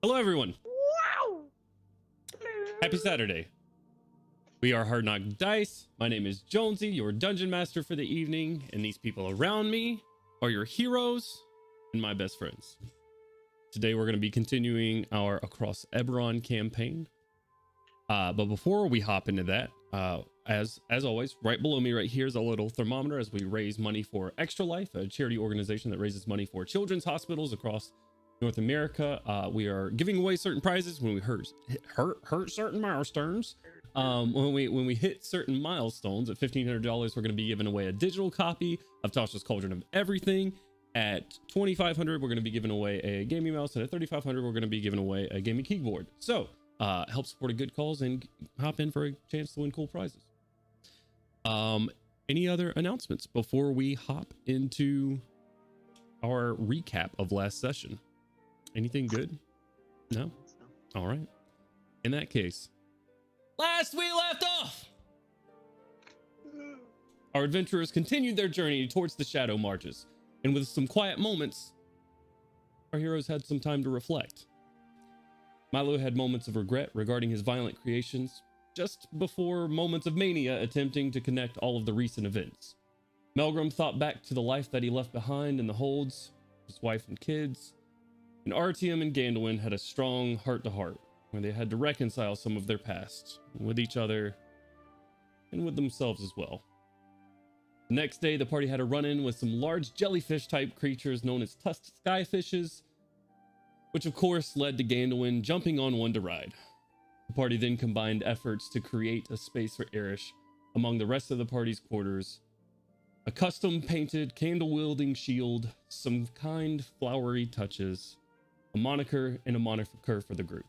Hello, everyone. Wow! Happy Saturday. We are Hard Knock Dice. My name is Jonesy, your dungeon master for the evening, and these people around me are your heroes and my best friends. Today, we're going to be continuing our Across Eberron campaign. But before we hop into that, as always, right below me right here is a little thermometer as we raise money for Extra Life, a charity organization that raises money for children's hospitals across North America. We are giving away certain prizes when we hurt certain milestones. When we hit certain milestones at $1,500, we're going to be giving away a digital copy of Tasha's Cauldron of Everything. At $2,500, we're going to be giving away a gaming mouse, and at $3,500, we're going to be giving away a gaming keyboard. So help support a good cause and hop in for a chance to win cool prizes. Any other announcements before we hop into our recap of last session? Anything good? No? All right. In that case, last we left off, our adventurers continued their journey towards the shadow marches, and with some quiet moments, our heroes had some time to reflect. Milo had moments of regret regarding his violent creations, just before moments of mania attempting to connect all of the recent events. Melgrim thought back to the life that he left behind in the holds, his wife and kids, and Artyom and Gandalin had a strong heart-to-heart, where they had to reconcile some of their past, with each other, and with themselves as well. The next day, the party had a run-in with some large jellyfish-type creatures known as tusked skyfishes, which of course led to Gandalin jumping on one to ride. The party then combined efforts to create a space for Erish among the rest of the party's quarters, a custom-painted, candle-wielding shield, some kind flowery touches, a moniker and a moniker for the group.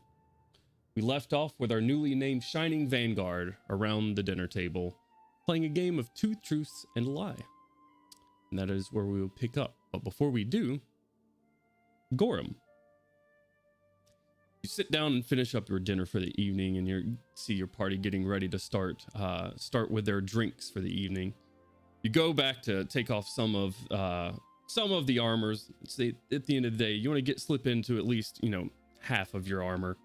We left off with our newly named Shining Vanguard around the dinner table, playing a game of two truths and a lie. And that is where we will pick up. But before we do, Droaam. You sit down and finish up your dinner for the evening, and you see your party getting ready to start with their drinks for the evening. You go back to take off some of the armors. Say at the end of the day, you want to slip into at least, half of your armor.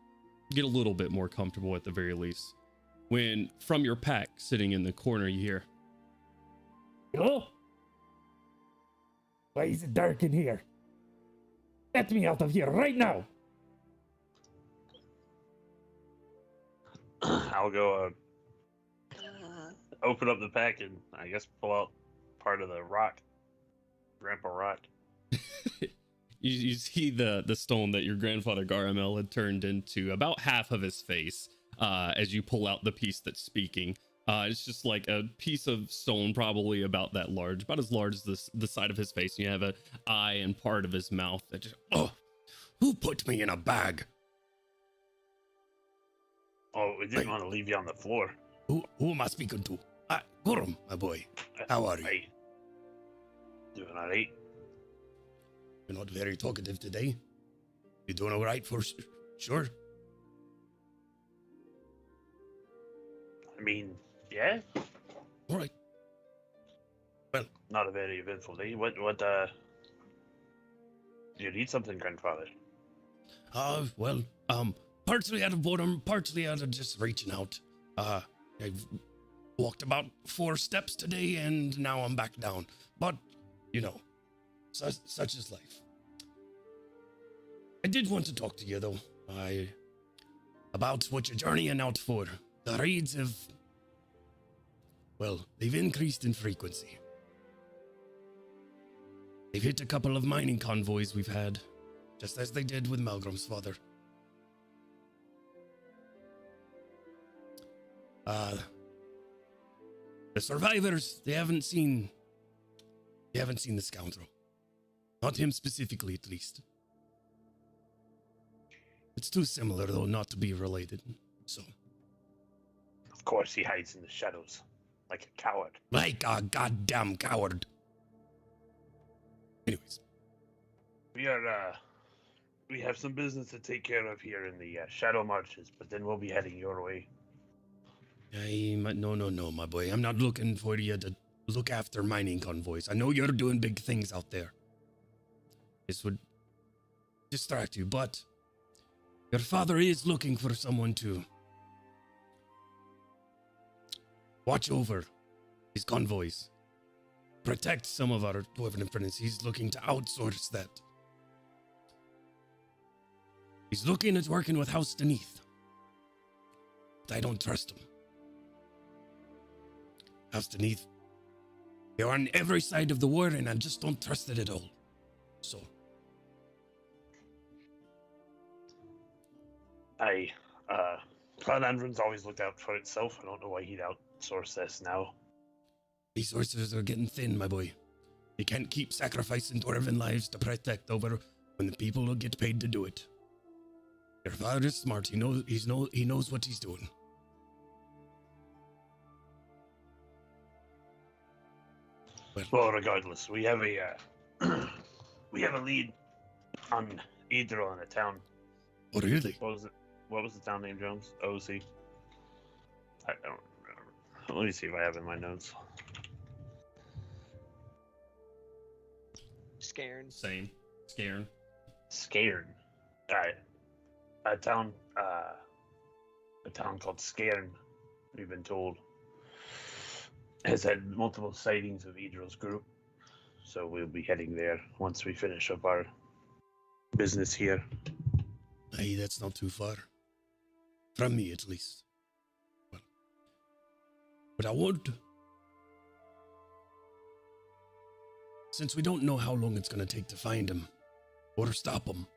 Get a little bit more comfortable at the very least. When from your pack sitting in the corner, you hear, Hello? Why is it dark in here? Let me out of here right now! I'll go open up the pack and I guess pull out part of the rock. Grandpa Rock. you see the stone that your grandfather Garamel had turned into about half of his face as you pull out the piece that's speaking. It's just like a piece of stone, probably about that large, about as large as the side of his face. You have an eye and part of his mouth that just, Who put me in a bag? Oh, we didn't want to leave you on the floor. Who am I speaking to? Droaam, my boy. How are you? Hey. Doing all right. You're not very talkative today. You doing all right for sure? I mean, yeah. All right. Well, Not a very eventful day. What, do you need something, grandfather? partially out of boredom, partially out of just reaching out. I've walked about 4 steps today and now I'm back down. But, such is life. I did want to talk to you though. About what you're journeying out for. The raids they've increased in frequency. They've hit a couple of mining convoys we've had, just as they did with Melgrim's father. The survivors, they haven't seen the scoundrel. Not him specifically, at least. It's too similar, though, not to be related, so. Of course, he hides in the shadows, like a coward. Like a goddamn coward. Anyways. We have some business to take care of here in the shadow marches, but then we'll be heading your way. No, my boy. I'm not looking for you to look after mining convoys. I know you're doing big things out there. This would distract you, but Your father is looking for someone to watch over his convoys, protect some of our dwarven friends. He's looking to outsource that. He's looking at working with House Deneath. But I don't trust him. House Deneath, they're on every side of the war, and I just don't trust it at all. So, Clan Andron's always looked out for itself. I don't know why he'd outsource this now. resources are getting thin, my boy. You can't keep sacrificing dwarven lives to protect over when the people will get paid to do it. Your father is smart. He knows what he's doing. Well, regardless, we have a lead on Eberron in the town. Oh, really? What was the town name, Jones? OC. I don't remember. Let me see if I have it in my notes. Scared. Same. Scared. Scairn. Alright. A town called Scairn, we've been told, has had multiple sightings of Idril's group. So we'll be heading there once we finish up our business here. Hey, that's not too far. From me, at least. Well, but I would... Since we don't know how long it's going to take to find him, or stop him,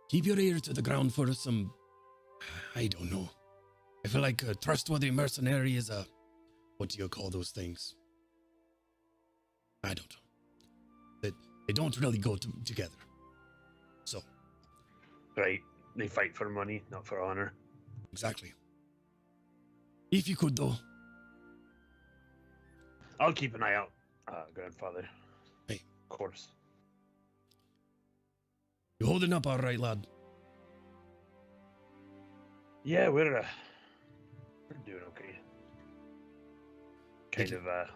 keep your ear to the ground for some... I don't know. I feel like a trustworthy mercenary is a... What do you call those things? I don't know. They don't really go together. So... Right. They fight for money, not for honor. Exactly. If you could, though. I'll keep an eye out, grandfather. Hey. Of course. You holding up all right, lad? Yeah, we're doing okay. Kind of, I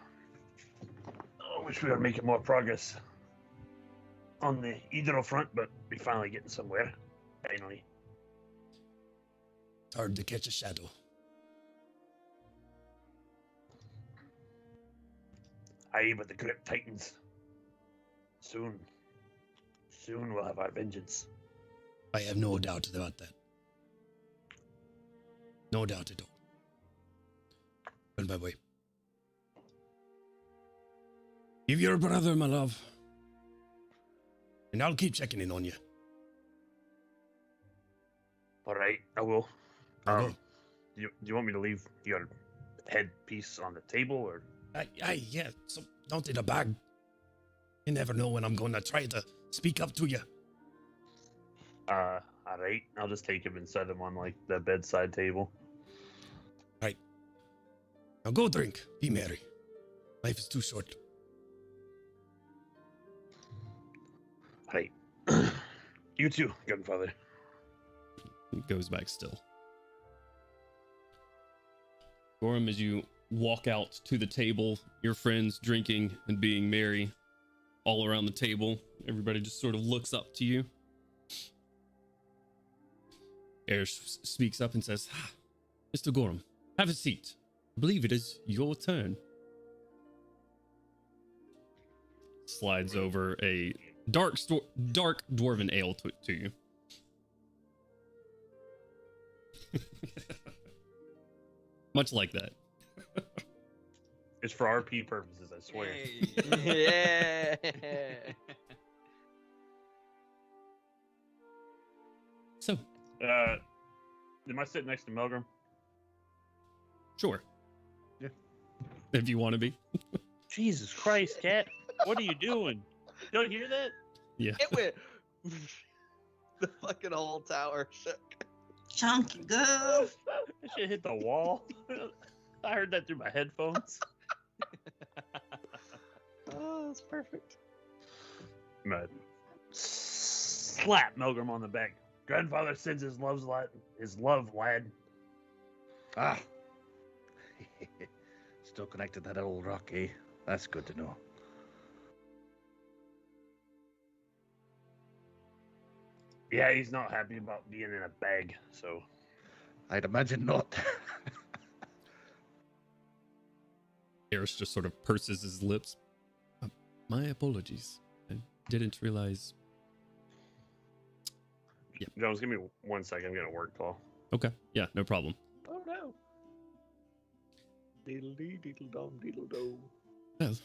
wish we were making more progress on the Idril front, but we're finally getting somewhere. Finally. It's hard to catch a shadow. Aye, but the grip tightens. Soon we'll have our vengeance. I have no doubt about that. No doubt at all. Well, my boy. Give your brother my love. And I'll keep checking in on you. All right, I will. I will. Do you want me to leave your headpiece on the table, or? Yeah, so don't in a bag. You never know when I'm going to try to speak up to you. All right. I'll just take him and set him on, like, the bedside table. Right. Now go drink. Be merry. Life is too short. All right. You too, grandfather. He goes back still. Droaam, as you walk out to the table, your friends drinking and being merry all around the table. Everybody just sort of looks up to you. Eris speaks up and says, Mr. Droaam, have a seat. I believe it is your turn. Slides over a dark dwarven ale to you. Much like that. It's for RP purposes, I swear. Yeah. So, Am I sitting next to Milgram? sure. Yeah. If you want to be. Jesus Christ, Cat. What are you doing? Don't hear that? Yeah. It went. The fucking whole tower shook. Chunky girl. That shit hit the wall. I heard that through my headphones. Oh, it's perfect. Mud. Slap Milgram on the back. Grandfather sends his love, lad. Ah. Still connected to that old rock, eh? That's good to know. Yeah, he's not happy about being in a bag, so... I'd imagine not. Eris just sort of purses his lips. My apologies. I didn't realize. Yeah. Jones, give me 1 second. I'm getting a work call. Okay. Yeah, no problem. Oh no. Deedle dee, deedle dom, deedle do. Well,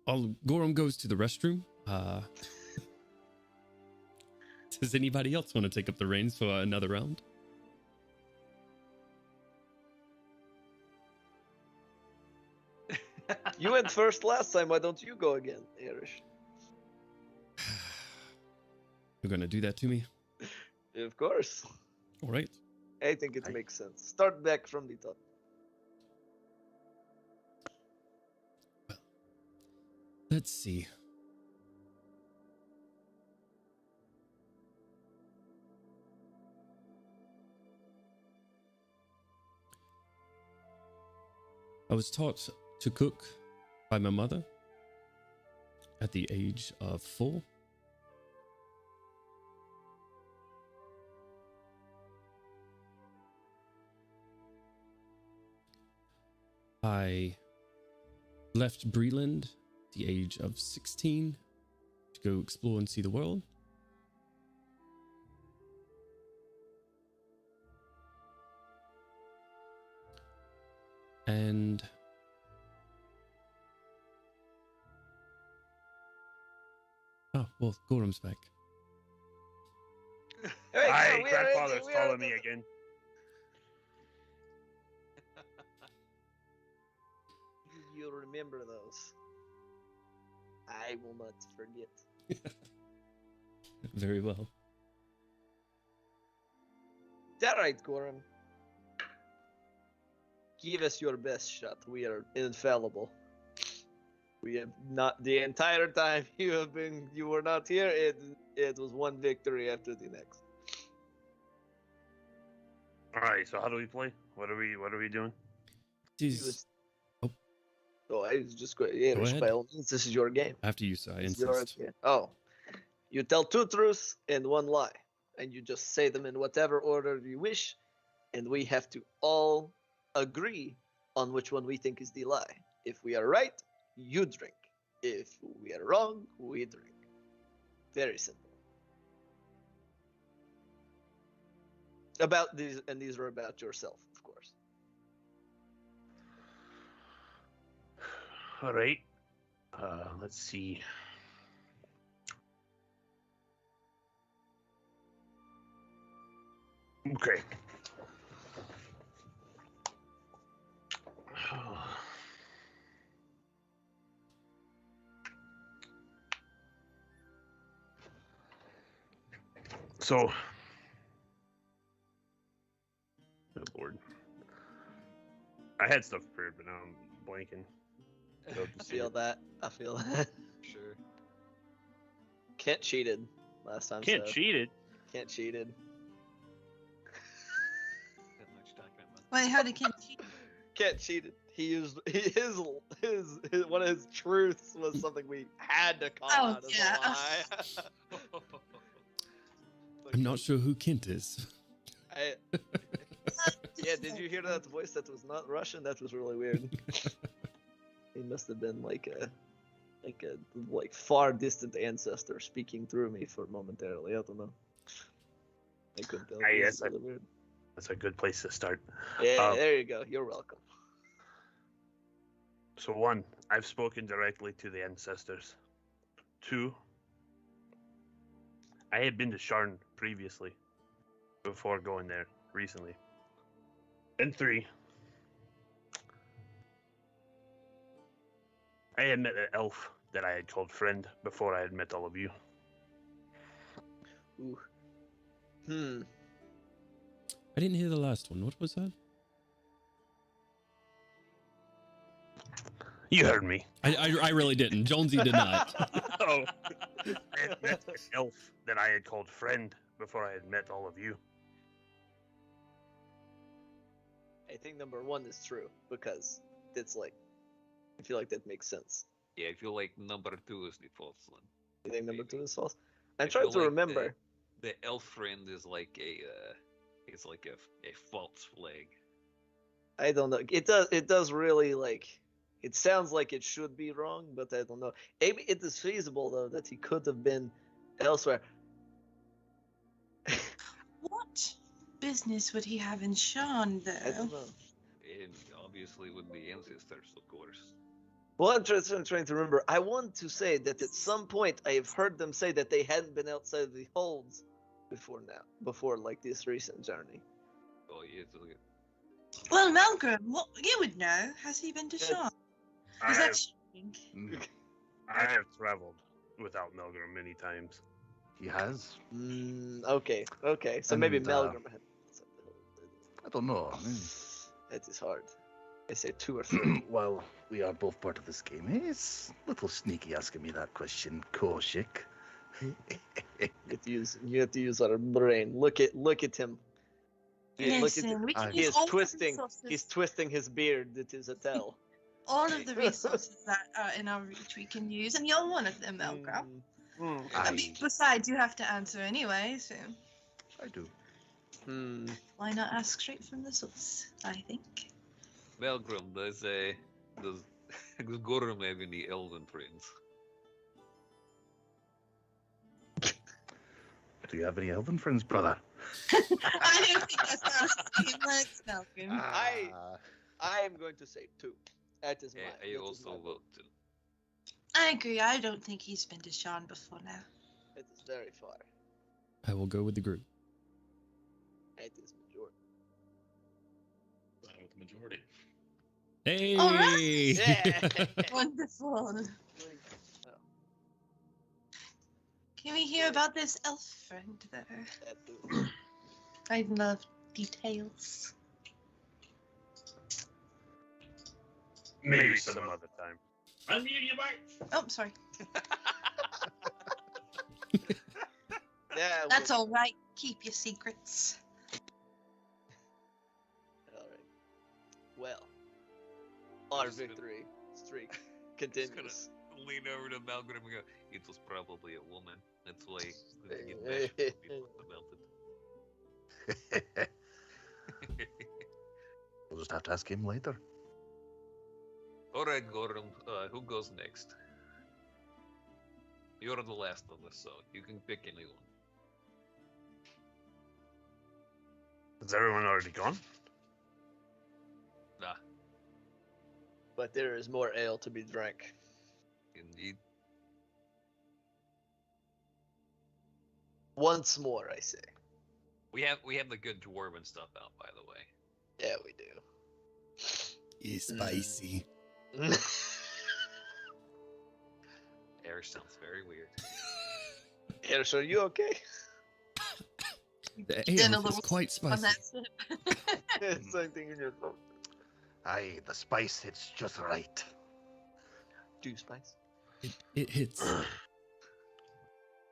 while Gorham goes to the restroom, does anybody else want to take up the reins for another round? You went first last time. Why don't you go again, Irish? You're gonna do that to me? Of course. All right. I think it makes sense. Start back from the top. Let's see. I was taught to cook by my mother at the age of 4. I left Breland at the age of 16 to go explore and see the world. And oh, well, Gorham's back. Hey, Hi, we are grandfather's we are calling me again. You remember those. I will not forget. Very well. That right, Gorham. Give us your best shot. We are infallible. We have not the entire time you were not here. It was one victory after the next. All right, so how do we play? What are we doing? Jeez. Oh, I was just going. Yeah, ahead. by all means, this is your game. After you, sir, I It's your insist. game. Oh, you tell 2 truths and 1 lie, and you just say them in whatever order you wish, and we have to all agree on which one we think is the lie. If we are right, you drink. If we are wrong, we drink. Very simple. About these, and these are about yourself, of course. All right. Let's see. Okay. So, oh Lord, I had stuff prepared, but now I'm blanking. So I feel that. I feel that. Sure. Kent cheated last time. Can't so cheated. Kent cheated. That much talking about. Wait, how did Kent cheat? Kent cheated. He used his one of his truths was something we had to call Oh, out as yeah. a lie. I'm not sure who Kent is. Yeah, did you hear that voice? That was not Russian. That was really weird. He must have been like a far distant ancestor speaking through me for momentarily. I don't know. I couldn't tell. It was really weird. That's a good place to start. Yeah, there you go. You're welcome. So 1, I've spoken directly to the ancestors. 2, I had been to Sharn previously, before going there recently. And 3, I had met an elf that I had called friend before I had met all of you. Ooh. I didn't hear the last one. What was that? You heard me. I really didn't. Jonesy did not. Oh, I had met an elf that I had called friend before I had met all of you. I think number 1 is true because it's like I feel like that makes sense. Yeah, I feel like number 2 is the false one. You think number 2 is false? I'm I trying feel to like remember. The elf friend is like it's like a false flag. I don't know. It does really like. It sounds like it should be wrong, but I don't know. Maybe it is feasible though that he could have been elsewhere. What business would he have in Sean, I though? don't know. And obviously with the ancestors, of course. Well, I'm trying to remember. I want to say that at some point I have heard them say that they hadn't been outside of the holds before like this recent journey. Oh yeah, so Well, Malcolm, what you would know. Has he been to That's- Sean? I Is have, that Shining? I have traveled without Melgrim many times. He has. Okay. So maybe And, Melgrim had. I don't know. That is hard. I say 2 or 3. Well, we are both part of this game. It's a little sneaky asking me that question, Kaushik. You have to use our brain. Look at him. Listen, we can He use is all the twisting. resources. He's twisting his beard. It is a tell. All of the resources that are in our reach we can use, and you're one of them, Malcolm. I mean, besides, you have to answer anyway, so I do. why not ask straight from the source? I think. Melgrim, does Gorum have any elven friends? Do you have any elven friends, brother? I don't think that's how it works, Malcolm. I am going to say 2. That is Yeah, mine. I That is also my vote too. I agree. I don't think he's been to Sean before now. It is very far. I will go with the group. It is majority. With the majority. Hey! All right. Yeah. Wonderful. Can we hear about this elf friend, though? That too. I'd love details. Maybe some other time. Unmute your mic. Oh, sorry. Yeah. That's all right. Keep your secrets. All right. Well, our Just gonna- victory streak Just continues. gonna lean over to Malcolm and go, it was probably a woman. That's why we didn't get mashed with people melted. We'll just have to ask him later. Alright, Gorum, who goes next? You're the last of us, so you can pick anyone. Is everyone already gone? Nah, But there is more ale to be drank. indeed. Once more, I say. We have the good dwarven stuff out, by the way. Yeah, we do. It's spicy. Air sounds very weird. Erish, are you okay? The Then a ale is little quite On spicy. that sip. Something in your throat. Aye, the spice hits just right. Do spice. It hits.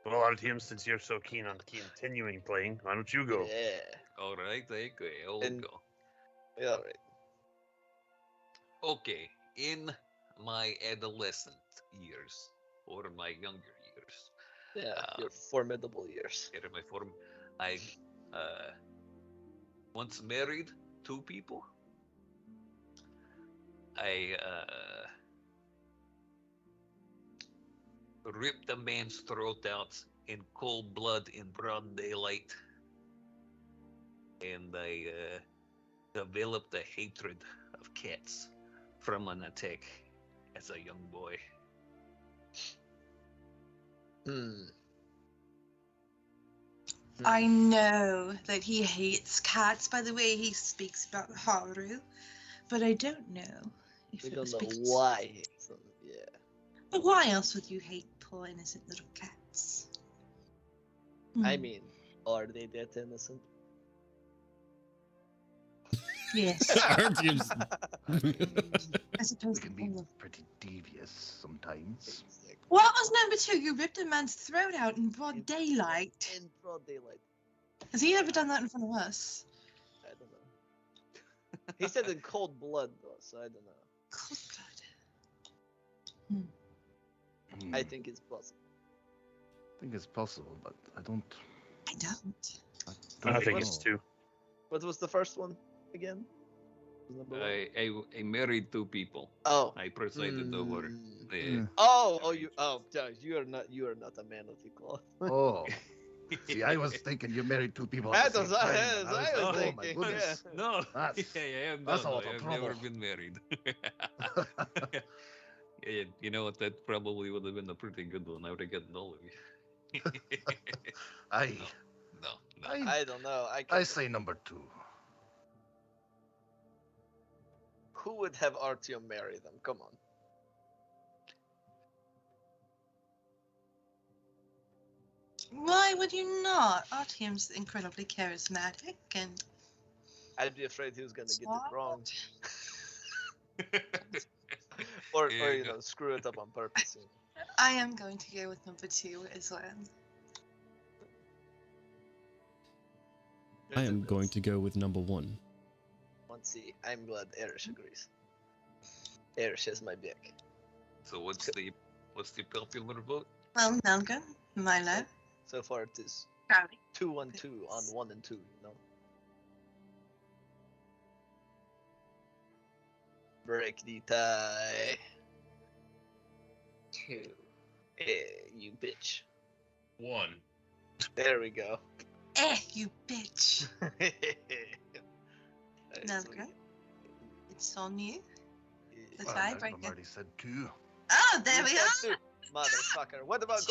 Well, Artyom, since you're so keen on continuing playing, why don't you go? Yeah. Alright, okay, I'll And- go. Yeah, all right. Okay, in my adolescent years, or my younger years, Yeah, your formidable years. in my form, I once married 2 people. I ripped a man's throat out in cold blood in broad daylight. And I developed a hatred of cats from an attack as a young boy. I know that he hates cats by the way he speaks about Haru, but I don't know if We it don't was know because... why. Yeah. But why else would you hate poor innocent little cats? I Hmm, mean, are they that innocent? yes, Artyom's- I suppose We can they be all are. pretty devious sometimes. What was number 2? You ripped a man's throat out in broad daylight. In broad daylight. Has he ever done that in front of us? I don't know. He said in cold blood, though, so I don't know. Cold blood. I think it's possible. think it's possible, but I don't. I don't. I think know. it's 2. What was the first one again? Was number one? I married 2 people. Oh. I presided over. Yeah. You are not a man of the cloth. Oh, see, I was thinking you married 2 people. That At the was- same time, I and was like, oh thinking, my goodness. No, That's- I that's a lot I of have never trouble. been married. Yeah, you know what? That probably would have been a pretty good one. I would have gotten all of you. I No. I don't know. I say number 2. Who would have Artyom marry them? Come on. Why would you not? Artyom's incredibly charismatic and I'd be afraid he was gonna get it smart. wrong, or Here you you go. know, screw it up on purpose. You know. I am going to go with number 2 as well. I am going to go with number 1. Let's see. I'm glad Erish agrees. Erish has my back. So what's the popular vote? Well, Nelga, Milo, So far it is Crowley. 2-1-2 on 1 and 2. You know. Break the tie. 2. You bitch. 1. There we go. You bitch. Nelga, it's on you. The Well, I've tiebreaker. already said 2. Oh, there we are. Motherfucker. What about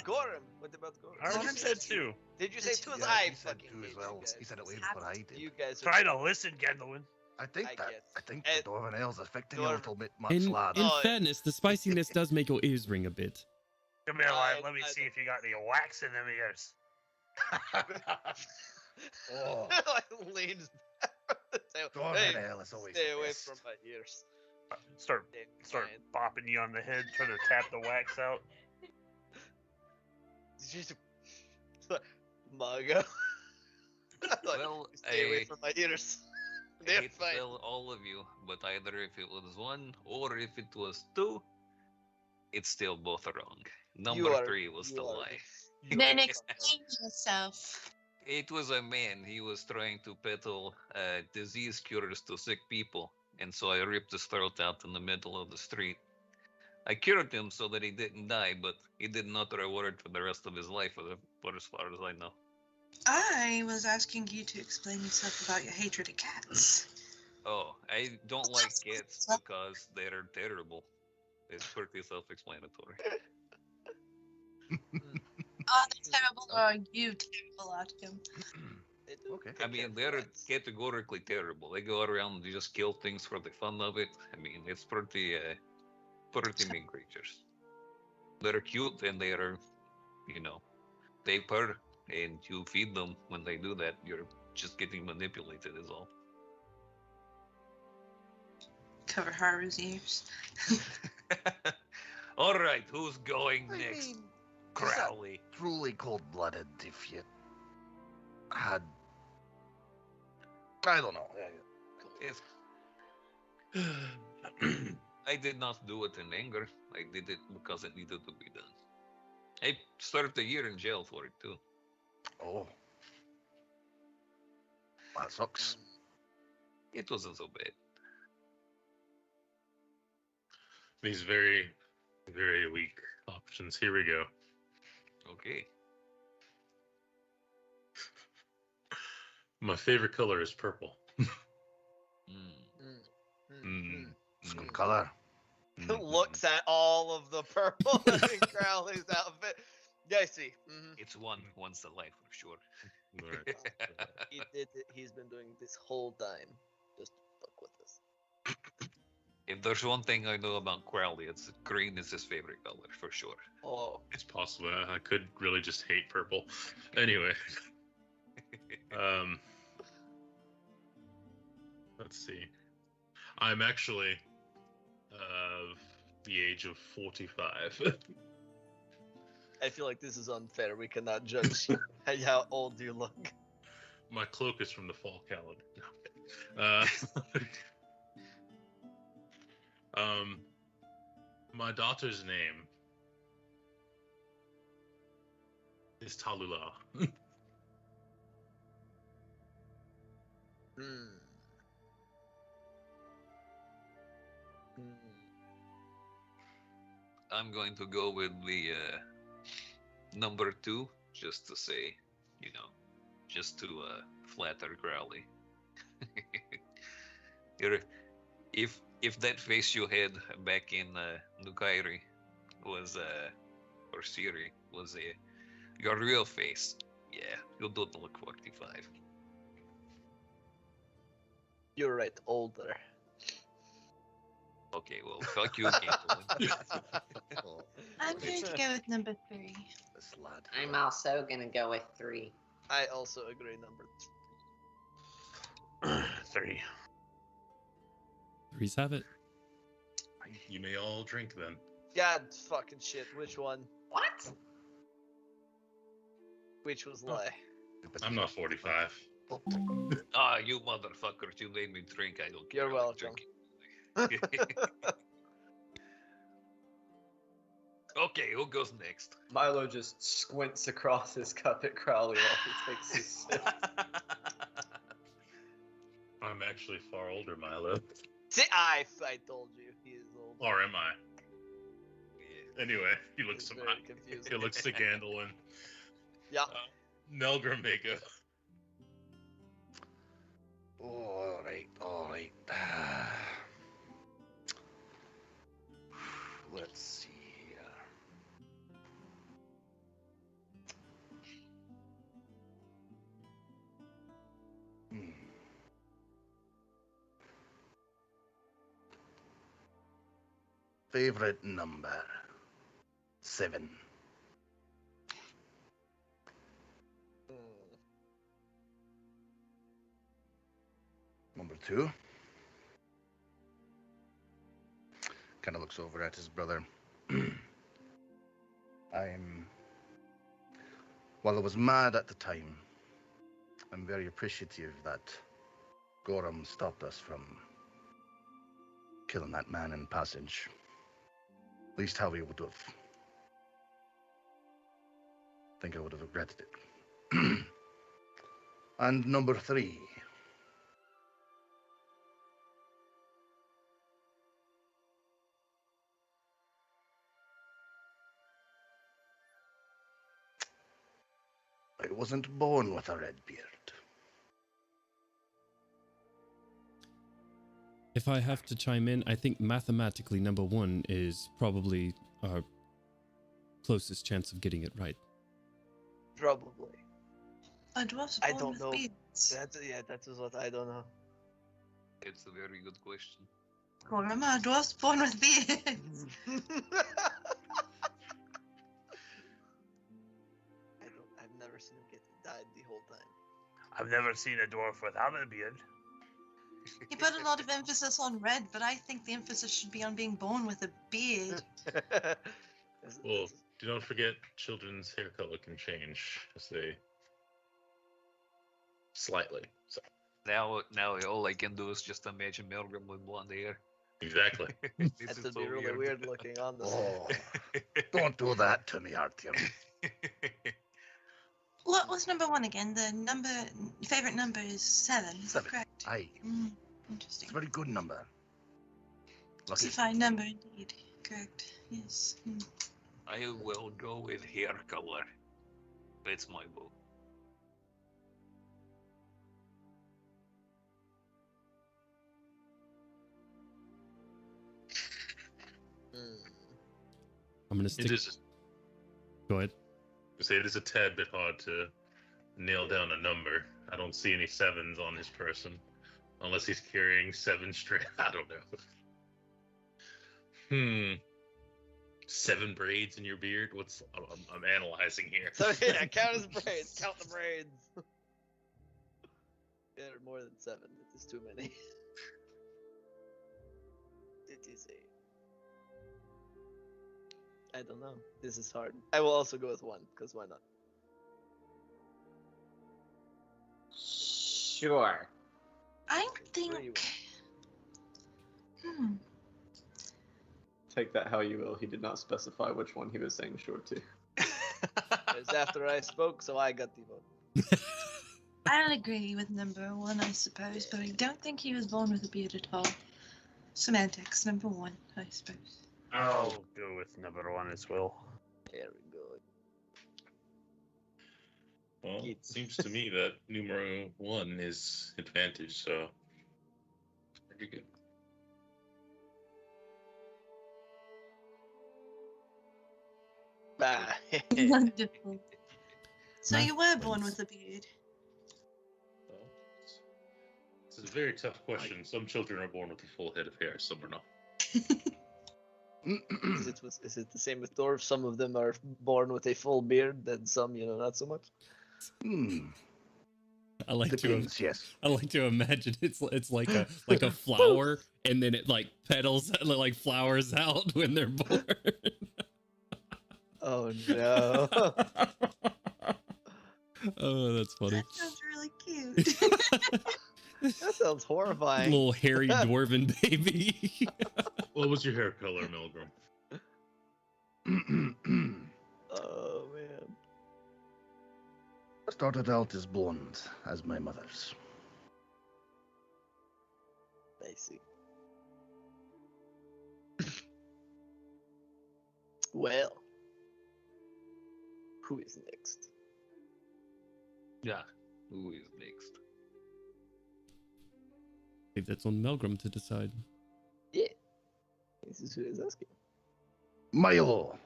Gorham? What about Gorham? I already said 2. Did you say 2? Yeah, I he said fucking 2 hate as well. you guys. He said it way before I did. You guys are Try to listen, Gandalin. I think I that guess. I think And- the Dwarven Ale's affecting you a Dwarven- little bit much, In lad. Oh, fairness, the spiciness does make your ears ring a bit. Come here, lad. Let me I see don't- if you got any wax in them ears. Oh. Like leans back. Dwarven Hey, Ale is always stay the away best. from my ears. Start Fine. bopping you on the head, trying to tap the wax out. Maga. Well, Stay away from my ears. I They're hate to fine. tell all of you, but either if it was 1 or if it was 2, it's still both wrong. Number are- 3 was the you are- lie. you Then are- explain yourself. It was a man. He was trying to peddle disease cures to sick people, and so I ripped his throat out in the middle of the street. I cured him so that he didn't die, but he did not reward for the rest of his life, for as far as I know. I was asking you to explain yourself about your hatred of cats. Oh, I don't like cats because they're terrible. It's pretty self-explanatory. Are they terrible or are you terrible, Artyom? They do Okay. I take mean, care of they're plants. categorically terrible. They go around and just kill things for the fun of it. I mean, it's pretty mean creatures. They're cute and they are, they purr, and you feed them. When they do that, you're just getting manipulated is all. Cover Haru's ears. All right, who's going I next? mean, Crowley. truly cold-blooded if you had. I don't know. If I did not do it in anger, I did it because it needed to be done. I served a year in jail for it too. Oh, that sucks. It wasn't so bad. These very, very weak options. Here we go. Okay. My favorite color is purple. It's good color. Looks at all of the purple in Crowley's outfit. Yeah, I see. It's one once a life for sure. Alright. He did it. He's been doing this whole time. Just fuck with us. If there's one thing I know about Crowley, it's green is his favorite color for sure. Oh, It's possible. I could really just hate purple. Anyway. Let's see. I'm actually of the age of 45. I feel like this is unfair. We cannot judge how old you look. My cloak is from the fall calendar. No. My daughter's name is Talula. I'm going to go with the number 2, just to say, just to flatter Growly. If that face you had back in Nukairi was or Siri was your real face, yeah, you don't look 45. You're right, older. Okay, well, fuck you, Gandalin. I'm going to go with number 3. This lad. I'm also gonna go with 3. I also agree, number 3. Threes have it. You may all drink then. God fucking shit, which one? What? Which was lie? I'm not 45. Ah, you motherfuckers, you made me drink. I don't care. You're welcome. Okay, who goes next? Milo just squints across his cup at Crowley while he takes his sip. I'm actually far older, Milo. See, I told you he is old. Or am I? Anyway, he looks It's some very confusing. He looks to Gandalin. Yeah. Nelgrim Mega. All right. Let's see here. Favorite number 7. Number 2. Kind of looks over at his brother. While I was mad at the time, I'm very appreciative that Droaam stopped us from killing that man in passage. At least how he would have. I think I would have regretted it. And number 3. I wasn't born with a red beard. If I have to chime in, I think mathematically number 1 is probably our closest chance of getting it right. Probably. A dwarf's I born don't with know. beards. That is what I don't know. It's a very good question. Droaam, a dwarf's born with beards. I've never seen him get dyed the whole time. I've never seen a dwarf without a beard. He put a lot of emphasis on red, but I think the emphasis should be on being born with a beard. Well, don't forget, children's hair color can change as they slightly. So Now all I can do is just imagine Melgrim with blonde hair. exactly. That would be really weird looking on this. Oh, don't do that to me, Artyom. What was number 1 again? The favorite number is 7. Is that 7. correct? Aye. Interesting. It's a very good number. It's Lucky. a fine number indeed. Correct. Yes. I will go with hair color. That's my vote. I'm gonna stick. Go ahead. Say it is a tad bit hard to nail down a number. I don't see any 7s on his person, unless he's carrying 7 straight. I don't know. 7 braids in your beard? I'm analyzing here. So yeah, count his braids. Count the braids. Yeah, more than 7. It is too many. It is a. I don't know. This is hard. I will also go with 1, because why not? Sure. I think. Take that how you will. He did not specify which one he was saying sure to. It's after I spoke, so I got the vote. I'll agree with number one, I suppose, but I don't think he was born with a beard at all. Semantics, number one, I suppose. I'll go with number one as well. Very good. Well, it seems to me that numero one is advantage, so pretty good. Ah, Wonderful. So Math you were born points. with a beard. Well, this is a very tough question. Some children are born with a full head of hair, some are not. is it the same with dwarves? Some of them are born with a full beard, and some, not so much. I like Depends, yes. I like to imagine it's like a flower, and then it like petals like flowers out when they're born. Oh no! Oh, that's funny. That sounds really cute. That sounds horrifying. Little hairy dwarven baby. What was your hair color, Milgram? Oh man! Started out as blonde as my mother's. I see. Well, who is next? Yeah. Who is next? I think that's on Melgrim to decide. Yeah, this is who is asking. Milo. All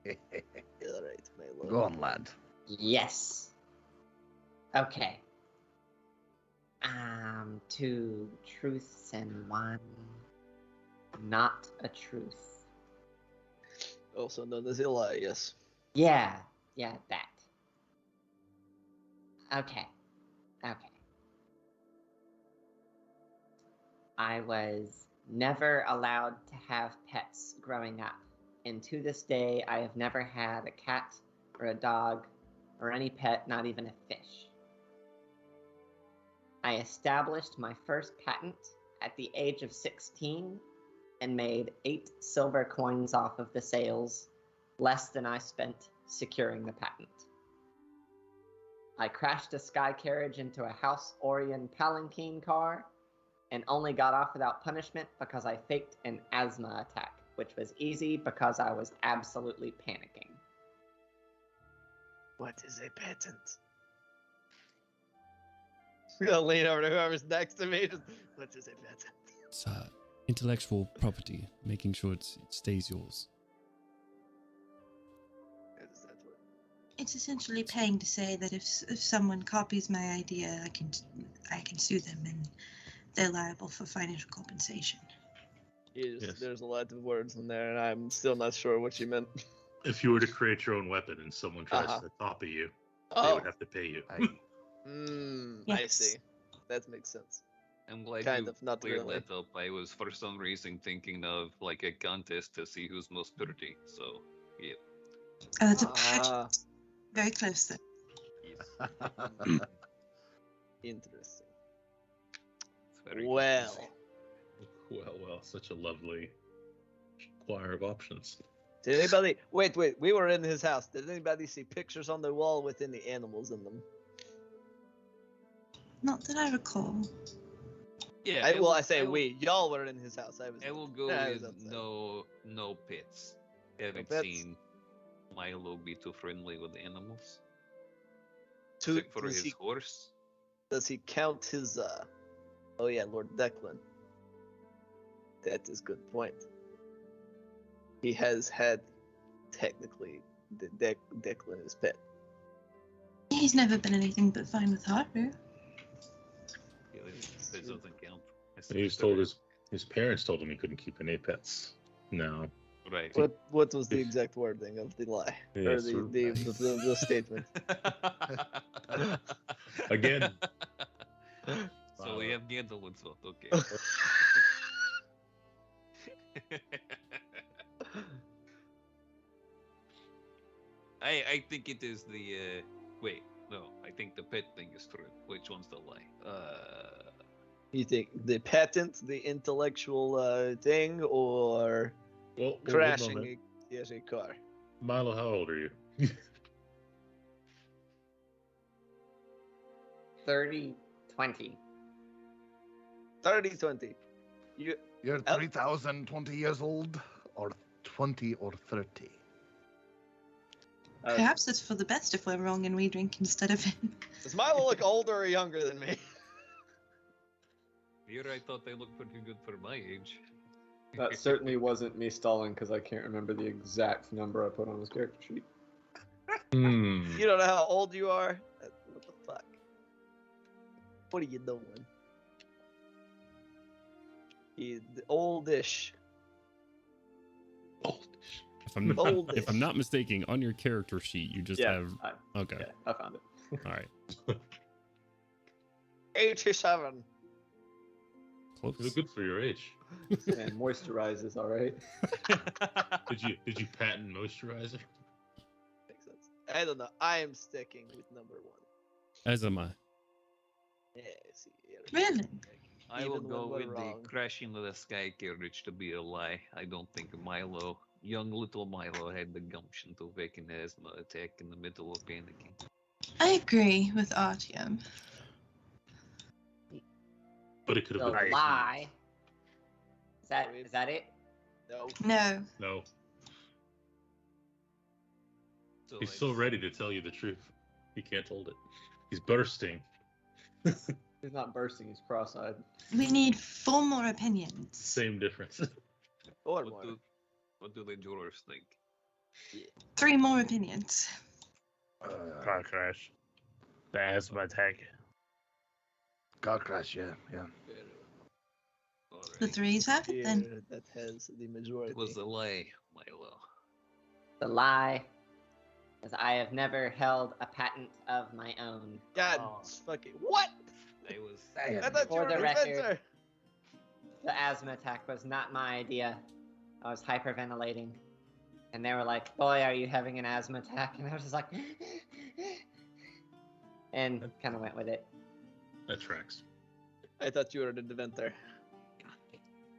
right, Milo. Go on, lad. Yes. Okay. 2 truths and 1 not a truth. Also known as Eli, yes. Yeah, that. Okay. I was never allowed to have pets growing up, and to this day, I have never had a cat or a dog or any pet, not even a fish. I established my first patent at the age of 16 and made 8 silver coins off of the sales, less than I spent securing the patent. I crashed a sky carriage into a House Orion palanquin car and only got off without punishment because I faked an asthma attack, which was easy because I was absolutely panicking. What is a patent? I'm gonna lean over to whoever's next to me. What is a patent? It's intellectual property, making sure it stays yours. What is that word? It's essentially paying to say that if someone copies my idea, I can sue them and they're liable for financial compensation. Yes. There's a lot of words in there, and I'm still not sure what you meant. If you were to create your own weapon and someone tries to copy you, they would have to pay you. I Yes. see. That makes sense. I'm glad Kind you of, not cleared really. that up. I was for some reason thinking of like a contest to see who's most dirty. So yeah. Oh, it's a pageant. Very close then. Interesting. It's very Well, Well, such a lovely choir of options. did anybody... Wait, we were in his house. Did anybody see pictures on the wall with any animals in them? Not that I recall. Yeah. I say we. Y'all were in his house. I will go Yeah, I was with outside. no pets. Haven't pets? seen Milo be too friendly with animals. To- Except for does his he- horse. Does he count his, Oh yeah, Lord Declan. That is a good point. He has had, technically, the Declan as pet. He's never been anything but fine with Haru. Yeah, that doesn't count. He was told his parents told him he couldn't keep any pets. No. Right. What was the exact wording of the lie? Or Yes, the statement? Again. So we have Gandalin, so okay. I think it is the wait, no, I think the pet thing is true. Which one's the lie? You think the patent, the intellectual thing, or Well, one crashing moment. a car? Milo, how old are you? 30, 20. 30-20. You're Oh. 3,020 years old, or 20 or 30. Perhaps it's for the best if we're wrong and we drink instead of him. Does Milo look older or younger than me? Here I thought they looked pretty good for my age. That certainly wasn't me stalling because I can't remember the exact number I put on his character sheet. You don't know how old you are? What the fuck? What are you doing? He's oldish. If I'm not mistaken, on your character sheet, you just Yeah, have. Okay. Yeah, I found it. All right. 87. Close. You look good for your age. And moisturizes, all right. Did you patent moisturizer? Makes sense. I don't know. I am sticking with number 1. As am I. Yeah, see. Really? I will Even go when with we're the wrong. crash into the sky carriage to be a lie. I don't think Milo, young little Milo, had the gumption to fake an asthma attack in the middle of panicking. I agree with Artyom. But it could The have been. lie. Is that it? No. No. No. So He's so ready to tell you the truth. He can't hold it. He's bursting. He's not bursting, he's cross-eyed. We need 4 more opinions. Same difference. Or What more. what do the jurors think? 3 more opinions. Car crash. The asthma attack. Car crash, yeah. The 3s have it then. Yeah, that has the majority. It was a lie, Milo. The lie is I have never held a patent of my own. God, fucking what? I was. I thought you For were the an record, inventor. The asthma attack was not my idea. I was hyperventilating. And they were like, boy, are you having an asthma attack? And I was just like, and kind of went with it. That tracks. I thought you were an inventor.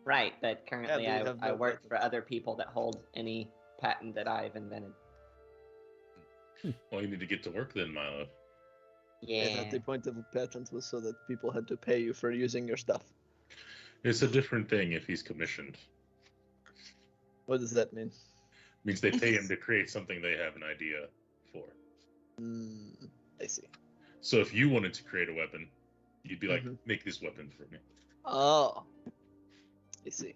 Right, but currently Yeah, but you have I no work patent. for other people that hold any patent that I've invented. Well, you need to get to work then, Milo. I Yeah. thought the point of a patent was so that people had to pay you for using your stuff. It's a different thing if he's commissioned. What does that mean? Means they pay him to create something they have an idea for. I see. So if you wanted to create a weapon, you'd be like, Mhm. make this weapon for me. Oh. I see.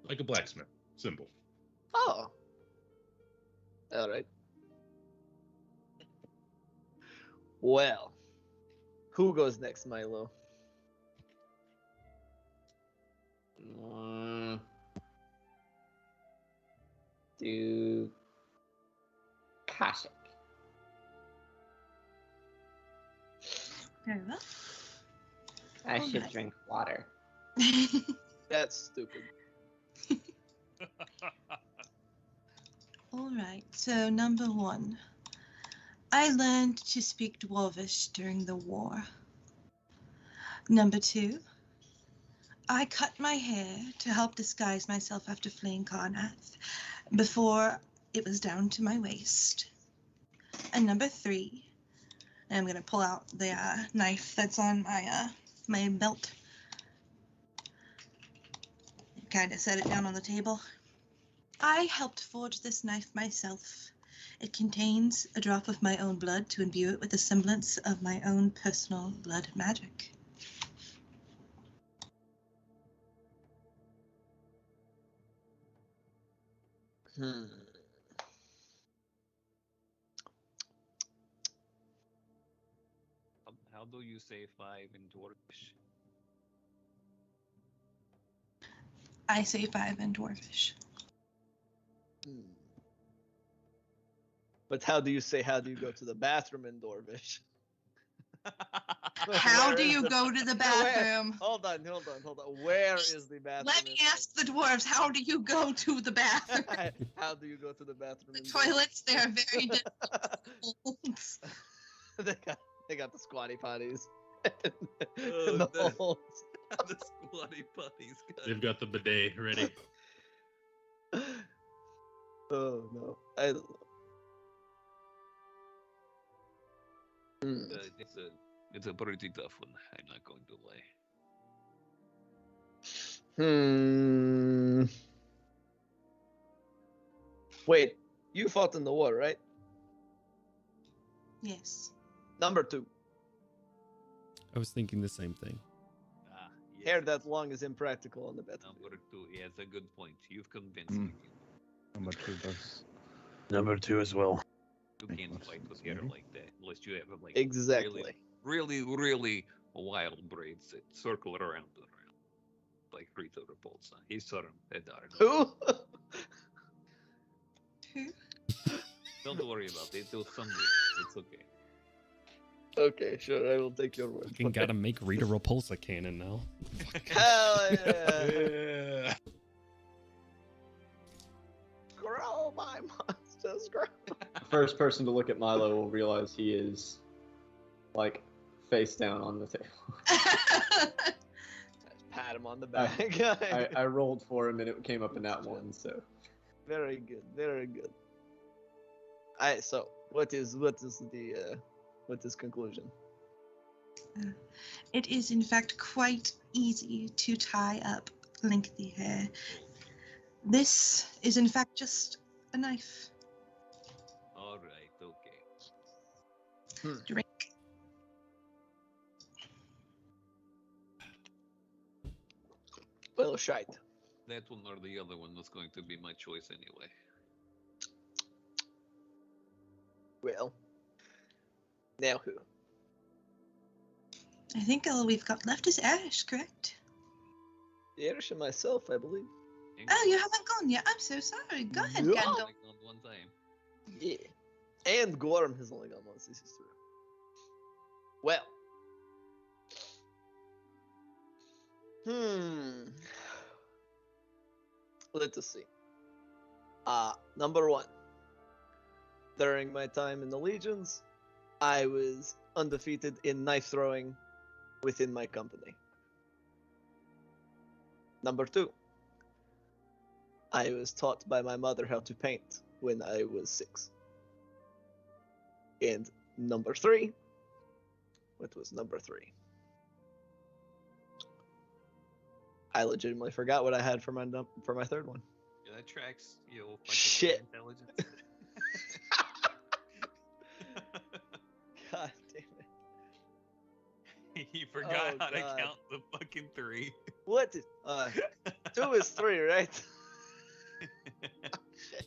Like a blacksmith. Simple. Oh. All right. Well, who goes next, Milo? Do Kaushik. Very well. I All should right. drink water. That's stupid. All right, so number 1. I learned to speak Dwarvish during the war. Number 2. I cut my hair to help disguise myself after fleeing Karnath before it was down to my waist. And number 3, I'm going to pull out the knife that's on my belt. Kind of set it down on the table. I helped forge this knife myself. It contains a drop of my own blood to imbue it with a semblance of my own personal blood magic. How do you say 5 in Dwarvish? I say 5 in Dwarvish. But how do you go to the bathroom in Dorvish? How Where do is you go to the bathroom? Hold on. Where is the bathroom? Let me ask the dwarves, how do you go to the bathroom? How do you go to the bathroom? The in toilets, they are very difficult. they got the squatty potties. Oh, And the the- holes. The squatty putties. They've got the bidet ready. Oh no, I don't know. It's a pretty tough one. I'm not going to lie. Wait, you fought in the war, right? Yes. Number 2. I was thinking the same thing. Hair that long is impractical on the battlefield. Number 2, yeah, it's a good point. You've convinced me. Number 2 does. Number 2 as well. You can't fight with hair like that unless you have like Exactly. really wild braids that circle around and around. Like Rita Repulsa. He's sort of a dark. Who? Who? Don't worry about it. It was Sunday. It's okay. Okay, sure. I will take your word. Fucking gotta make Rita Repulsa canon now. Hell yeah! Grow my monsters, grow. The first person to look at Milo will realize he is, like, face down on the table. Pat him on the back. I rolled for him and it came up in that one, so. Very good, very good. So what is conclusion? It is in fact quite easy to tie up lengthy hair. This is in fact just a knife. All right, okay. Drink. Well, shite. That one or the other one was going to be my choice anyway. Well, now who? I think all we've got left is Ash, correct? Erish and myself, I believe. Oh, you haven't gone yet. I'm so sorry. Go ahead, Yeah. Gandalin. Like on one time. Yeah. And Gorm has only gone once. This is true. Well. Let us see. Number 1. During my time in the Legions, I was undefeated in knife throwing within my company. Number 2. I was taught by my mother how to paint when I was 6. And number 3. What was number 3? I legitimately forgot what I had for my third one. Yeah, that tracks. You know, Shit. Intelligence. God damn it. He forgot how to God. count the fucking 3. What is 2 is 3, right? Shit.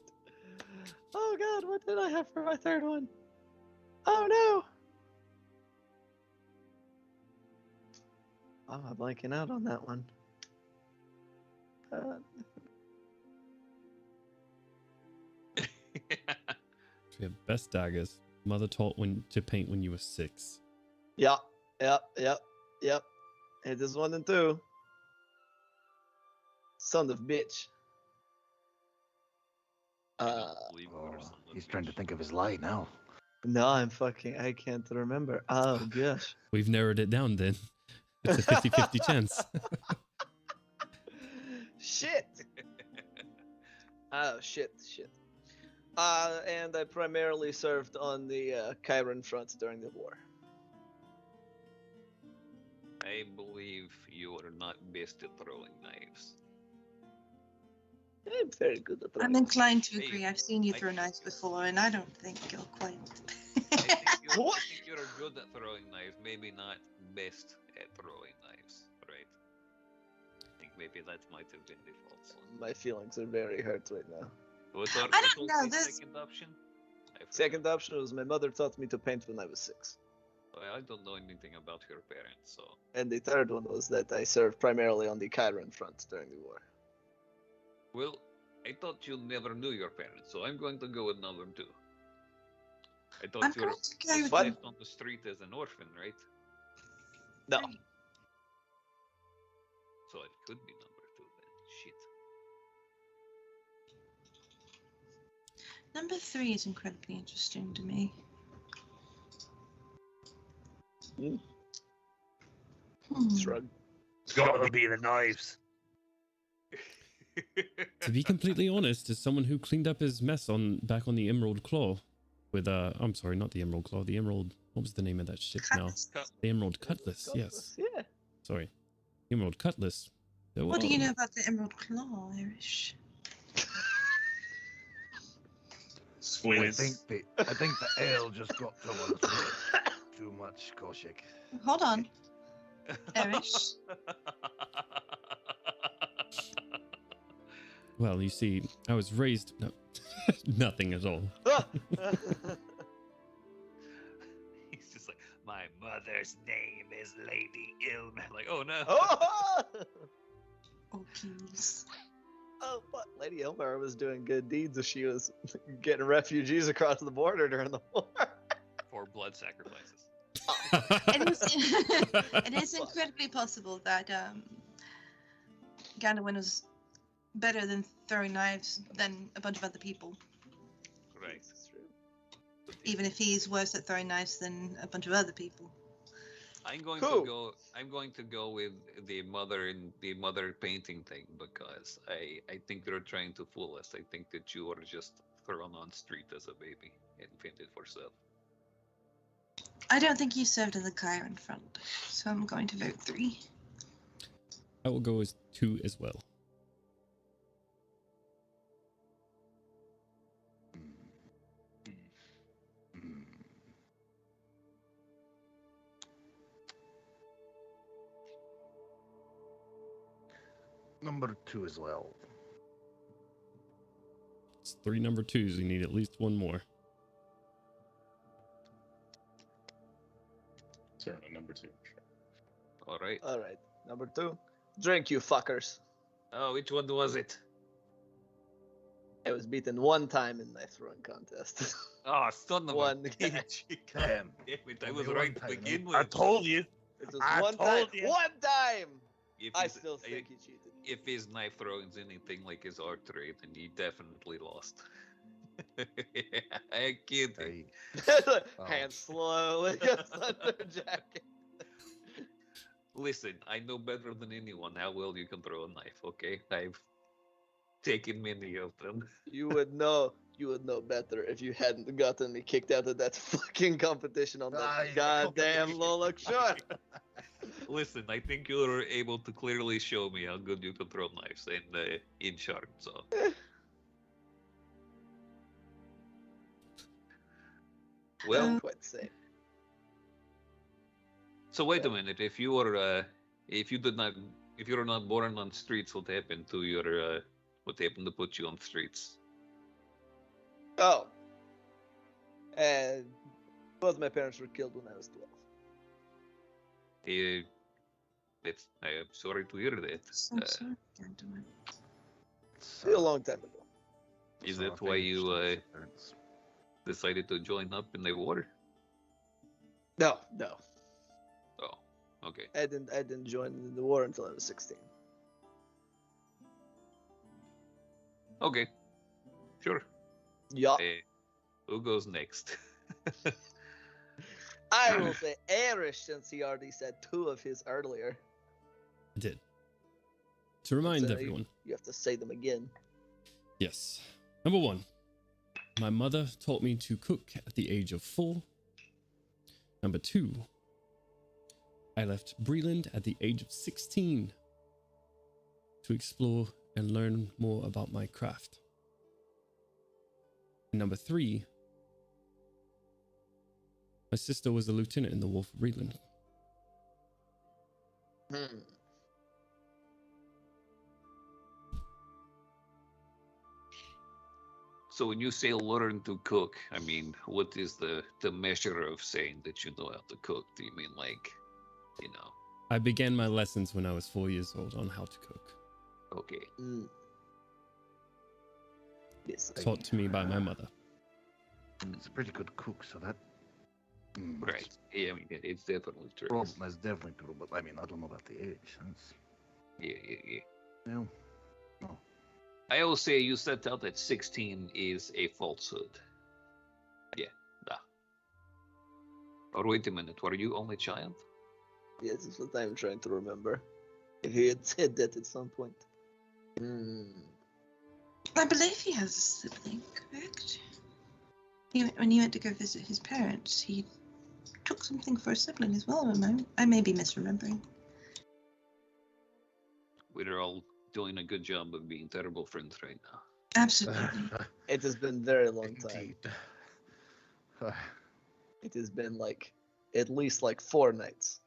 Oh god, what did I have for my third one? Oh no. Oh, I'm blanking out on that one. We have best daggers. Mother taught to paint when you were 6. Yep. It is 1 and 2. Son of bitch. He's trying to think of his lie now. No, I can't remember. Oh gosh. We've narrowed it down then. It's a 50-50 chance. Shit. Oh shit. And I primarily served on the Chiron front during the war. I believe you are not best at throwing knives. I'm very good at I'm throwing. inclined to Hey, agree. I've seen you I- throw knives before, and I don't think you'll quite. I think you're good at throwing knives, maybe not best at throwing knives, right? I think maybe that might have been the false one. My feelings are very hurt right now. What I what don't was know, the this- second option? I forgot. Second option was my mother taught me to paint when I was 6. Well, I don't know anything about her parents, so And the third one was that I served primarily on the Chiron front during the war. well, I thought you never knew your parents, so I'm going to go with number 2. I thought I'm you were going to go with left on the street as an orphan, right? No. So it could be number 2 then. Shit. Number 3 is incredibly interesting to me. Shrug. It's gotta be the knives. To be completely honest, as someone who cleaned up his mess back on the Emerald Claw with I'm sorry, not the Emerald Claw, the Emerald What was the name of that ship now? Cutlass. The Emerald Cutlass, yes. Yeah. Sorry. Emerald Cutlass. What do you know about the Emerald Claw, Irish? I Squints. think the ale just got to us too much, Kaushik. Hold on. Irish. Well, you see, I was raised... No, nothing at all. He's just like, my mother's name is Lady Ilma. Like, oh no. Oh! Oh, please. Oh, but Lady Elmar was doing good deeds if she was getting refugees across the border during the war. For blood sacrifices. It is incredibly possible that Gandalin was better than throwing knives than a bunch of other people. Right. That's true. Even if he's worse at throwing knives than a bunch of other people. I'm going Cool. to go. I'm going to go with the mother painting thing because I think they're trying to fool us. I think that you were just thrown on street as a baby and painted for sale. I don't think you served in the car in front, so I'm going to vote 3. I will go as 2 as well. Number 2 as well. It's 3 number 2s. You need at least one more. Certainly number 2. Sure. All right. All right. Number 2. Drink, you fuckers. Oh, which one was it? I was beaten one time in knife throwing contest. Oh, son of One a guy. bitch. Damn. Damn it, I Only was one right to time, begin eh? with. I told you. It was I one time. told you. One time! If I he's- still think he cheated. If his knife throwing's anything like his archery, then he definitely lost. I kid you. I, Hand slowly goes under jacket. Listen, I know better than anyone how well you can throw a knife, okay? I've taken many of them. You would know better if you hadn't gotten me kicked out of that fucking competition on Ah, that yeah, goddamn competition. Lolok shore. Listen, I think you were able to clearly show me how good you can throw knives in Shark, so. Well, Quite safe. so wait a minute. If you were, if you were not born on streets, what happened to your, what happened to put you on streets? Oh. And both my parents were killed when I was 12. I am sorry to hear that. So sorry, Gandalin. A long time ago. Is that why you decided to join up in the war? No. Oh, okay. I didn't join in the war until I was 16. Okay, sure. Yeah. Who goes next? I will say Irish since he already said 2 of his earlier. I did. To remind So everyone. You have to say them again. Yes. Number 1. My mother taught me to cook at the age of 4. Number 2. I left Breland at the age of 16 to explore and learn more about my craft. And number 3. My sister was a lieutenant in the Wolf of Breland. So when you say learn to cook, I mean, what is the measure of saying that you know how to cook? Do you mean like, you know? I began my lessons when I was 4 years old on how to cook. Okay. Yes. Taught to me by my mother. It's a pretty good cook, so that. Right. Yeah, I mean, it's definitely true. Problem is definitely true, but I mean, I don't know about the age. That's, Yeah. well, no. I will say you set out at 16 is a falsehood. Yeah, nah. Or wait a minute, were you only child? Yes, it's what I'm trying to remember. If he had said that at some point. I believe he has a sibling, correct? When he went to go visit his parents, he took something for a sibling as well. I may be misremembering. We're all doing a good job of being terrible friends right now. Absolutely. It has been a very long time. Indeed. It has been like at least like 4 nights.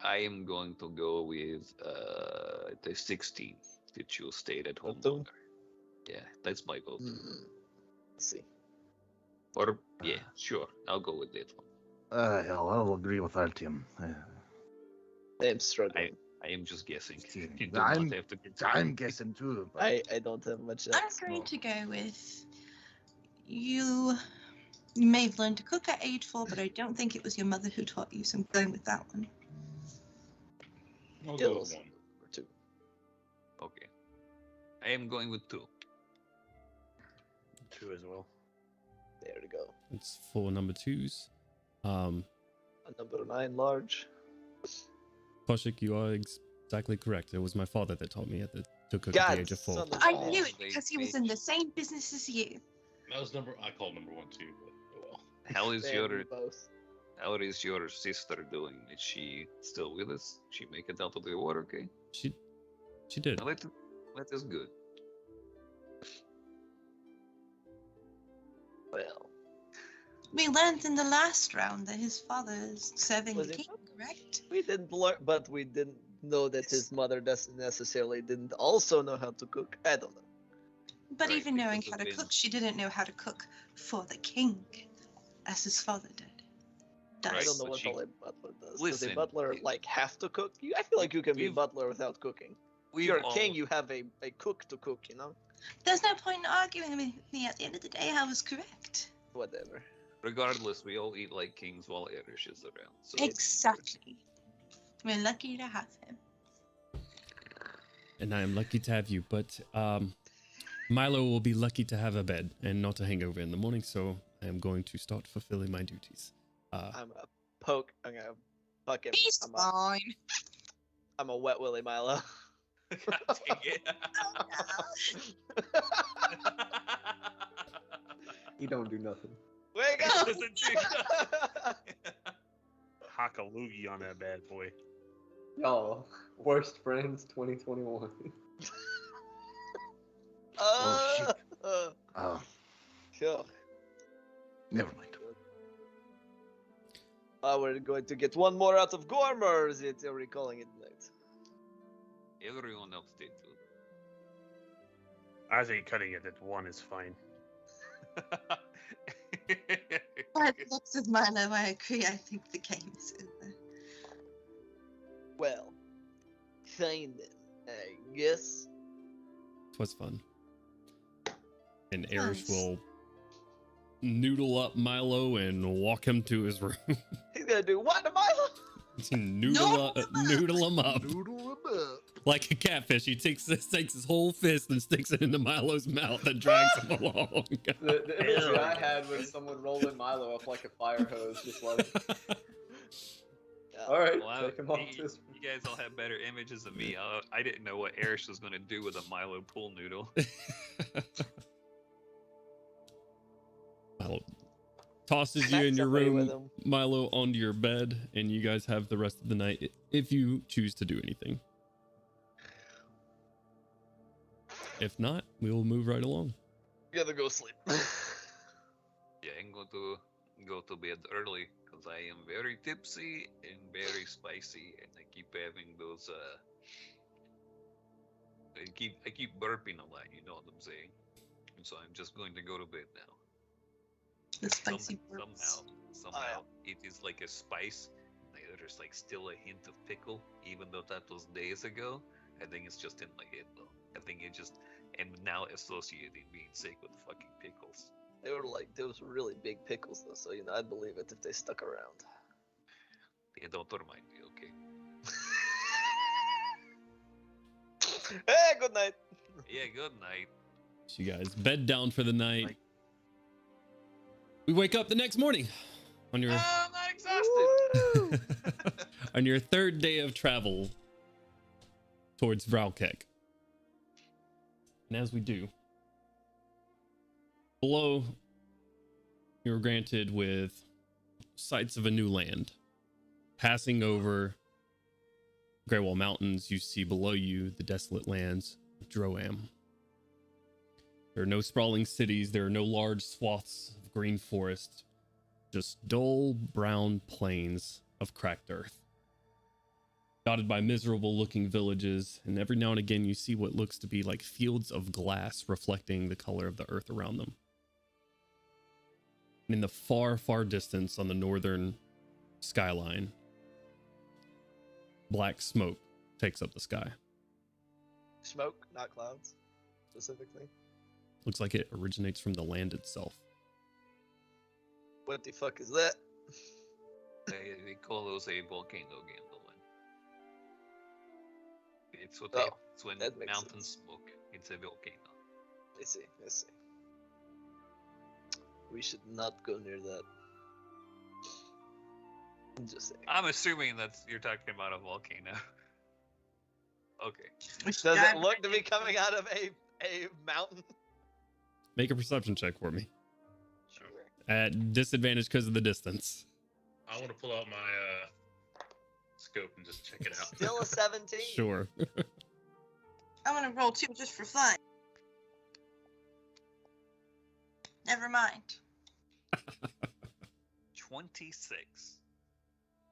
I am going to go with the 16th that you stayed at home Vote? longer. Yeah, that's my vote. Let's see. Or yeah, sure, I'll go with that one. Hell, I'll agree with Altium. I am struggling. I am just guessing. See, You do I'm- not have to. I'm guessing too. But I don't have much I'm else. going to go with you. You may have learned to cook at age 4, but I don't think it was your mother who taught you, so I'm going with that one. I'll It go was with 1. or 2. Okay. I am going with 2. 2 as well. There we go. It's 4 number 2s. A number 9 large. Kaushik, you are exactly correct. It was my father that taught me to cook at God, the age of 4. son of I a- knew it because he was in the same business as you. That was I called number 1 too, but oh well. How is Damn your you both. How is your sister doing? Is she still with us? She make it out of the water, okay? She did. That is good. Well, We learned in the last round that his father is serving Was the it king, correct? we didn't learn, but we didn't know that his mother doesn't necessarily didn't also know how to cook. I don't know. But Right, even knowing because how of to him. cook, she didn't know how to cook for the king, as his father did. I Right, don't know but what she- a butler does. Does Listen, a butler you- like have to cook? I feel like you can be We've- butler without cooking. If We've you're a all- king, you have a cook to cook. You know, There's no point in arguing with me. At the end of the day, I was correct. whatever. Regardless, we all eat like kings while Irish is around. So Exactly. We're lucky to have him. And I am lucky to have you, but Milo will be lucky to have a bed and not a hangover in the morning, so I am going to start fulfilling my duties. I'm a poke. I'm gonna fucking. He's fine. I'm a wet willy Milo. God dang it. He don't do nothing. Wake up! Listen to Hock a loogie on that bad boy. Y'all, worst friends 2021. Oh, Sure. never mind. We're going to get one more out of Gorm, or is it already calling it night? Everyone else did too. I think cutting it at 1 is fine. But looks of Milo, I agree. I think the game is over. Well, fine then. I guess. It was fun. And Erish Nice. will noodle up Milo and walk him to his room. He's gonna do what to Milo? noodle him up Noodle him up. like a catfish. He takes his whole fist and sticks it into Milo's mouth and drags him along. The image I had was someone rolling Milo up like a fire hose, just like, all right, Well, take him off you, this. you guys all have better images of me. I didn't know what Erish was going to do with a Milo pool noodle. Milo tosses you Smack in your somebody with room, him. Milo, onto your bed, and you guys have the rest of the night if you choose to do anything. If not, we will move right along. Gotta go sleep. Yeah, I'm going to go to bed early because I am very tipsy and very spicy, and I keep having those. I keep burping a lot. You know what I'm saying? And so I'm just going to go to bed now. The spicy burps. Somehow, it is like a spice. There's like still a hint of pickle, even though that was days ago. I think it's just in my head though. I think it just am now associating being sick with fucking pickles. They were like those really big pickles though, so I'd believe it if they stuck around. Yeah, don't remind me, okay? Hey, good night. Yeah, good night. So you guys bed down for the night. We wake up the next morning on your I'm not exhausted. on your third day of travel towards Vralkek. And as we do, below, you're granted with sights of a new land. Passing over Grey Wall Mountains, you see below you the desolate lands of Droaam. There are no sprawling cities, there are no large swaths of green forest, just dull brown plains of cracked earth, dotted by miserable looking villages, and every now and again you see what looks to be like fields of glass reflecting the color of the earth around them. And in the far, far distance on the northern skyline, black smoke takes up the sky. Smoke, not clouds, specifically. Looks like it originates from the land itself. What the fuck is that? They call those a volcano, Gandalin. It's what Oh, it's when that makes mountains sense. smoke. It's a volcano. I see. We should not go near that. I'm just saying. I'm assuming that you're talking about a volcano. Okay. Does it look to be coming out of a mountain? Make a perception check for me. Sure. At disadvantage because of the distance. I want to pull out my scope and just check it out. Still a 17. Sure. I'm gonna roll 2 just for fun. Never mind. 26.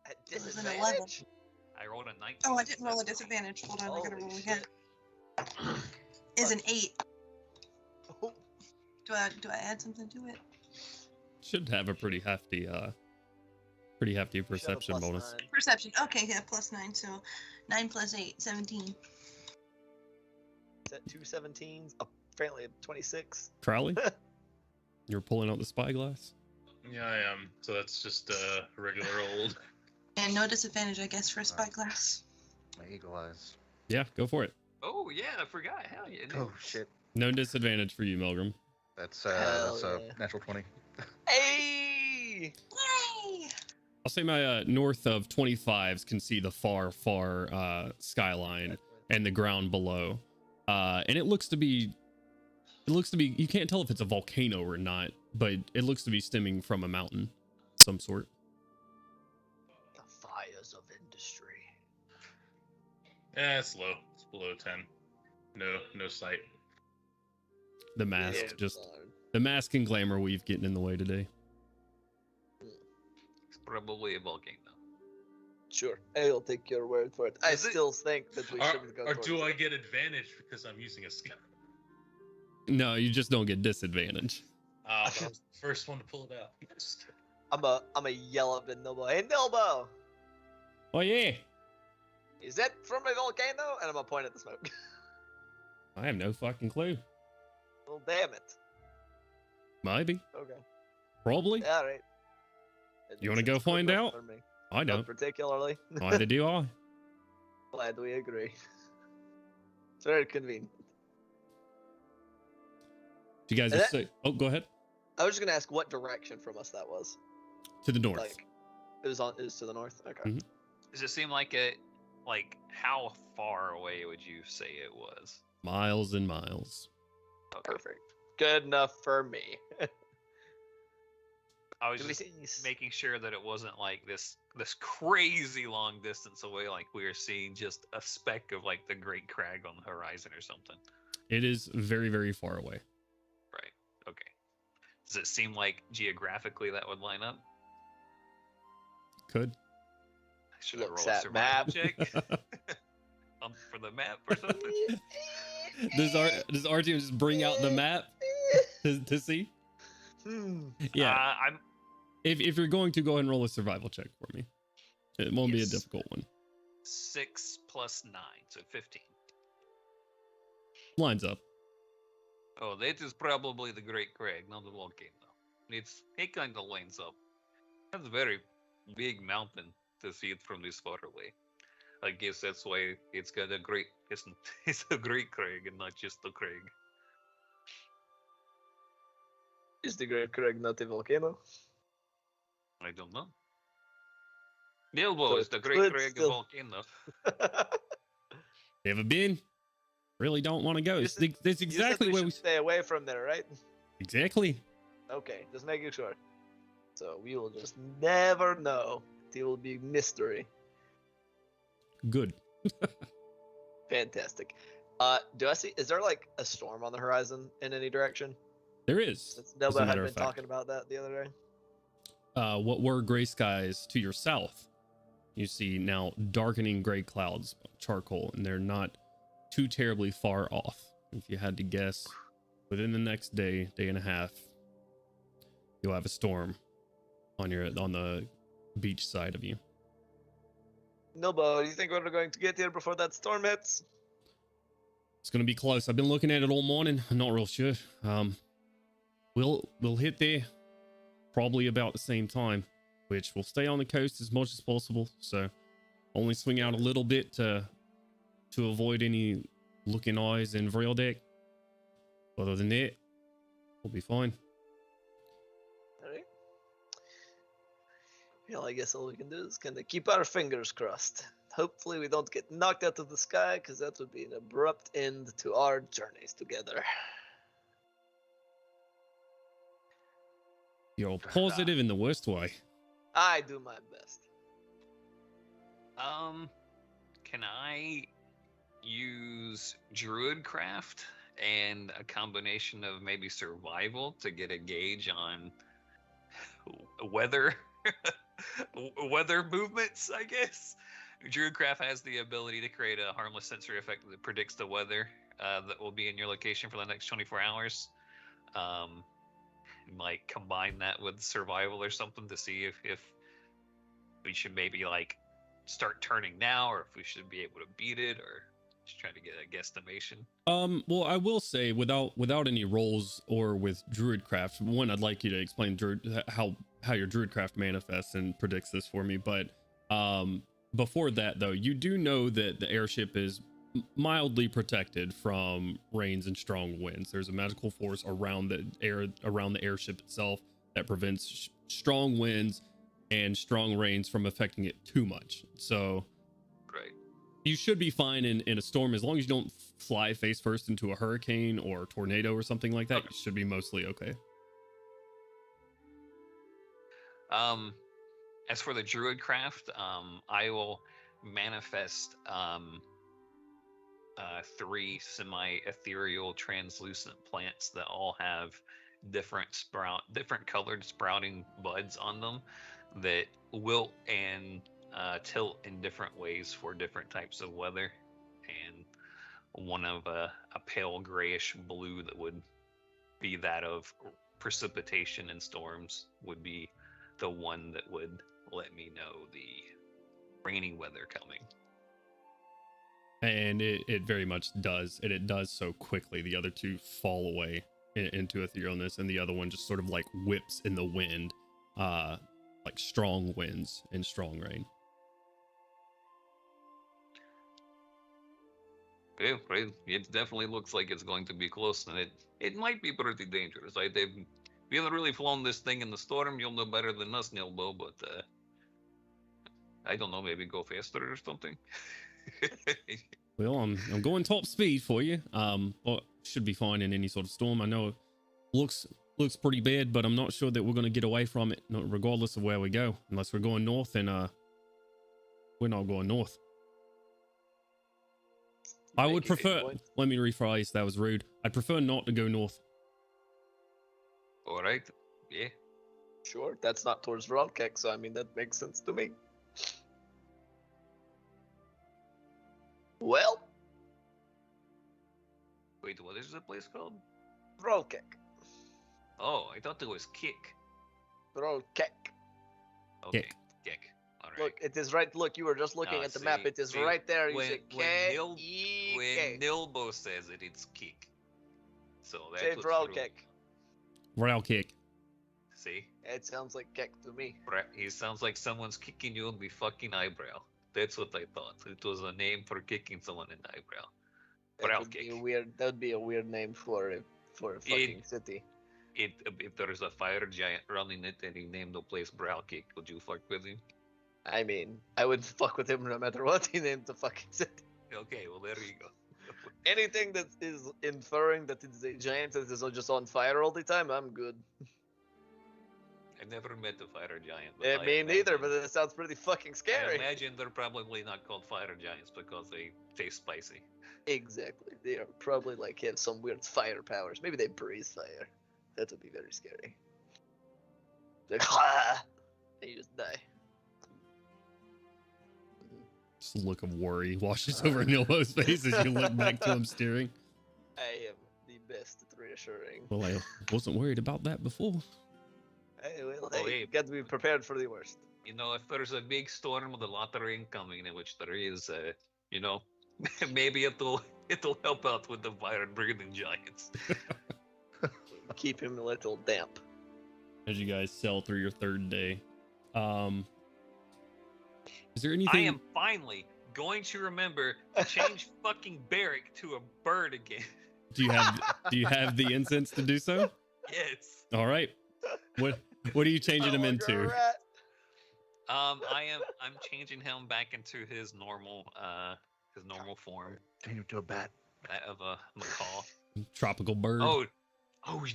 At It was an disadvantage? I rolled a 19. Oh, I didn't roll a disadvantage. Hold on, I gotta Holy roll shit. again. Is an 8. Oh, Do I add something to it? Should have a pretty hefty perception plus bonus. 9. Perception. Okay, yeah, plus 9. So 9 plus 8, 17. Is that 2 17s? Apparently a 26. Crowley? You're pulling out the spyglass? Yeah, I am. So that's just regular old. And no disadvantage, I guess, for a spyglass. My eagle eyes. Yeah, go for it. Oh, yeah, I forgot. Hell yeah. Oh shit. No disadvantage for you, Milgram. That's Hell a yeah. natural 20. Hey! Yay! I'll say my north of 25s can see the far skyline and the ground below. And it looks to be, you can't tell if it's a volcano or not, but it looks to be stemming from a mountain of some sort. The fires of industry. Yeah, it's low. It's below 10. No sight. The mask, Yeah, just darn. the mask and glamour we've getting in the way today. It's probably a volcano. Sure, I'll take your word for it. I Is it- still think that we shouldn't go Or towards do I it. get advantage because I'm using a scope? No, you just don't get disadvantage. I was the first one to pull it out. Just kidding. I'm a yell up at Nilbo. Hey, Nilbo! Oh yeah, Is that from a volcano? And I'm gonna point at the smoke. I have no fucking clue. Well, damn it. Maybe, Okay. probably. All right. You wanna go find out? For me. I Not don't. particularly. Neither do I. Glad we agree. It's very convenient. You guys And are that- sick. Oh, go ahead. I was just gonna ask what direction from us that was. To the north. Like, it was to the north. Okay. Mhm. Does it seem like how far away would you say it was? Miles and miles. Okay. Perfect. Good enough for me. I was Do we just see- making sure that it wasn't like this crazy long distance away, like we were seeing just a speck of like the Great Crag on the horizon or something. It is very, very far away. Right. Okay. Does it seem like geographically that would line up? Could. Should I Looks roll a at survival map. check for the map or something? Does RTO just bring out the map to see? Yeah. I'm If you're going to go ahead and roll a survival check for me, it won't be a Yes. difficult one. 6 plus 9, so 15. Lines up. Oh, that is probably the Great Crag, not the volcano. It kind of lines up. That's a very big mountain to see it from this far away. I guess that's why it's got a great. It's a Great Crag and not just a crag. Is the Great Crag not a volcano? I don't know. Bilbo So is the it Great could Crag still- volcano. You ever been? really don't want to go. You said- That's You said exactly we where should we. stay away from there, right? Exactly. Okay, just making sure. So we will just never know. It will be mystery. Good. Fantastic. Do I see? Is there like a storm on the horizon in any direction? There is. Since as a Nelbo had matter been of fact. talking about that the other day. What were gray skies to your south, you see now darkening gray clouds, charcoal, and they're not too terribly far off. If you had to guess, within the next day and a half, you'll have a storm on the beach side of you. Nilbo, do you think we're going to get here before that storm hits? It's gonna be close. I've been looking at it all morning. I'm not real sure. We'll hit there probably about the same time, which will stay on the coast as much as possible. So only swing out a little bit to avoid any looking eyes in Vralkek. Other than that, we'll be fine. Alright. Well, I guess all we can do is kind of keep our fingers crossed. Hopefully we don't get knocked out of the sky, because that would be an abrupt end to our journeys together. You're positive in the worst way. I do my best. Can I use Druidcraft and a combination of maybe survival to get a gauge on weather weather movements, I guess? Druidcraft has the ability to create a harmless sensory effect that predicts the weather that will be in your location for the next 24 hours. Like combine that with survival or something to see if we should maybe like start turning now, or if we should be able to beat it, or just trying to get a guesstimation. Well, I will say without any rolls or with Druidcraft, one, I'd like you to explain how your Druidcraft manifests and predicts this for me. But before that, though, you do know that the airship is mildly protected from rains and strong winds. There's a magical force around the airship itself that prevents strong winds and strong rains from affecting it too much. So Great. you should be fine in a storm as long as you don't fly face first into a hurricane or a tornado or something like that. Okay. You should be mostly okay. As for the Druidcraft, I will manifest 3 semi-ethereal translucent plants that all have different colored sprouting buds on them that wilt and tilt in different ways for different types of weather, and one of a pale grayish blue that would be that of precipitation and storms would be the one that would let me know the rainy weather coming. And it very much does, and it does so quickly. The other two fall away into etherealness, and the other one just sort of like whips in the wind, like strong winds and strong rain. Yeah, right. It definitely looks like it's going to be close, and it might be pretty dangerous. We haven't really flown this thing in the storm. You'll know better than us, Nilbo, but I don't know, maybe go faster or something. Well, I'm going top speed for you. Well, should be fine in any sort of storm. I know it looks pretty bad, but I'm not sure that we're going to get away from it, regardless of where we go. Unless we're going north, and we're not going north. I would prefer. Let me rephrase. That was rude. I'd prefer not to go north. All right. Yeah. Sure, that's not towards Vralkek, so I mean that makes sense to me. Well, Wait, what is the place called? Vralkek. Oh, I thought it was Kick. Vralkek. Okay, Kick. Kick. All right. Look, it is right. Look, you were just looking at the map. It is right there. You say when K-E-K. Nilbo says it, it's Kick. So that's Say what's Vralkek. Vralkek. See? It sounds like Kek to me. He sounds like someone's kicking you in the fucking eyebrow. That's what I thought. It was a name for kicking someone in the eyebrow. That would be a weird. That would be a weird name for a fucking city. If there's a fire giant running it and he named the place Vralkek, would you fuck with him? I mean, I would fuck with him no matter what he named the fucking city. Okay, well there you go. Anything that is inferring that it's a giant that is just on fire all the time, I'm good. I've never met a fire giant. But Yeah, I me neither, imagine- but it sounds pretty fucking I scary. imagine they're probably not called fire giants because they taste spicy. Exactly. They are probably like have some weird fire powers. Maybe they breathe fire. That would be very scary. Like, and you just die. Just a look of worry washes over Nilbo's face as you look back to him staring. I am the best at reassuring. Well, I wasn't worried about that before. Hey, well, Oh, hey, hey. you got to be prepared for the worst. You know, if there's a big storm with a lot of rain coming, in which there is, you know, maybe it'll help out with the fire-breathing giants. Keep him a little damp. As you guys sail through your third day, is there I anything? am finally going to remember to change fucking Barrack to a bird again. Do you have the incense to do so? Yes. All right. What are you changing him Like a into? rat. I'm changing him back into his normal form. Change him to a bat. That of a macaw. Tropical bird. Oh,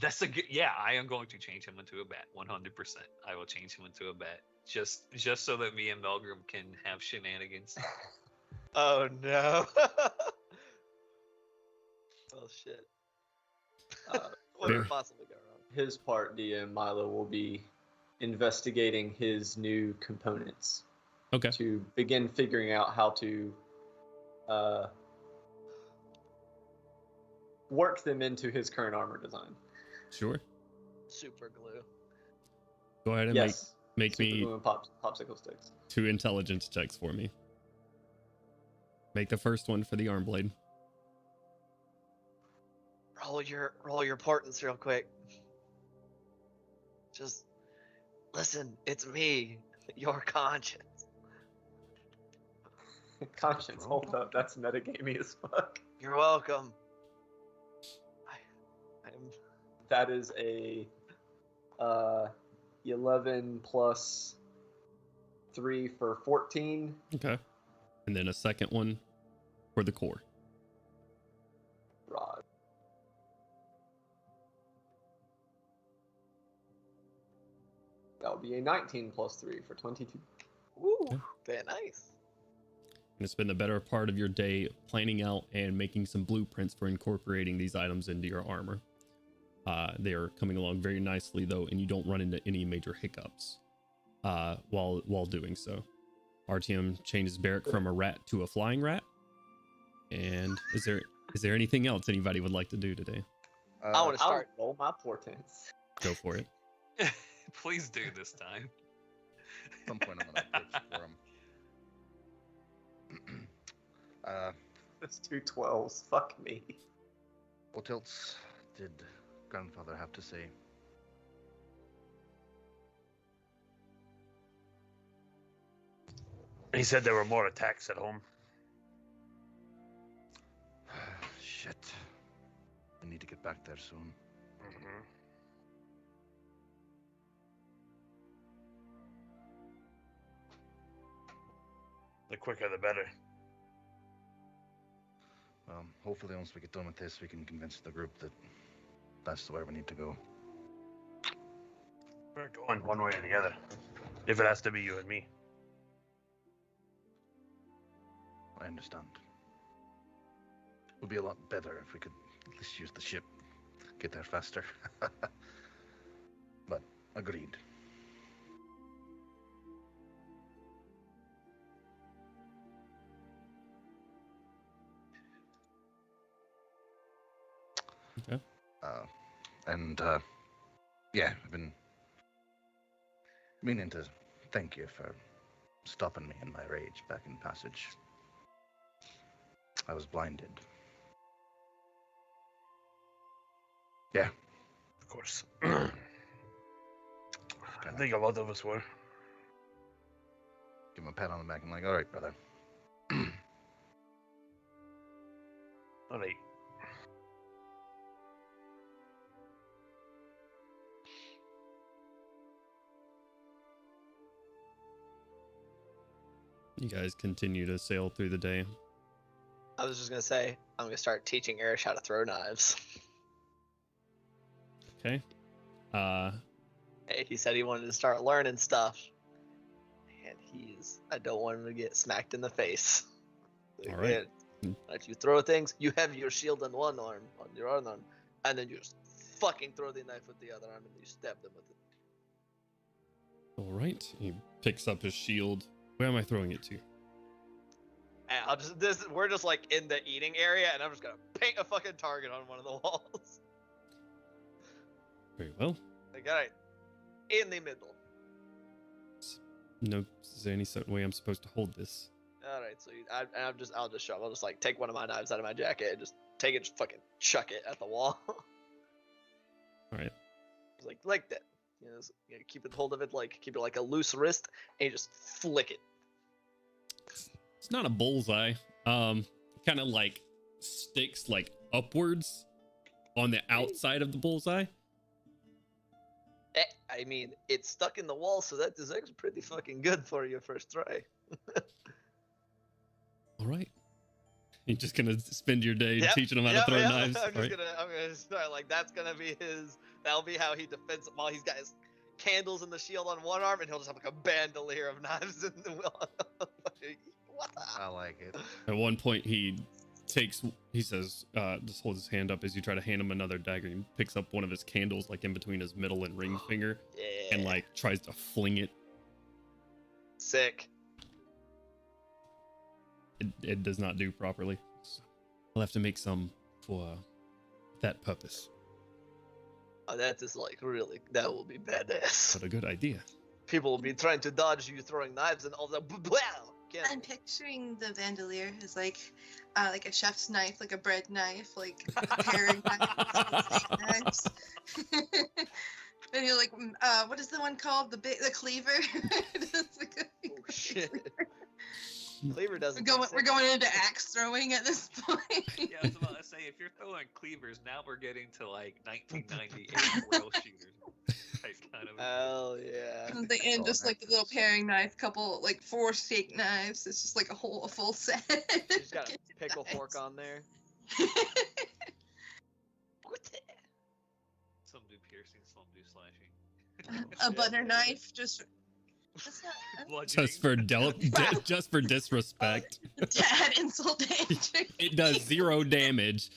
that's a good. Yeah, I am going to change him into a bat. 100%. I will change him into a bat. Just so that me and Melgrim can have shenanigans. Oh no. Oh shit. What Fair. could possibly go wrong? His part, DM Milo, will be investigating his new components Okay. to begin figuring out how to work them into his current armor design. Sure. Super glue. Go ahead and Yes. make Super me glue and popsicle sticks. 2 intelligence checks for me. Make the first one for the arm blade. Roll your portents real quick. Just listen, it's me, your conscience. Conscience, hold up. That's metagamey as fuck. You're welcome. I'm That is a 11 plus 3 for 14. Okay. And then a second one for the core. Rod. That would be a 19 plus 3 for 22. Ooh, very nice. And it's been the better part of your day planning out and making some blueprints for incorporating these items into your armor. They are coming along very nicely though, and you don't run into any major hiccups while doing so. RTM changes Barrack from a rat to a flying rat. And is there anything else anybody would like to do today? I want to start. I'll roll my portents. Go for it. Please do this time. At some point, I'm gonna approach for him. That's 2 12s. Fuck me. What else did grandfather have to say? He said there were more attacks at home. Shit. I need to get back there soon. Mm-hmm. The quicker the better. Hopefully once we get done with this, we can convince the group that that's where we need to go. We're going one way or the other. If it has to be you and me. I understand. It would be a lot better if we could at least use the ship, get there faster. But agreed. Okay. Yeah, I've been meaning to thank you for stopping me in my rage back in Passage. I was blinded. Yeah. Of course. I think a lot of us were. Give him a pat on the back. I'm like, all right, brother. All right. You guys continue to sail through the day. I was just gonna say, I'm gonna start teaching Erish how to throw knives. Okay. Hey, he said he wanted to start learning stuff. And I don't want him to get smacked in the face. All right. Man, if you throw things, you have your shield on one arm, on your other arm, and then you just fucking throw the knife with the other arm and you stab them with it. All right. He picks up his shield. Where am I throwing it to? And we're just like in the eating area, and I'm just gonna paint a fucking target on one of the walls. Very well. Like, all right, in the middle. No, is there any certain way I'm supposed to hold this? All right, so I'll just show him. I'll just like take one of my knives out of my jacket and just take it, just fucking chuck it at the wall. All right. like that. You know, keep it hold of it keep it like a loose wrist, and you just flick it. It's not a bullseye. Kind of like sticks like upwards on the outside of the bullseye. I mean, it's stuck in the wall, so that is actually pretty fucking good for your first try. All right. You're just gonna spend your day teaching him how to throw knives. I'm gonna start like that's gonna be that'll be how he defends while he's got his candles and the shield on one arm, and he'll just have like a bandolier of knives in the wheel. What the? I like it. At one point, he says, just holds his hand up as you try to hand him another dagger. He picks up one of his candles, like in between his middle and ring finger, and like tries to fling it. Sick. It does not do properly. So I'll have to make some for that purpose. Oh, that is like really, that will be badass. What a good idea. People will be trying to dodge you throwing knives and all that. I'm picturing the bandolier as like a chef's knife, like a bread knife, like paring knives. And you're like, what is the one called? The cleaver. Oh shit. Cleaver doesn't. We're going into axe throwing at this point. Yeah, I was about to say, if you're throwing cleavers, now we're getting to like 1998 whale shooters. Kind of. Hell yeah. And just like the little paring knife, couple like 4 steak knives. It's just like a full set. She's got a pickle fork on there. What the? Some do piercing, some do slashing. A butter knife, just. Just for disrespect. To add insult danger. It does 0 damage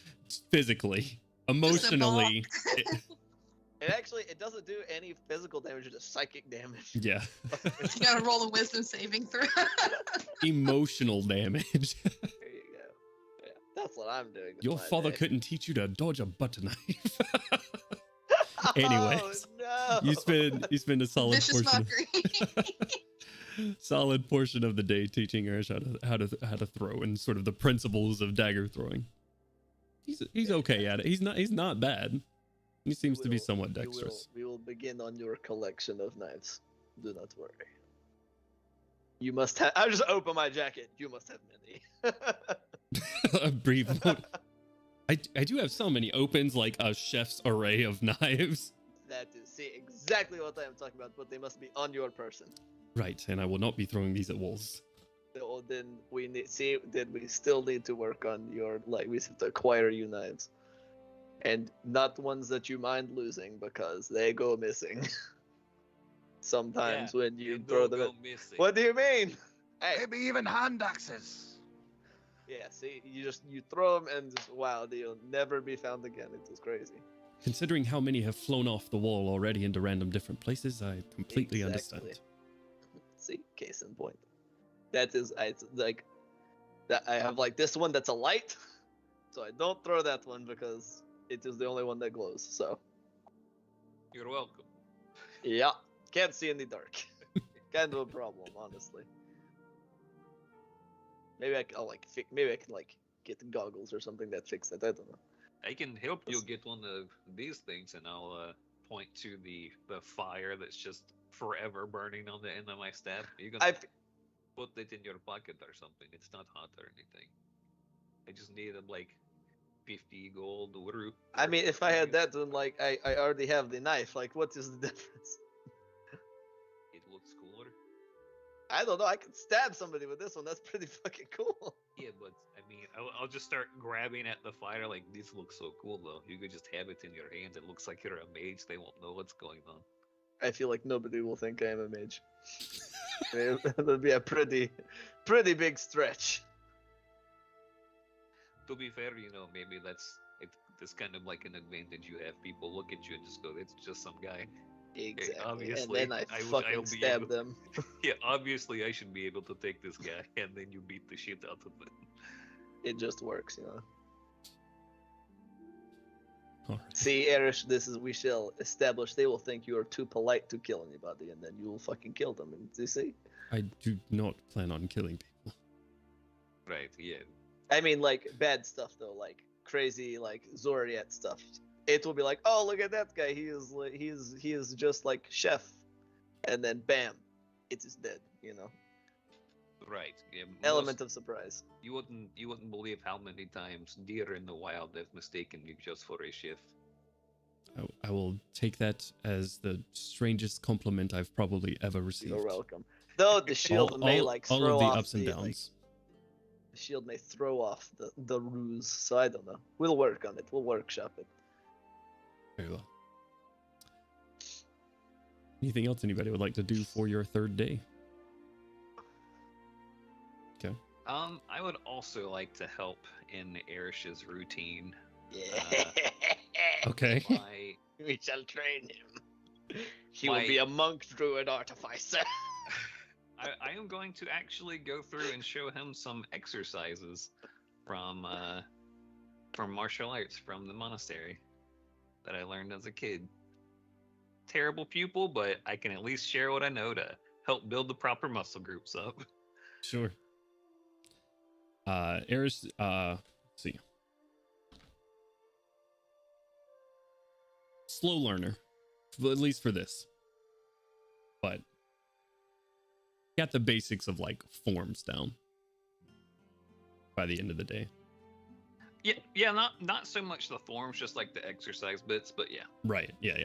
physically. Emotionally. It doesn't do any physical damage, just psychic damage. Yeah. You gotta roll a wisdom saving throw. Emotional damage. There you go. Yeah, that's what I'm doing. Your father couldn't teach you to dodge a butter knife. Anyways, oh, no. you spend a solid Vicious portion. mockery. Solid portion of the day teaching Erish how to throw and sort of the principles of dagger throwing. He's okay at it. He's not bad. He seems to be somewhat dexterous. We will begin on your collection of knives. Do not worry. You must have. I'll just open my jacket. You must have many. A brief moment. I do have so many opens, like a chef's array of knives. That is, see, exactly what I am talking about, but they must be on your person. Right, and I will not be throwing these at walls. So then we still need to work on your, like, we have to acquire you knives. And not ones that you mind losing, because they go missing. Sometimes when you throw them missing. What do you mean? Hey. Maybe even hand axes. Yeah, see, you throw them and just, wow, they'll never be found again. It is crazy. Considering how many have flown off the wall already into random different places, I completely understand. See, case in point. That is, I have like this one that's a light, so I don't throw that one because it is the only one that glows. So. You're welcome. Yeah, can't see in the dark. Kind of a problem, honestly. Maybe I can get goggles or something that fix that. I don't know. I can help you get one of these things, and I'll point to the fire that's just forever burning on the end of my staff. You can put it in your pocket or something. It's not hot or anything. I just need like 50 gold. I mean, if I had that, then like I already have the knife. Like, what is the difference? It looks cooler. I don't know. I could stab somebody with this one. That's pretty fucking cool. Yeah, but I mean, I'll just start grabbing at the fire. Like, this looks so cool, though. You could just have it in your hand. It looks like you're a mage. They won't know what's going on. I feel like nobody will think I am a mage. That'll be a pretty big stretch. To be fair, maybe that's kind of like an advantage you have. People look at you and just go, "It's just some guy." Exactly. Obviously, and then I I'll fucking be stab able- them. Yeah, obviously I should be able to take this guy, and then you beat the shit out of him. It just works, All right. See, Erish, we shall establish they will think you are too polite to kill anybody, and then you will fucking kill them. And you see? I do not plan on killing people. Right? Yeah. I mean, like bad stuff though, like crazy, like Zoriat stuff. It will be like, oh, look at that guy. He is just like Chef, and then bam, it is dead. Right. Yeah. Element of surprise. You wouldn't believe how many times deer in the wild have mistaken you just for a chef. I will take that as the strangest compliment I've probably ever received. You're welcome. Though the shield may like all throw of the off ups and the, downs. like, the shield may throw off the ruse, so I don't know. We'll work on it. We'll workshop it. Very well. Anything else anybody would like to do for your third day? Okay. I would also like to help in Erish's routine. Yeah. Okay. We shall train him. He will be a monk druid artificer. I am going to actually go through and show him some exercises from martial arts from the monastery that I learned as a kid. Terrible pupil, but I can at least share what I know to help build the proper muscle groups up. Sure. Eris, let's see. Slow learner, at least for this. But got the basics of like forms down by the end of the day. Yeah, not so much the forms, just like the exercise bits, but yeah. Right. Yeah.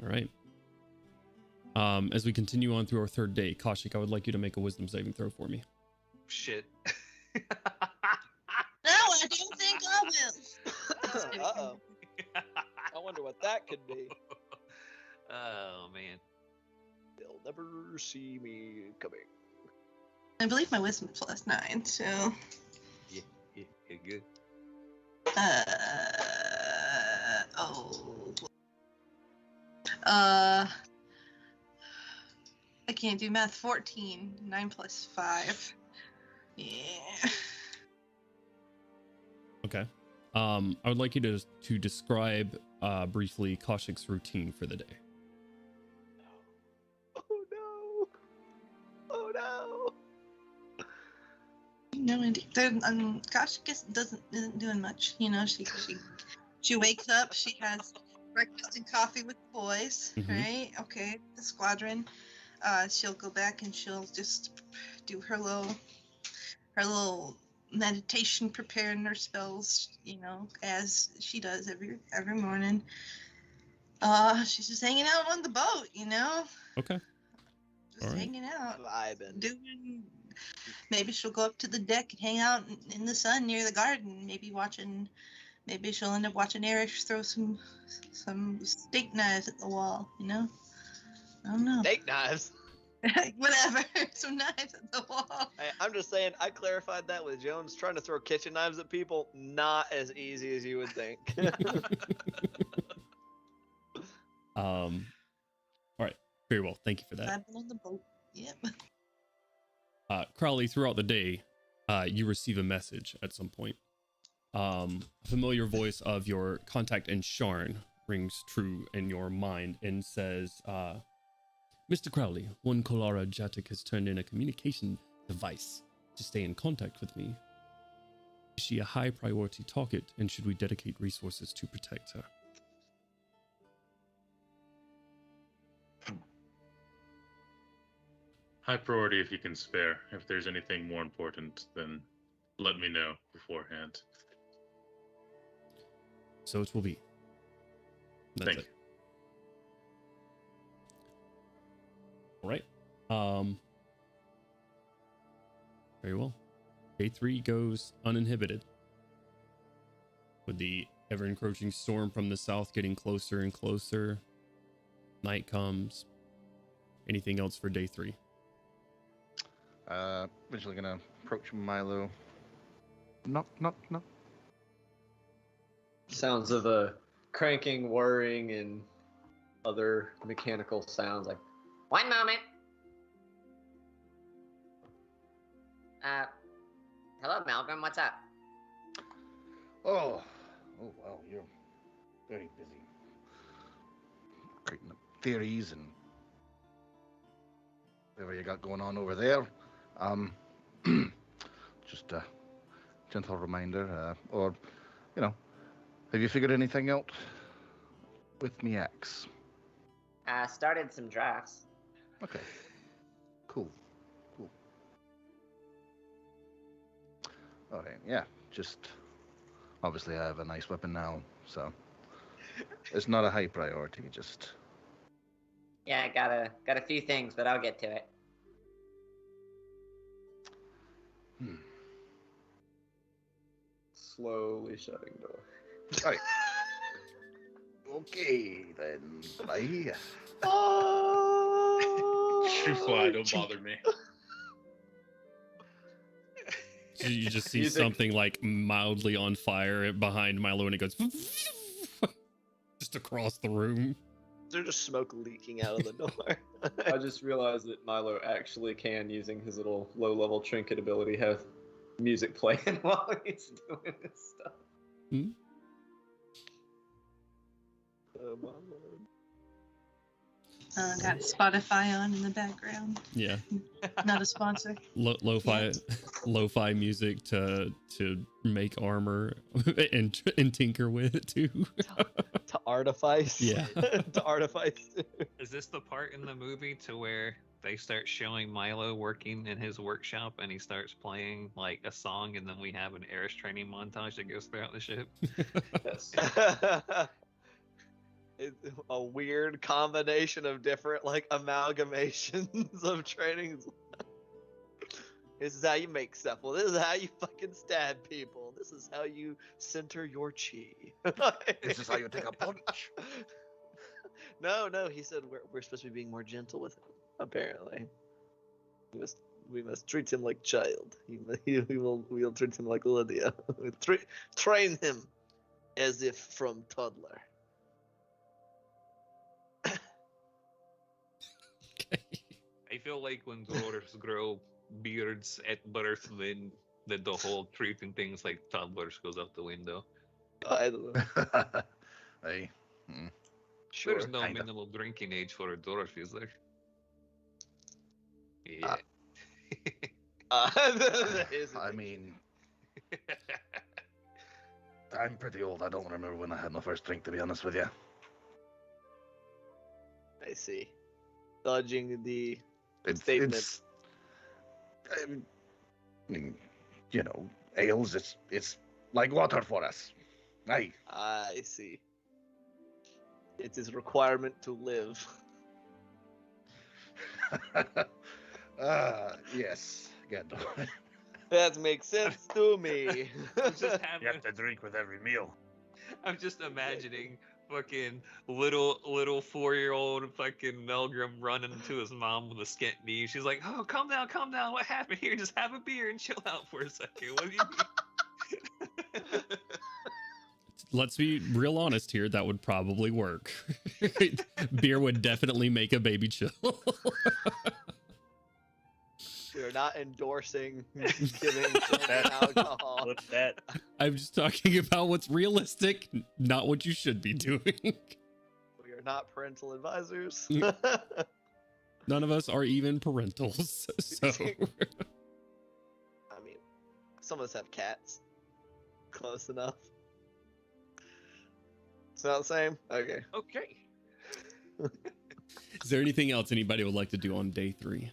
All right. As we continue on through our third day, Kaushik, I would like you to make a wisdom saving throw for me. Shit. No, I don't think I will. Uh-oh. I wonder what that could be. Oh, man. They'll never see me coming. I believe my wisdom plus 9, so. Yeah, good. I can't do math. 14. 9 plus 5. Yeah. Okay. I would like you to describe briefly Kaushik's routine for the day. Oh no! No, indeed. Kaushik isn't doing much. She wakes up. She has breakfast and coffee with the boys. Mhm. Right? Okay. The squadron. She'll go back and she'll just do her little meditation, preparing her spells, as she does every morning. She's just hanging out on the boat, Okay. just All right. hanging out, Vibing. Maybe she'll go up to the deck and hang out in the sun near the garden. Maybe she'll end up watching Erish throw some steak knives at the wall. I don't know. Steak knives. Whatever, some knives at the wall. I'm just saying, I clarified that with Jones. Trying to throw kitchen knives at people, not as easy as you would think. All right. Very well. Thank you for that. I've been on the boat. Yep. Crowley, throughout the day, you receive a message at some point. A familiar voice of your contact in Sharn rings true in your mind and says, Mr. Crowley, one Kolara Jatic has turned in a communication device to stay in contact with me. Is she a high priority target, and should we dedicate resources to protect her? High priority if you can spare. If there's anything more important, then let me know beforehand. So it will be. That's Thank it. you. All right. Very well. Day 3 goes uninhibited. With the ever encroaching storm from the south getting closer and closer. Night comes. Anything else for day 3? Eventually gonna approach Milo. Knock, knock, knock. Sounds of a cranking, whirring, and other mechanical sounds like. One moment. Hello, Malcolm. What's up? Oh well, you're very busy creating up theories and whatever you got going on over there. Just a gentle reminder, or have you figured anything out with me axe? Started some drafts. Okay. Cool. All right. Yeah. Just obviously I have a nice weapon now, so it's not a high priority. Just Yeah, got a few things, but I'll get to it. Slowly shutting door. All right. Okay then. Bye. Shoe fly, don't bother me. So you just see Music. something like mildly on fire behind Milo, and it goes just across the room. There's just smoke leaking out of the door. I just realized that Milo actually can, using his little low-level trinket ability, have music playing while he's doing his stuff. Oh my lord. Got Spotify on in the background. Yeah. Not a sponsor. Lo-fi music to make armor and tinker with it too. To artifice. Yeah. To artifice. Is this the part in the movie to where they start showing Milo working in his workshop and he starts playing like a song, and then we have an Eris training montage that goes throughout the ship? Yes. It's a weird combination of different like amalgamations of trainings. This is how you make stuff. Well, this is how you fucking stab people. This is how you center your chi. This is how you take a punch. No, he said we're supposed to be being more gentle with him. Apparently, we must treat him like child. We'll treat him like Lydia. Train him as if from toddler. I feel like when dwarves grow beards at birth, then the whole treating things like toddlers goes out the window. I don't know. Hey. Sure. There's no kinda. minimal drinking age for a dwarf, is there? Yeah. I mean, I'm pretty old. I don't remember when I had my first drink, to be honest with you. I see. Dodging the It's statement. I mean, ales. It's like water for us. Aye. I see. It is requirement to live. Yes, Gandalin. That makes sense to me. You have to drink with every meal. I'm just imagining fucking little 4-year-old fucking Melgrim running to his mom with a skint knee. She's like, "Oh, calm down. What happened here? Just have a beer and chill out for a second. What do you mean?" Let's be real honest here. That would probably work. Beer would definitely make a baby chill. We're not endorsing giving children alcohol. Flip that. I'm just talking about what's realistic, not what you should be doing. We are not parental advisors. None of us are even parentals. So I mean, some of us have cats. Close enough. It's not the same? Okay. Okay. is there anything else anybody would like to do on day 3?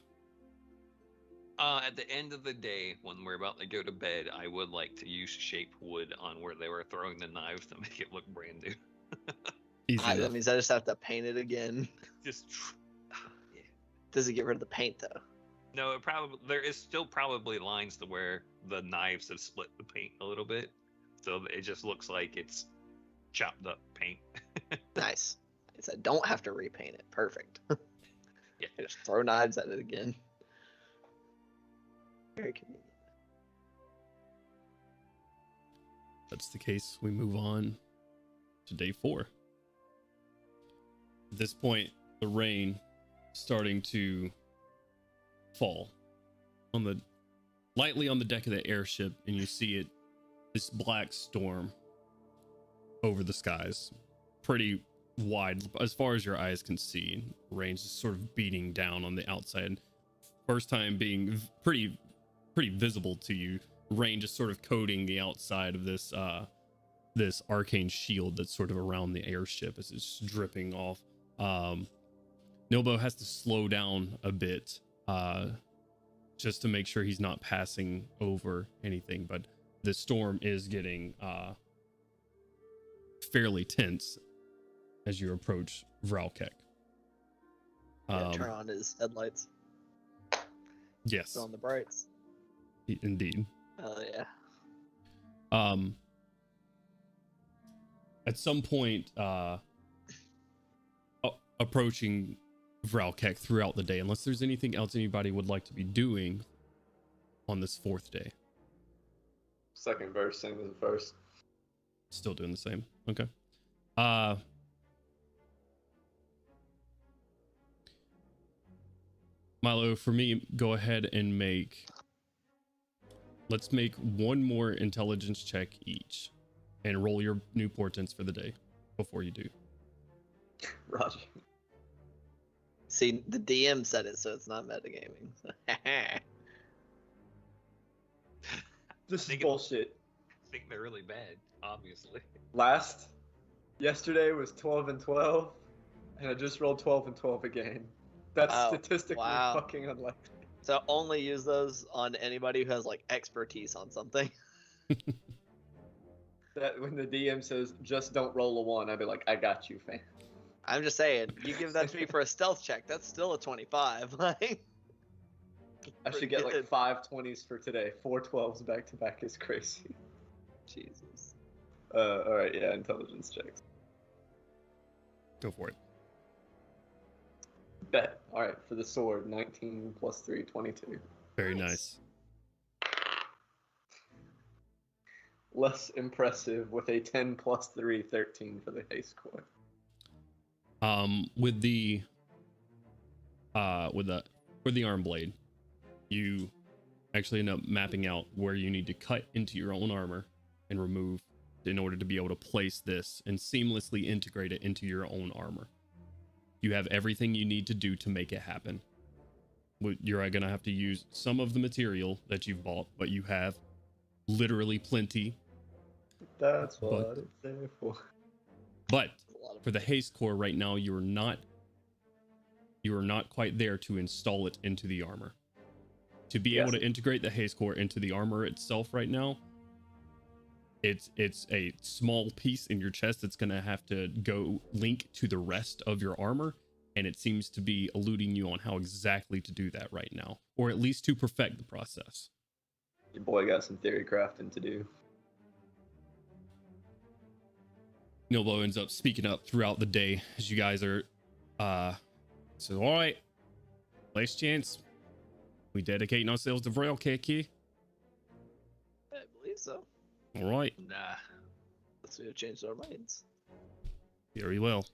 At the end of the day, when we're about to go to bed, I would like to use shape wood on where they were throwing the knives to make it look brand new. Easy That enough. means I just have to paint it again. Just yeah. Does it get rid of the paint though? No, it probably there is still probably lines to where the knives have split the paint a little bit, so it just looks like it's chopped up paint. Nice. I said, don't have to repaint it. Perfect. Yeah. Just throw knives at it again. Very convenient. That's the case. We move on to day 4. At this point, the rain starting to fall lightly on the deck of the airship, and you see it, this black storm over the skies, pretty wide as far as your eyes can see. Rain's just sort of beating down on the outside. First time being pretty visible to you. Rain just sort of coating the outside of this this arcane shield that's sort of around the airship as it's dripping off. Nilbo has to slow down a bit just to make sure he's not passing over anything, but the storm is getting fairly tense as you approach Vralkek. Turn on his headlights. Yes. Put on the brights. Indeed. Oh yeah. At some point, approaching Vralkek throughout the day, unless there's anything else anybody would like to be doing on this 4th day. Second verse, same as the first. Still doing the same. Okay. Milo, for me, go ahead and let's make one more intelligence check each and roll your new portents for the day before you do. Roger. See, the DM said it, so it's not metagaming. This is bullshit. I think they're really bad, obviously. Yesterday was 12 and 12, and I just rolled 12 and 12 again. That's statistically fucking unlikely. So only use those on anybody who has like expertise on something. That when the DM says just don't roll a 1, I'd be like, I got you, fam. I'm just saying, you give that to me for a stealth check, that's still a 25. Like, I should get like 5 20s for today. 4 12s back to back is crazy. Jesus. All right, yeah, intelligence checks. Go for it. Bet. All right, for the sword, 19 plus 3, 22. Very nice. Less impressive with a 10 plus 3, 13 for the haste core. With the arm blade, you actually end up mapping out where you need to cut into your own armor and remove in order to be able to place this and seamlessly integrate it into your own armor. You have everything you need to do to make it happen. You're going to have to use some of the material that you've bought, but you have literally plenty. That's what it's there for. But for the haste core right now, you are not quite there to install it into the armor. To be able to integrate the haste core into the armor itself right now, it's a small piece in your chest that's going to have to go link to the rest of your armor, and it seems to be eluding you on how exactly to do that right now, or at least to perfect the process. Your boy got some theory crafting to do. Nilbo ends up speaking up throughout the day as you guys are so all right, last chance, we dedicating ourselves to Vralkek here. I believe so. All right. Nah. Let's change our minds. Very well.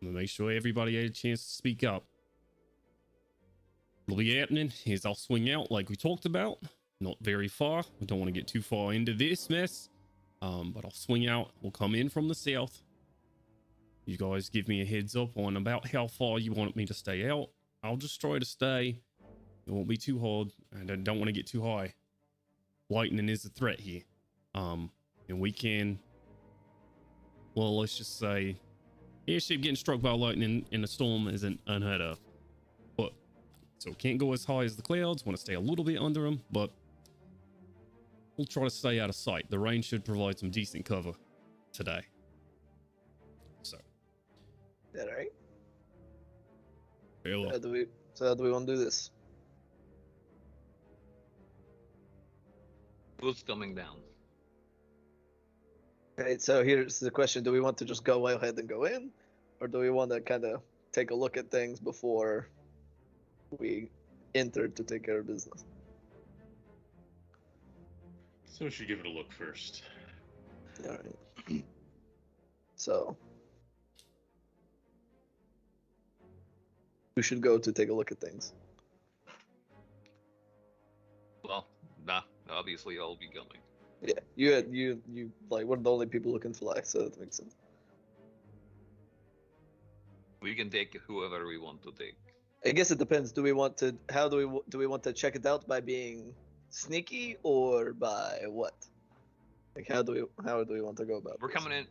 I'm gonna make sure everybody had a chance to speak up. What'll be happening is I'll swing out like we talked about, not very far. We don't want to get too far into this mess. But I'll swing out. We'll come in from the south. You guys give me a heads up on about how far you want me to stay out. I'll just try to stay. It won't be too hard, and I don't want to get too high. Lightning is a threat here. And we can, well, let's just say, airship getting struck by lightning in a storm isn't unheard of. But so can't go as high as the clouds. Want to stay a little bit under them, but we'll try to stay out of sight. The rain should provide some decent cover today. So. Is that right? Hello. So how do we want to do this? Who's coming down? Right, so here's the question: do we want to just go ahead and go in, or do we want to kind of take a look at things before we enter to take care of business? So we should give it a look first. All right. So we should go to take a look at things. Well, nah. Obviously, I'll be coming. Yeah, you like we're the only people who can fly, so that makes sense. We can take whoever we want to take. I guess it depends. Do we want to? How do we want to check it out by being sneaky or by what? Like how do we want to go about? We're this? coming in,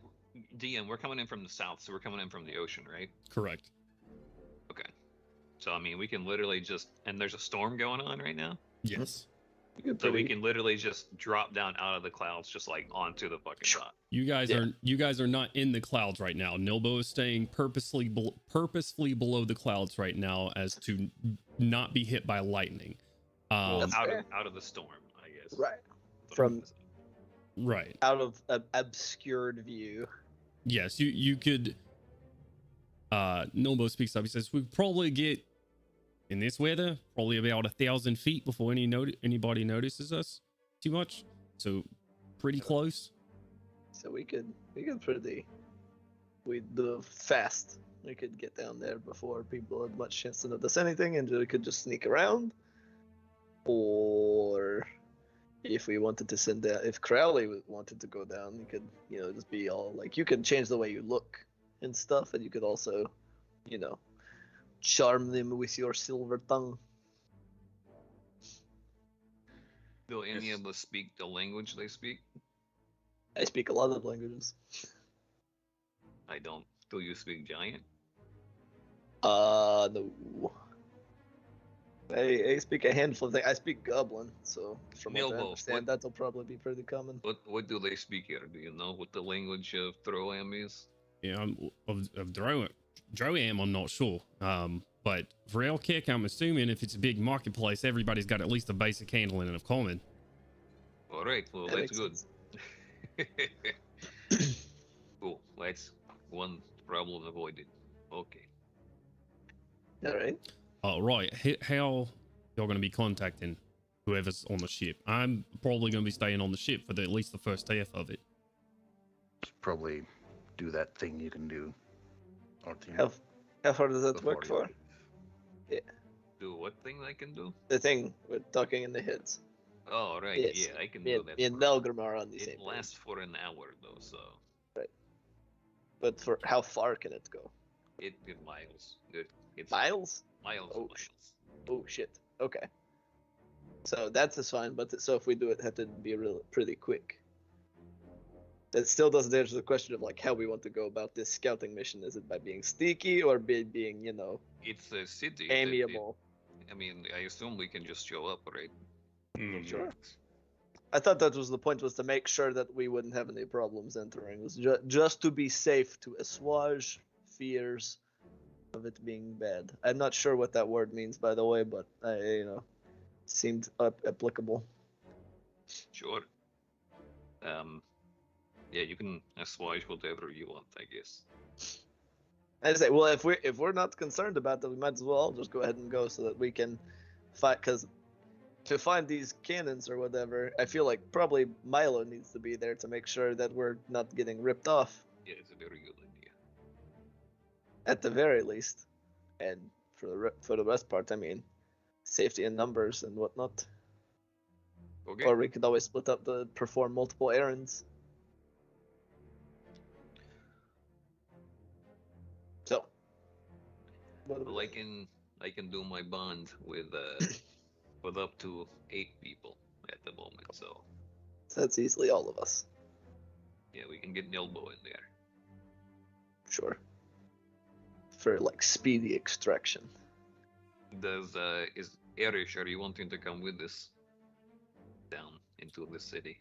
DM. We're coming in from the south, so we're coming in from the ocean, right? Correct. Okay. So I mean, we can literally just, and there's a storm going on right now. Yes. So we can literally just drop down out of the clouds, just like onto the fucking top. You guys are not in the clouds right now. Nilbo is staying purposefully below the clouds right now, as to not be hit by lightning. Out of the storm, I guess. Right. From right out of an obscured view. Yes, you could. Nilbo speaks up. He says we probably get in this weather probably about 1,000 feet before anybody notices us too much. So pretty close. So we could do fast. We could get down there before people had much chance to notice anything, and we could just sneak around. Or if we wanted to send down, if Crowley wanted to go down, you could, just be all like, you could change the way you look and stuff, and you could also, charm them with your silver tongue. Do any of us speak the language they speak? I speak a lot of languages. I don't. Do you speak giant? No. I speak a handful of things. I speak Goblin, so from what I understand, that'll probably be pretty common. What do they speak here? Do you know what the language of Droaam is? Yeah, of Droaam, I'm not sure. But Vralkek, I'm assuming if it's a big marketplace, everybody's got at least a basic handling of common. All right, well, That that's good. Cool, that's one problem avoided. Okay. All right. Right. How y'all gonna be contacting whoever's on the ship? I'm probably gonna be staying on the ship for at least the first half of it. Should probably do that thing you can do. How far does that work for? Yeah. Do what thing I can do? The thing with talking in the heads. Oh, right. Yes. Yeah, I can do that. In Nelgrim are on the same It lasts for an hour, though, so... Right. But for how far can it go? It miles. It's miles? Miles. Oh, miles. Oh, shit. Okay. So that's fine, but so if we do it, have to be pretty quick. That still doesn't answer the question of like how we want to go about this scouting mission. Is it by being sneaky or being, It's a city. amiable? I mean, I assume we can just show up, right? Sure. I thought that was the point, was to make sure that we wouldn't have any problems entering. It was just to be safe, to assuage fears of it being bad. I'm not sure what that word means, by the way, but seemed applicable. Sure. Yeah, you can assuage whatever you want, I guess. I say, well, if we're not concerned about that, we might as well just go ahead and go so that we can fight. Because to find these cannons or whatever, I feel like probably Milo needs to be there to make sure that we're not getting ripped off. Yeah, it's a very good idea. At the very least, and for the rest part, I mean, safety in numbers and whatnot. Okay. Or we could always split up to perform multiple errands. So, well, I can do my bond with with up to 8 people at the moment, so that's easily all of us. Yeah, we can get Nilbo in there. Sure. For like speedy extraction. Is Erish, are you wanting to come with us down into the city?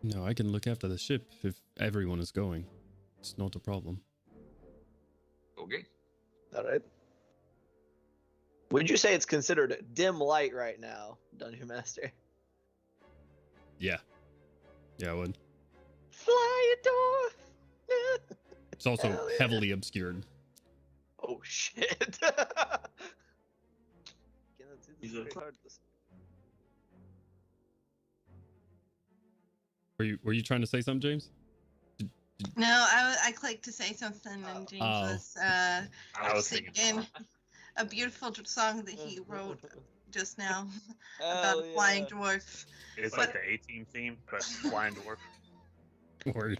No, I can look after the ship if everyone is going. It's not a problem. Okay. All right. Would you say it's considered dim light right now, Dungeon Master? Yeah, I would. Fly a door. It's also Hell yeah. heavily obscured. Oh shit. Yeah, it's He's very a- hard to s- Were you trying to say something, James? No, I clicked to say something, and James Oh. was I was thinking. singing a beautiful song that he wrote just now Hell about a flying yeah. dwarf. It's like the A-Team theme, but flying dwarf. Word.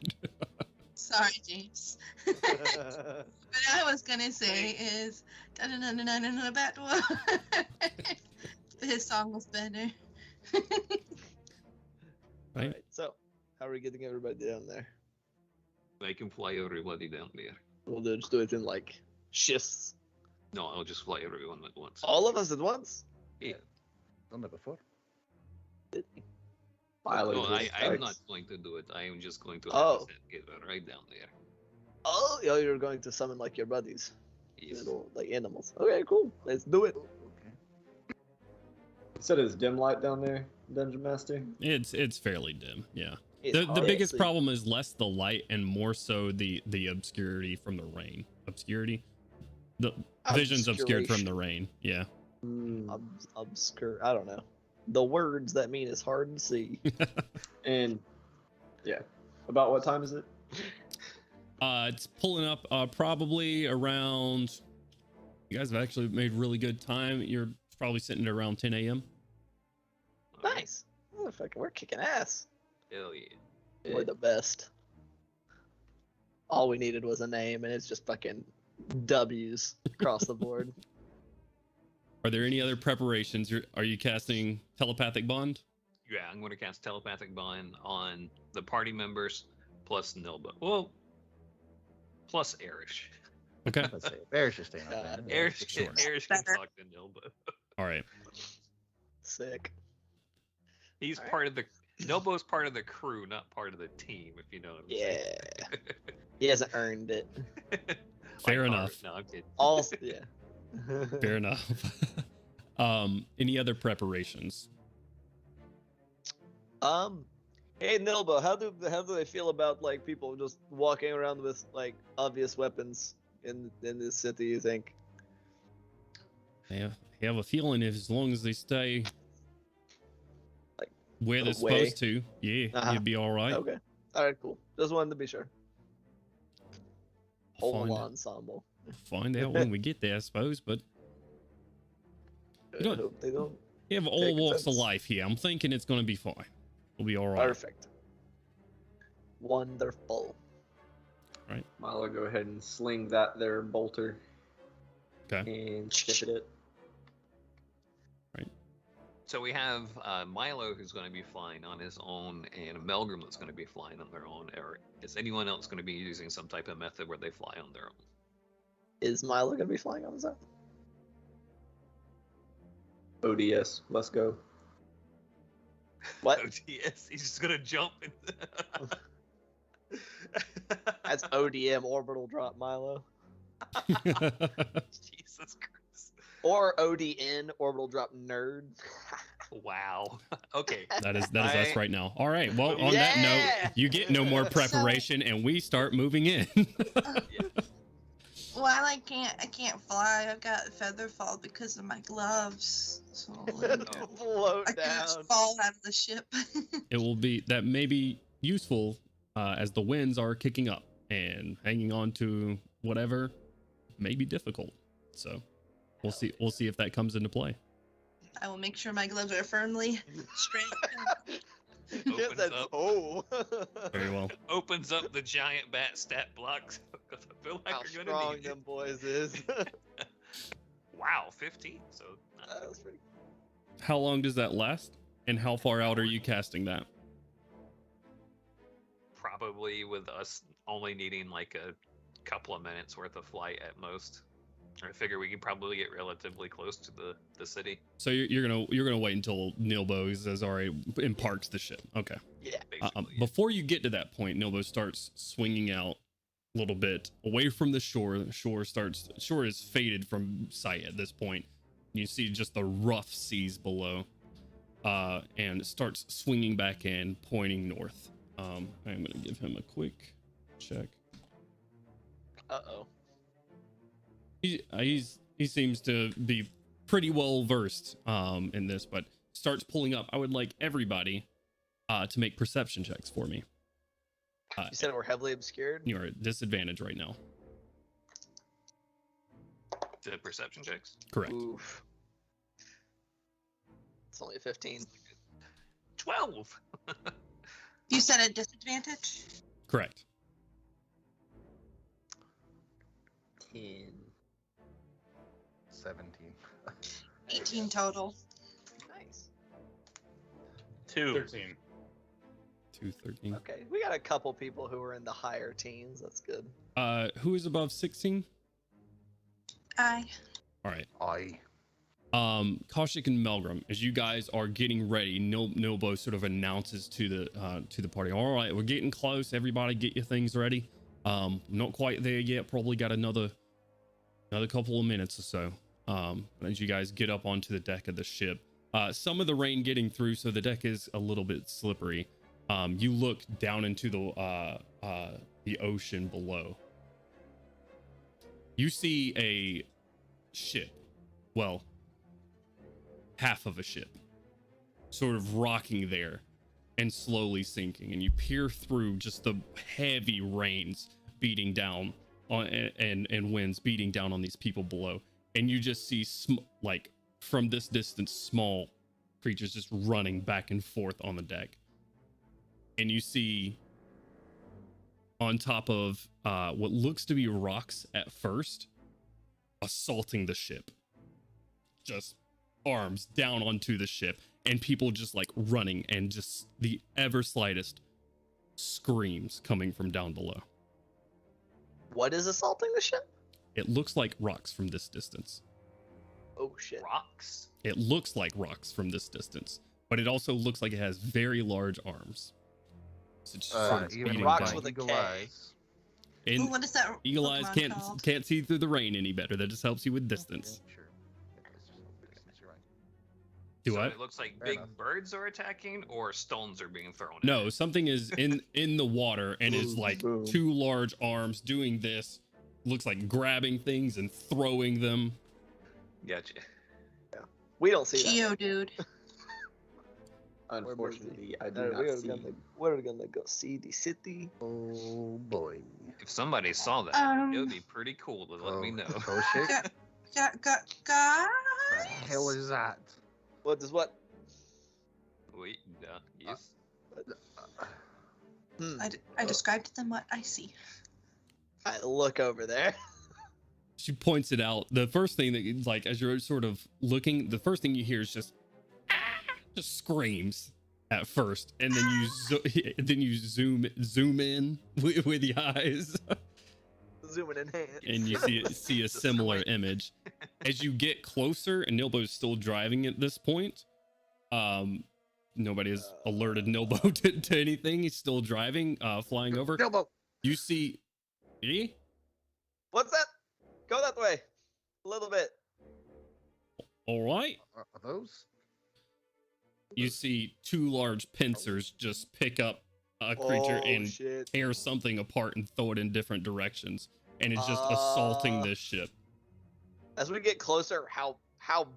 Sorry, James. What I was gonna say is bat dwarf. His song was better. Right. Alright, so how are we getting everybody down there? I can fly everybody down there. We'll just do it in like shifts. No, I'll just fly everyone at once. All of us at once? Yeah. Done that before. Milo No, just I'm starts. not going to do it. I am just going to Oh. get right down there. Oh, you're going to summon like your buddies. Yes. Little like animals. Okay, cool. Let's do it. Okay. You said it's dim light down there, Dungeon Master? It's fairly dim. Yeah. It's The hard to biggest see. problem is less the light and more so the obscurity from the rain. Obscurity. The vision's obscured from the rain. Yeah. Obscure. I don't know. The words that mean it's hard to see. And yeah, about what time is it? It's pulling up probably around. You guys have actually made really good time. You're probably sitting at around 10 a.m. Nice. Motherfucker, we're kicking ass. Hell yeah. We're the best. All we needed was a name, and it's just fucking W's across the board. Are there any other preparations? Are you casting telepathic bond? Yeah, I'm going to cast telepathic bond on the party members plus Nilba. Well, plus Erish. Okay. Let's say Bear should stay on God. that. Erish, Sure. Erish can Better. talk to Nilba. All right. Sick. He's Alright. part of the Nilbo's part of the crew, not part of the team. If you know what I'm Yeah. saying. He hasn't earned it. Fair Like, enough. No, I'm kidding. Also, yeah. Fair enough. Any other preparations? Hey Nilba, how do they feel about like people just walking around with like obvious weapons in this city? You think? Yeah, I have a feeling if as long as they stay Like, where they're away. supposed to, yeah, Uh-huh. you'd be all right. Okay. All right. Cool. Just wanted to be sure. Whole Find- ensemble. Find out when we get there, I suppose. But I You don't- hope they don't. you have all Take walks of offense. life here. I'm thinking it's going to be fine. We'll be all right. Perfect. Wonderful. Milo, go ahead and sling that there bolter Okay. and ship it. So we have Milo who's going to be flying on his own, and Melgrim that's going to be flying on their own. Or is anyone else going to be using some type of method where they fly on their own? Is Milo gonna be flying on his own? ODS, let's go. What? ODS. He's just going to jump. That's ODM orbital drop Milo. Jesus Christ. Or ODN orbital drop nerd. Wow. Okay. That is us right now. All right. Well, on that Yeah! note, you get no more preparation, and we start moving in. Well, I can't fly. I've got feather fall because of my gloves. So like, Float I can't down. just fall out of the ship. It will be that may be useful as the winds are kicking up, and hanging on to whatever may be difficult. So we'll see. We'll see if that comes into play. I will make sure my gloves are firmly straight. Yes, Opens that's up. oh. Very well. Opens up the giant bat stat blocks. Because I feel like How you're going to strong need them it. boys is. Wow, 15. So not That was pretty. How long does that last? And how far out are you casting that? probably with us only needing like a couple of minutes worth of flight at most. I figure we can probably get relatively close to the city. So you're gonna wait until Nilbo has already imparts the ship. Okay. Yeah. Basically, yeah. Before you get to that point, Nilbo starts swinging out a little bit away from the shore. The shore is faded from sight at this point. You see just the rough seas below. and starts swinging back in, pointing north. I'm gonna give him a quick check. Uh-oh. He seems to be pretty well versed in this, but starts pulling up. I would like everybody to make perception checks for me. You said we're heavily obscured? You're at disadvantage right now. The perception checks. Correct. Oof. It's only a 15. 12. You said a disadvantage? Correct. 10. 17. 18 total. Nice. 2. 13. 213. Okay, we got a couple people who are in the higher teens. That's good. Who is above 16? I. All right. I. Kaushik and Melgrim, as you guys are getting ready, Nilbo sort of announces to the party, all right, we're getting close. Everybody get your things ready. Not quite there yet. Probably got another couple of minutes or so. As you guys get up onto the deck of the ship, some of the rain getting through, so the deck is a little bit slippery. You look down into the ocean below. You see a ship. Well, half of a ship, sort of rocking there and slowly sinking, and you peer through just the heavy rains beating down on and winds beating down on these people below, and you just see like from this distance small creatures just running back and forth on the deck, and you see on top of what looks to be rocks at first, assaulting the ship, just arms down onto the ship, and people just like running, and just the ever slightest screams coming from down below. What is assaulting the ship? It looks like rocks from this distance. Oh shit. Rocks? It looks like rocks from this distance, but it also looks like it has very large arms. So it's sort of Even beating rocks down. with a Eagle K. eyes. And Ooh, what is that? eagle eyes Pokemon called? can't see through the rain any better. That just helps you with distance. Yeah, sure. You're right. Do So what? it looks like Fair big enough. birds are attacking, or stones are being thrown. No, something is in the water and is like Boom. two large arms doing this. Looks like grabbing things and throwing them. Gotcha. We don't see that. Geodude. Unfortunately, I do Alright, not see. we're gonna go see the city. Oh boy. If somebody saw that, it would be pretty cool to let me know. Kaushik? Guys? The hell is that? What is what? Wait, yes. I described to them what I see. I look over there. She points it out. The first thing that, like, as you're sort of looking, the first thing you hear is just screams at first, and then you zoom in with the eyes, Zooming in hand. and you see a similar image. As you get closer, and Nilbo's still driving at this point. Nobody has alerted Nilbo to anything. He's still driving, flying over. Nilbo. You see, What's that? Go that way. A little bit. all right. Are those? You see two large pincers just pick up a creature Oh, and shit. tear something apart and throw it in different directions, and it's just assaulting this ship. As we get closer, how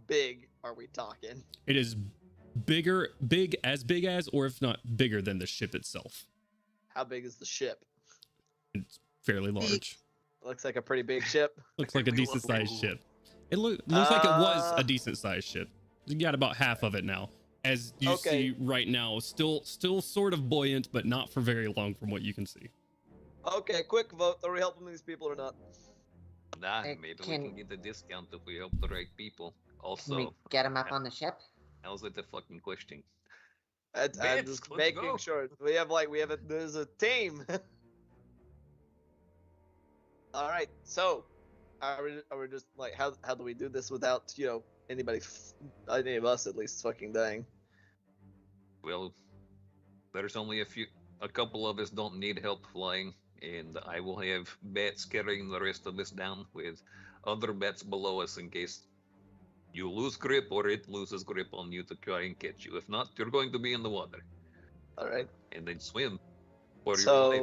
big are we talking? It is big as, or if not bigger than the ship itself. How big is the ship? It's fairly large. Looks like a pretty big ship. Looks like a decent sized ship. It looks like it was a decent sized ship. You got about half of it now. As you see right now, still sort of buoyant, but not for very long from what you can see. Okay, quick vote. Are we helping these people or not? Nah, Hey, maybe we can- can get the discount if we help the right people. Can we Also, get him up on the ship? how's it the fucking question? I'm Vince, just let's making go. sure. There's a team. All right, so are we just like how do we do this without any of us at least fucking dying? Well, there's only a couple of us don't need help flying, and I will have bats carrying the rest of us down with other bats below us in case You lose grip, or it loses grip on you to try and catch you. If not, you're going to be in the water. All right. And then swim for your So, life.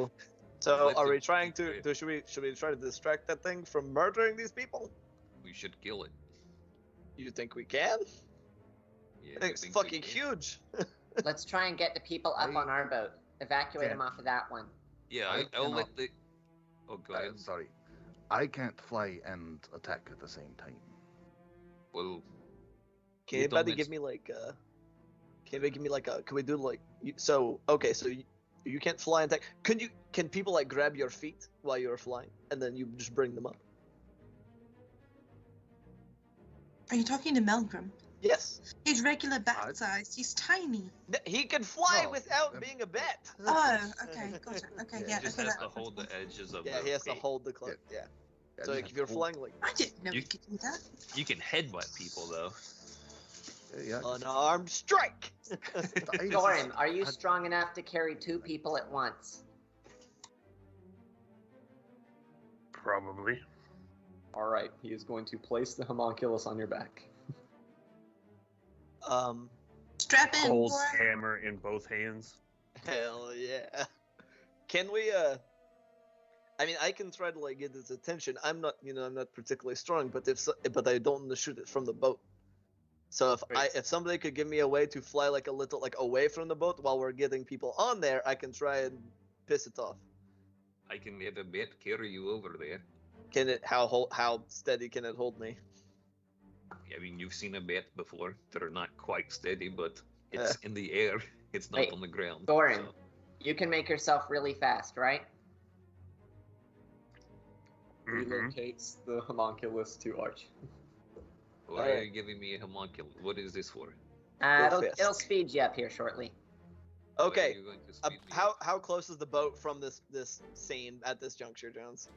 so Let are him we trying keep to? Should we try to distract that thing from murdering these people? We should kill it. You think we can? Yeah, I think it's we fucking can. huge. Let's try and get the people up on our boat. Evacuate them off of that one. Yeah, I I'll cannot- let the. Oh, go ahead. Sorry. I can't fly and attack at the same time. Well, Can you don't anybody give me like Can we give me like a? Can we do like? So okay, so you can't fly and attack. Can people like grab your feet while you're flying and then you just bring them up? Are you talking to Melgrim? Yes. He's regular bat sized. He's tiny. He can fly Well, without being a bat. Oh, okay, gotcha. Okay, he yeah, just okay. has That, to hold the edges of Yeah, the he has to gate. hold the club. Yeah. Yeah, So you like, have if you're to hold- flying like I didn't know You- you could do that. You can headbutt people though. Yeah, unarmed strike. Droaam, are you strong enough to carry 2 people at once? Probably. All right, he is going to place the homunculus on your back. Strap in, Holds boy. hammer in both hands. Hell yeah. Can we I mean, I can try to like get his attention. I'm not particularly strong, but but I don't want to shoot it from the boat. So if somebody could give me a way to fly like a little like away from the boat while we're getting people on there, I can try and piss it off. I can have a bat carry you over there. Can it? How steady can it hold me? I mean, you've seen a bat before. They're not quite steady, but it's in the air. It's not Wait, on the ground. Droaam, so- you can make yourself really fast, right? Relocates the homunculus to Arch. Why are you giving me a homunculus? What is this for? It'll fist. speed you up here shortly. Why are Okay. you going to speed me How up? close is the boat from this scene at this juncture, Jones?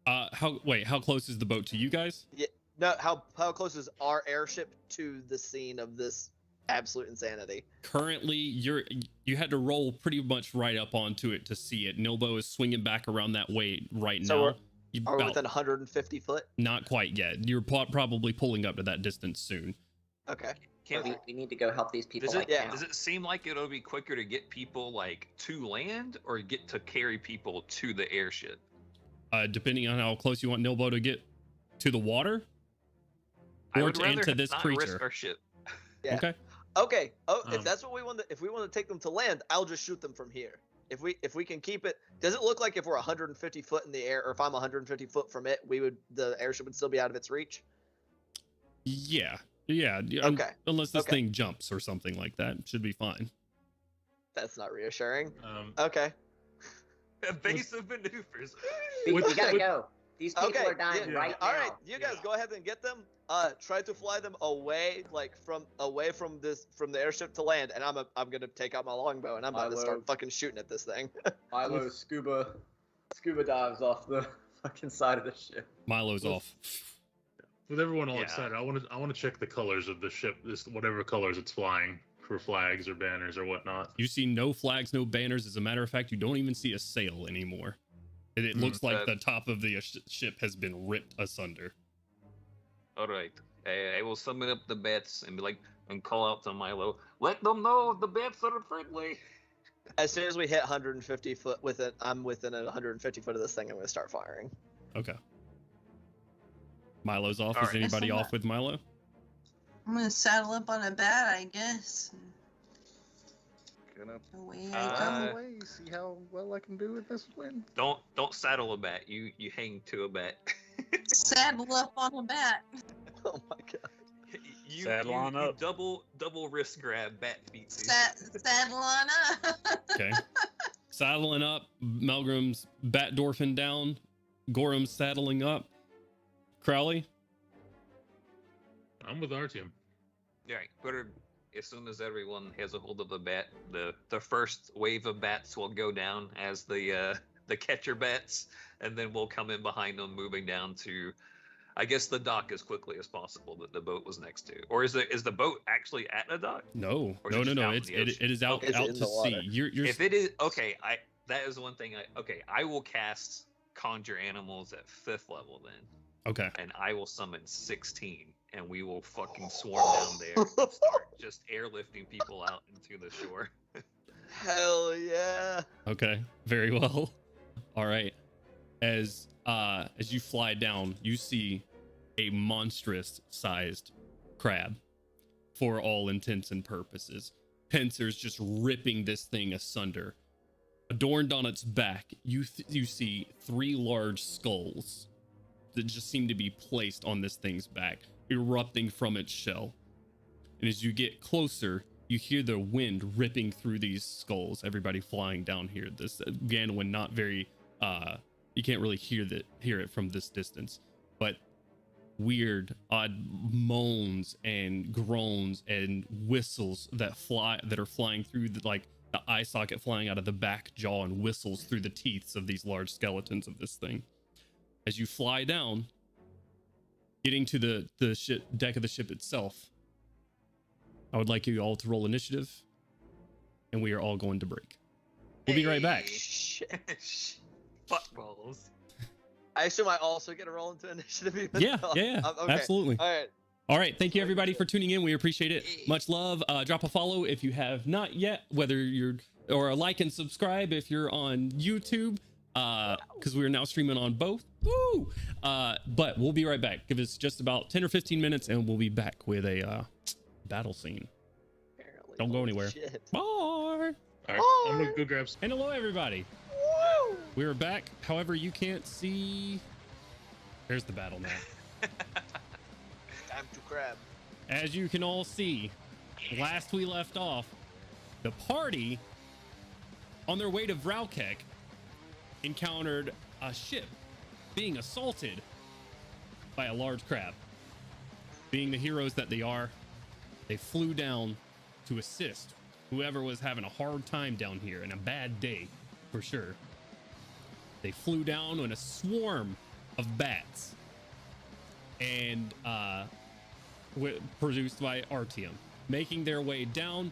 How close is the boat to you guys? Yeah. No. How close is our airship to the scene of this absolute insanity? Currently, you had to roll pretty much right up onto it to see it. Nilbo is swinging back around that way right So now. we're- You Are we about- within 150 foot? Not quite yet. You're probably pulling up to that distance soon. Okay. We need to go help these people. Does like it, now. does it seem like it'll be quicker to get people like to land or get to carry people to the airship? Depending on how close you want Nilbo to get to the water, I or would to rather into this not creature. risk our ship. Yeah. Okay. Okay. Oh, if Um, that's what we want to take them to land, I'll just shoot them from here. If we can keep it, does it look like if we're 150 foot in the air, or if I'm 150 foot from it, the airship would still be out of its reach? Yeah. Yeah. Okay. Unless this Okay. thing jumps or something like that, it should be fine. That's not reassuring. Um, Okay. Evasive maneuvers. We With- gotta with- go. These people Okay. are dying yeah, right all now. right, you guys go ahead and get them. Try to fly them away, like from the airship to land, and I'm gonna take out my longbow and I'm about to Milo. start fucking shooting at this thing. Milo scuba dives off the fucking side of the ship. Milo's off. with everyone all Yeah. excited, I want to check the colors of the ship. This whatever colors it's flying for flags or banners or whatnot. You see no flags, no banners. As a matter of fact, you don't even see a sail anymore. It looks like the top of the ship has been ripped asunder. All right. I will summon up the bats and be like, and call out to Milo. Let them know the bats are friendly. As soon as we hit 150 foot I'm within 150 foot of this thing. I'm gonna start firing. Okay. Milo's off. All Is right. anybody That's off with Milo? I'm gonna saddle up on a bat, I guess. Gonna Away Uh, I fly go. away, see how well I can do with this wind. Don't saddle a bat. You hang to a bat. Saddle up on a bat. Oh my god. you, Saddle on you up. double wrist grab bat feet. Saddle on up. Okay. Saddling up. Melgrim's Batdorfing down. Gorham's saddling up. Crowley. I'm with our team. Right. As soon as everyone has a hold of the bat, the first wave of bats will go down as the catcher bats, and then we'll come in behind them, moving down to, I guess, the dock as quickly as possible that the boat was next to. Or is the boat actually at a dock? No. Or is it just out in It's the it ocean? is out It's out in to the water. sea. You're If it is okay, that is one thing. I will cast conjure animals at 5th level then, okay. and I will summon 16, and we will fucking swarm down there and start just airlifting people out into the shore. Hell yeah. Okay, very well. All right. As you fly down, you see a monstrous sized crab for all intents and purposes. Pincers just ripping this thing asunder. Adorned on its back, you see 3 large skulls that just seem to be placed on this thing's back, erupting from its shell. And as you get closer, you hear the wind ripping through these skulls. Everybody flying down here. This Gandalin not very you can't really hear it from this distance, but weird odd moans and groans and whistles that are flying through the eye socket flying out of the back jaw and whistles through the teeth of these large skeletons of this thing. As you fly down, getting to the deck of the ship itself, I would like you all to roll initiative, and we are all going to break. We'll be right back. Buttballs. I assume I also get a roll into initiative. Yeah, okay. Absolutely. All right. Thank you everybody for tuning in. We appreciate it. Much love. Drop a follow if you have not yet, or a like and subscribe if you're on YouTube, because we are now streaming on both. Woo! But we'll be right back. Give us just about 10 or 15 minutes, and we'll be back with a battle scene. Apparently. Don't go anywhere. Shit. Bye. All right, I'm gonna go grab some. And hello, everybody. Woo! We're back. However, you can't see. There's the battle now. Time to crab. As you can all see, last we left off, the party on their way to Vralkek encountered a ship being assaulted by a large crab. Being the heroes that they are, they flew down to assist whoever was having a hard time down here and a bad day for sure. They flew down on a swarm of bats and produced by Artyom, making their way down.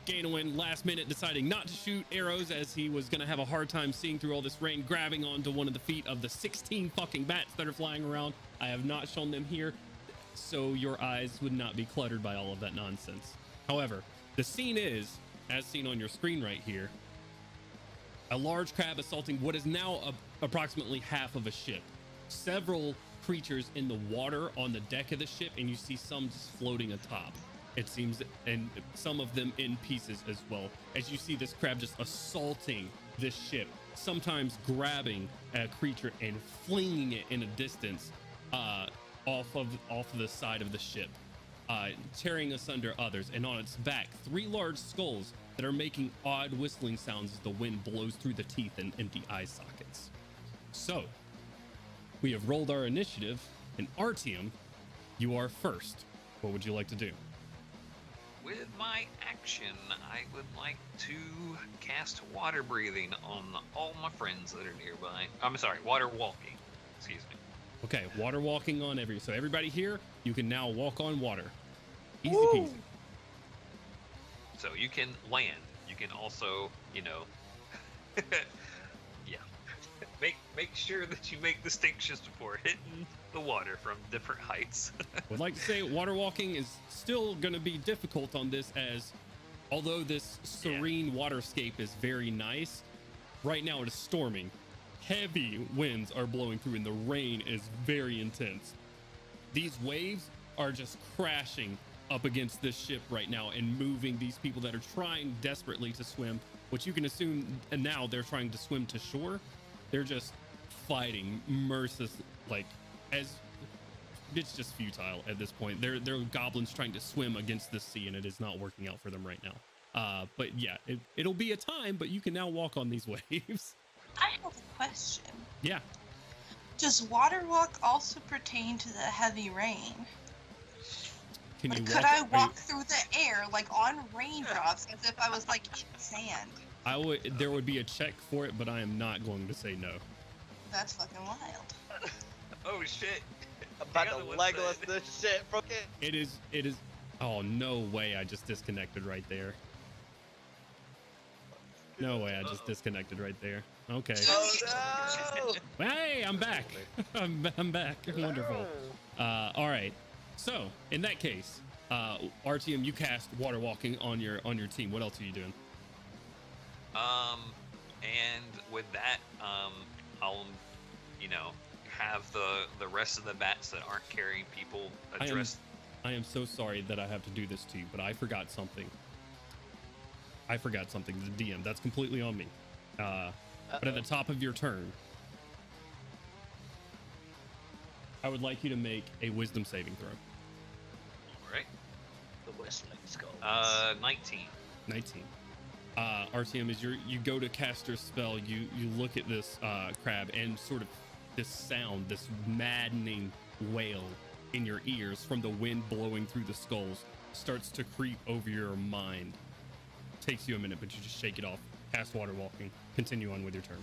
Gandalin last minute deciding not to shoot arrows as he was going to have a hard time seeing through all this rain, grabbing onto one of the feet of the 16 fucking bats that are flying around. I have not shown them here, so your eyes would not be cluttered by all of that nonsense. However, the scene is, as seen on your screen right here, a large crab assaulting what is now approximately half of a ship. Several creatures in the water on the deck of the ship, and you see some just floating atop, it seems, and some of them in pieces as well, as you see this crab just assaulting this ship, sometimes grabbing a creature and flinging it in a distance off of the side of the ship, tearing asunder others, and on its back 3 large skulls that are making odd whistling sounds as the wind blows through the teeth and empty eye sockets. So we have rolled our initiative, and Artyom, you are first. What would you like to do? With my action, I would like to cast water breathing on all my friends that are nearby. I'm sorry, water walking. Excuse me. Okay, water walking on so everybody here, you can now walk on water. Easy Woo! peasy. So you can land. You can also, yeah. Make sure that you make distinctions before hitting the water from different heights. Would like to say water walking is still going to be difficult on this, as although this serene waterscape is very nice, right now it is storming. Heavy winds are blowing through and the rain is very intense. These waves are just crashing up against this ship right now and moving these people that are trying desperately to swim, which you can assume, and now they're trying to swim to shore. They're just fighting merciless, as it's just futile at this point. They're goblins trying to swim against the sea, and it is not working out for them right now. But yeah, it'll be a time, but you can now walk on these waves. I have a question. Yeah. Does water walk also pertain to the heavy rain? Can you Could I walk through the air on raindrops as if I was in sand? There would be a check for it, but I am not going to say no. That's fucking wild. Oh shit. I'm about to Legolas this shit, fucking. It is. Oh, no way. I just disconnected right there. No way. I just disconnected right there. Okay. Oh no! Hey, I'm back. I'm back. Wonderful. All right. So in that case, RTM, you cast water walking on your team. What else are you doing? And with that, I'll, have the rest of the bats that aren't carrying people address. I am so sorry that I have to do this to you, but I forgot something. The DM. That's completely on me. But at the top of your turn, I would like you to make a wisdom saving throw. All right. The whistling skull. 19. 19. RTM, as you go to cast your spell, you look at this crab, and sort of this sound, this maddening wail in your ears from the wind blowing through the skulls starts to creep over your mind. Takes you a minute, but you just shake it off. Cast water walking. Continue on with your turn.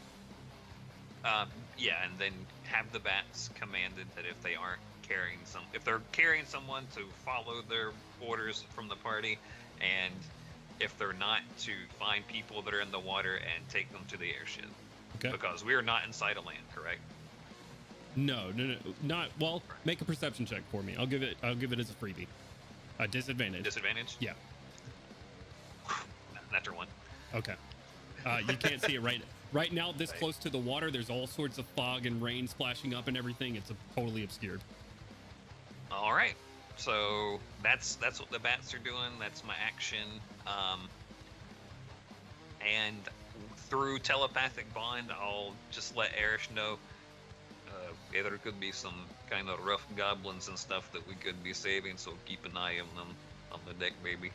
Yeah, and then have the bats commanded that if they're carrying someone, to follow their orders from the party, and if they're not, to find people that are in the water and take them to the airship. Okay. Because we are not inside a land, correct? No, not well. Make a perception check for me. I'll give it as a freebie. Disadvantage. Disadvantage? Yeah. Natural one. Okay. You can't see it right now. This close to the water, there's all sorts of fog and rain splashing up and everything. It's totally obscured. All right. So that's what the bats are doing. That's my action. And through telepathic bond, I'll just let Erish know. Yeah, there could be some kind of rough goblins and stuff that we could be saving, so keep an eye on them on the deck, baby.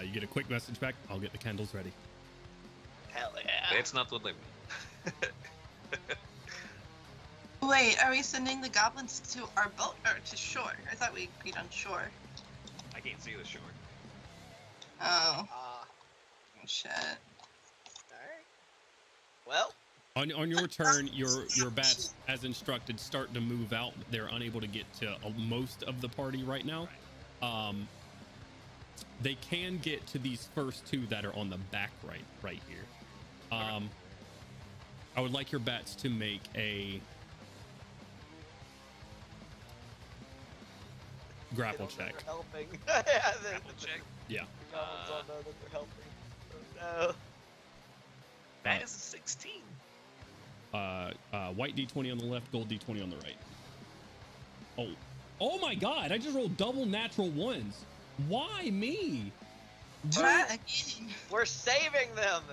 You get a quick message back. I'll get the candles ready. Hell yeah. That's not what they mean. Wait, are we sending the goblins to our boat or to shore? I thought we agreed on shore. I can't see the shore. Oh. Shit. Alright. Well. On your turn, your bats, as instructed, start to move out. They're unable to get to most of the party right now. They can get to these first two that are on the back right here. I would like your bats to make a grapple check. They're helping. Grapple check? Yeah. The goblins all know that they're helping. Oh, no. That is a 16. White D20 on the left, gold D20 on the right. Oh my God! I just rolled double natural ones. Why me? Try again. We're saving them.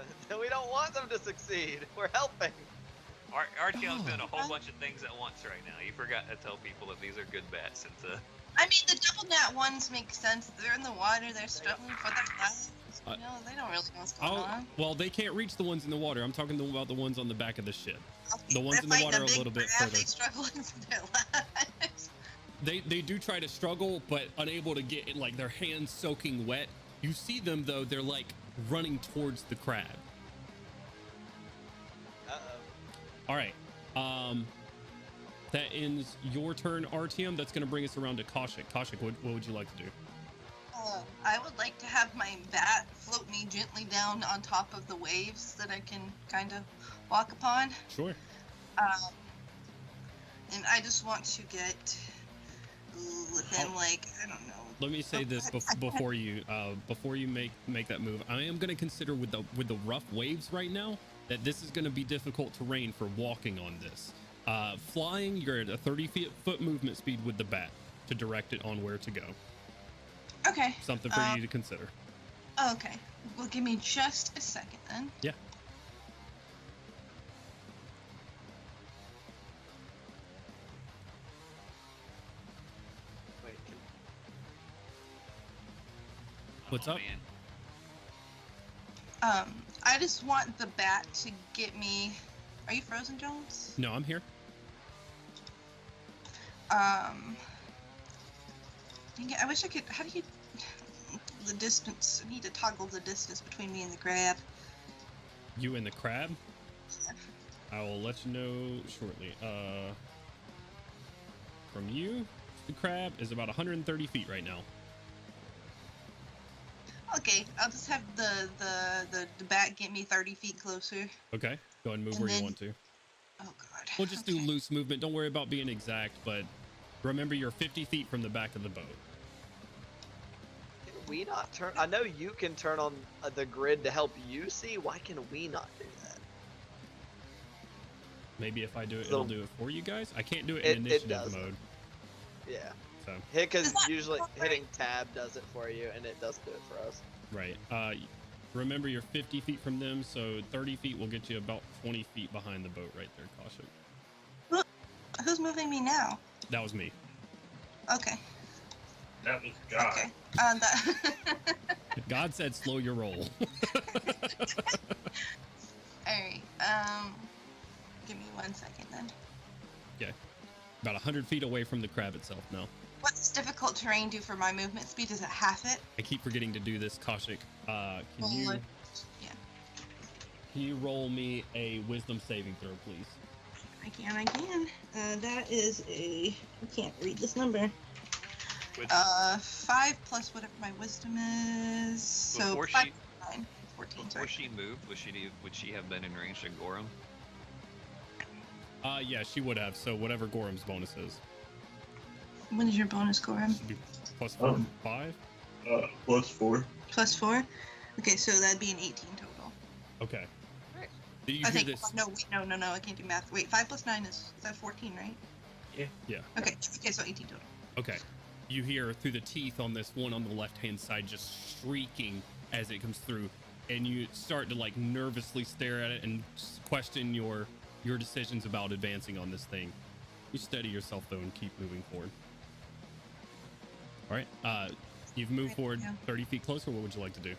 We don't want them to succeed. We're helping. RTL's doing a whole bunch of things at once right now. You forgot to tell people that these are good bats. I mean, the double nat ones make sense. They're in the water. They're struggling for their lives. They don't really know what's going on. Well, they can't reach the ones in the water. I'm talking about the ones on the back of the ship. Okay, the ones in the water are a little bit further. They struggle for their lives. They do try to struggle, but unable to get like their hands soaking wet. You see them though; they're like running towards the crab. All right. That ends your turn, RTM. That's going to bring us around to Kaushik. Kaushik, what would you like to do? I would like to have my bat float me gently down on top of the waves that I can kind of walk upon. Sure. And I just want to get within, like, I don't know. Let me say this before you make that move. I am going to consider with the rough waves right now that this is going to be difficult terrain for walking on this. Flying, you're at a 30-foot movement speed with the bat to direct it on where to go. Okay. Something for you to consider. Okay. Well, give me just a second then. Yeah. Wait, What's up? Man. I just want the bat to get me. Are you frozen, Jones? No, I'm here. Dang it, I wish I could. How do you? The distance. I need to toggle the distance between me and the crab. You and the crab? I will let you know shortly. From you, the crab is about 130 feet right now. Okay, I'll just have the bat get me 30 feet closer. Okay, go ahead and move And where you then- want to. Oh God. We'll just do loose movement. Don't worry about being exact, but Remember, you're 50 feet from the back of the boat. Can we not turn? I know you can turn on the grid to help you see. Why can we not do that? Maybe if I do it, So- it'll do it for you guys. I can't do it in It initiative does. mode. Yeah. So, Because usually hitting tab does it for you, and it doesn't do it for us. right. Remember, you're 50 feet from them, so 30 feet will get you about 20 feet behind the boat right there, Kaushik. Who's moving me now? That was me. Okay. That was God. Okay. That. God said slow your roll. Alright. Give me 1 second then. Okay. About 100 feet away from the crab itself now. What's difficult terrain do for my movement speed? Is it half it? I keep forgetting to do this, Kaushik. Can Yeah. you roll me a wisdom saving throw, please? I can. That is a. I can't read this number. 5 plus whatever my wisdom is. So Before 5 she- plus 9. 14, Before sorry. she moved, would she have been in range of Gorum? Yeah, she would have. So whatever Gorham's bonus is. What is your bonus, Goram? Should be plus 4, 5? +4. Plus 4? Okay, so that'd be an 18 total. Okay. Do you I hear think. this? No, wait, no, I can't do math. Wait, 5 plus 9 is that 14, right? Yeah. Okay, so 18 total. Okay. You hear through the teeth on this one on the left-hand side just shrieking as it comes through, and you start to like nervously stare at it and question your decisions about advancing on this thing. You steady yourself though and keep moving forward. All right. You've moved forward 30 feet closer. What would you like to do?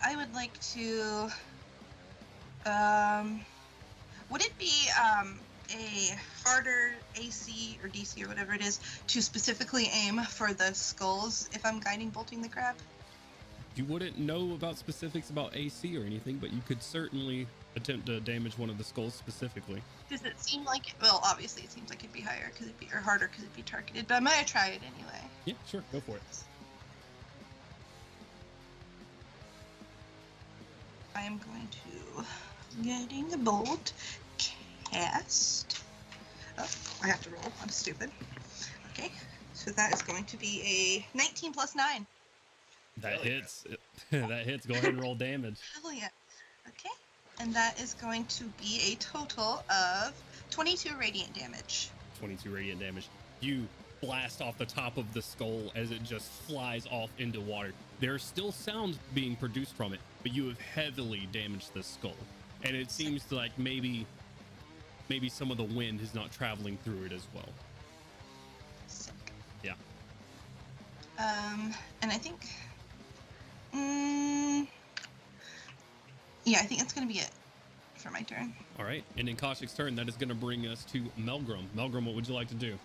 I would like to. Would it be a harder AC or DC or whatever it is to specifically aim for the skulls if I'm guiding bolting the crab? You wouldn't know about specifics about AC or anything, but you could certainly attempt to damage one of the skulls specifically. Does it seem like? Well, obviously it seems like it'd be higher because it'd be or harder because it'd be targeted. But I'm gonna try it anyway. Yeah, sure. Go for it. I am going to guiding the bolt cast. Oh, I have to roll. I'm stupid. Okay, so that is going to be a 19 plus 9. That hits. That hits. Go ahead and roll damage. Hell yeah. Okay, and that is going to be a total of 22 radiant damage. 22 radiant damage. You blast off the top of the skull as it just flies off into water. There are still sounds being produced from it, but you have heavily damaged the skull. And it seems like maybe some of the wind is not traveling through it as well. Sick. Yeah. And I think, yeah, I think that's gonna be it for my turn. All right. And in Kaushik's turn, that is going to bring us to Melgrim. Melgrim, what would you like to do?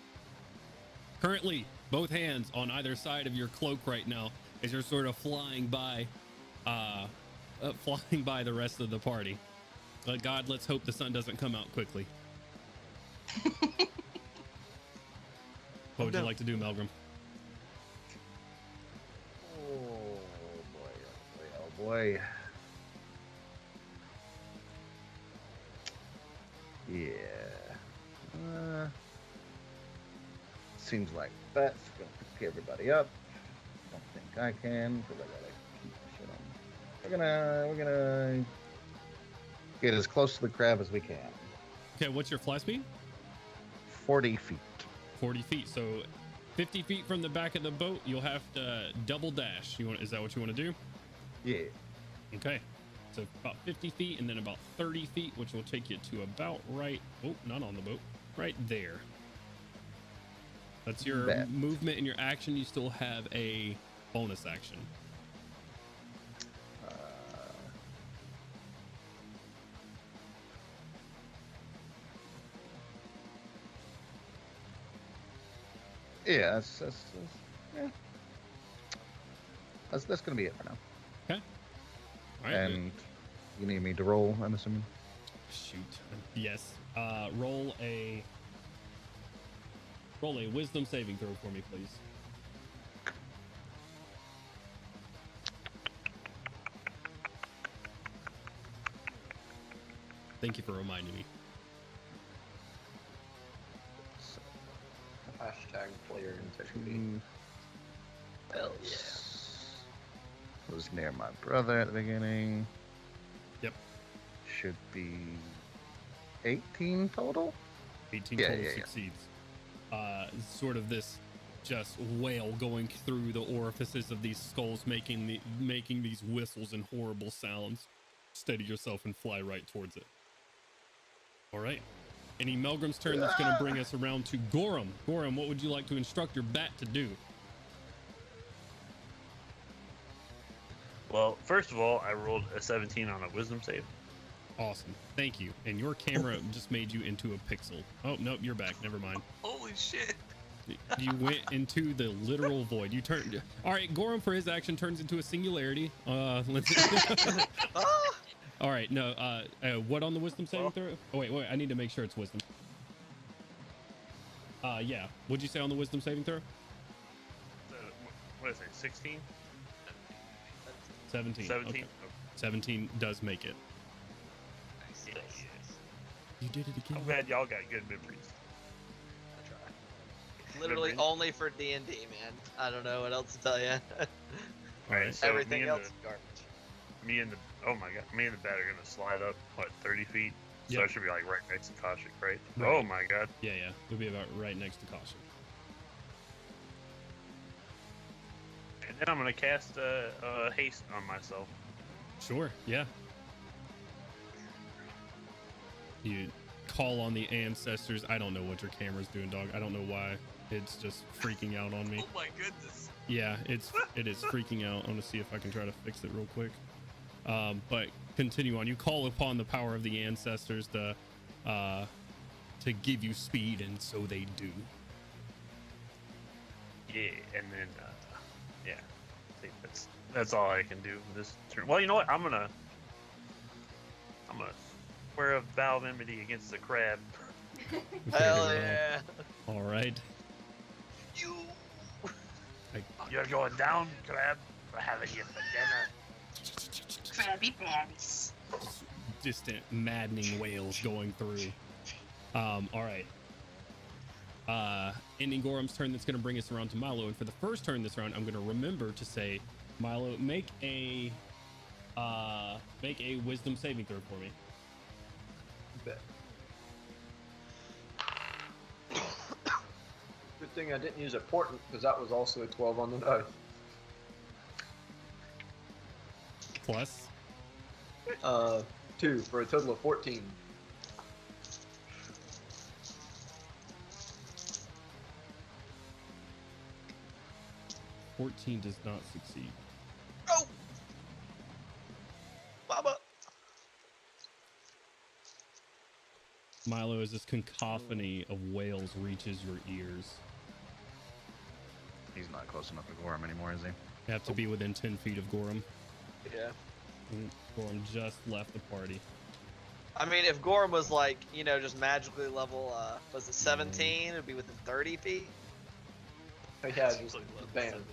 Currently, both hands on either side of your cloak right now as you're sort of flying by the rest of the party. But God, let's hope the sun doesn't come out quickly. What would you like to do, Melgrim? Oh boy. Yeah. Seems like that's gonna pick everybody up. Don't think I can because I gotta keep the shit on. We're gonna get as close to the crab as we can. Okay, what's your fly speed? 40 feet. 40 feet. So 50 feet from the back of the boat, you'll have to double dash. Is that what you want to do? Yeah. Okay. So about 50 feet and then about 30 feet, which will take you to about right. Oh, not on the boat. Right there. That's your Bet. movement and your action. You still have a bonus action. Yeah, that's gonna be it for now. Okay. All right. And you need me to roll, I'm assuming. Shoot. Yes. Roll a wisdom saving throw for me, please. Thank you for reminding me. Hashtag player integrity. Hell yeah. Was near my brother at the beginning. Yep. Should be 18 total. 18 Yeah, total yeah, yeah. succeeds. Sort of this just wail going through the orifices of these skulls, making these whistles and horrible sounds. Steady yourself and fly right towards it. All right. Any Melgrim's turn that's going to bring us around to Gorum. Gorum, what would you like to instruct your bat to do? Well, first of all, I rolled a 17 on a wisdom save. Awesome. Thank you. And your camera just made you into a pixel. Oh, nope, you're back. Never mind. Holy shit! You went into the literal void. You turned. All right, Gorum for his action turns into a singularity. Let's. All right, no. What on the wisdom saving throw? Oh wait, I need to make sure it's wisdom. Yeah. What'd you say on the wisdom saving throw? What is it? 16? 17. 17. Okay. 17 does make it. Yes. You did it again. I'm glad y'all got good memories. Literally only for D&D, man. I don't know what else to tell you. All right, so Everything else is garbage. Me and the bat are gonna slide up 30 feet. So Yep. I should be like right next to Kaushik, right? Right. Oh my god. Yeah. We'll be about right next to Kaushik. And then I'm gonna cast haste on myself. Sure. Yeah. You call on the ancestors. I don't know what your camera's doing, dog. I don't know why. It's just freaking out on me. Oh my goodness! Yeah, it is freaking out. I'm gonna see if I can try to fix it real quick. But continue on. You call upon the power of the ancestors to give you speed, and so they do. Yeah, and then yeah, I think that's all I can do this turn. Well, you know what? I'm gonna wear a vow of enmity against the crab. Hell yeah. All right. You're going down, crab. We're having you for dinner. Crabby berries. Distant, maddening wails going through. All right. Ending Gorum's turn. That's going to bring us around to Milo. And for the first turn this round, I'm going to remember to say, Milo, make a wisdom saving throw for me. Bet. Good thing I didn't use a portent, because that was also a 12 on the dice. Plus? 2 for a total of 14. $14 does not succeed. Oh! Baba! Milo, as this cacophony of wails reaches your ears. He's not close enough to Gorum anymore, is he? You have to be within 10 feet of Gorum. Yeah. Gorum just left the party. I mean, if Gorum was like, just magically level, was it 17? It would be within 30 feet? Yeah, just bam.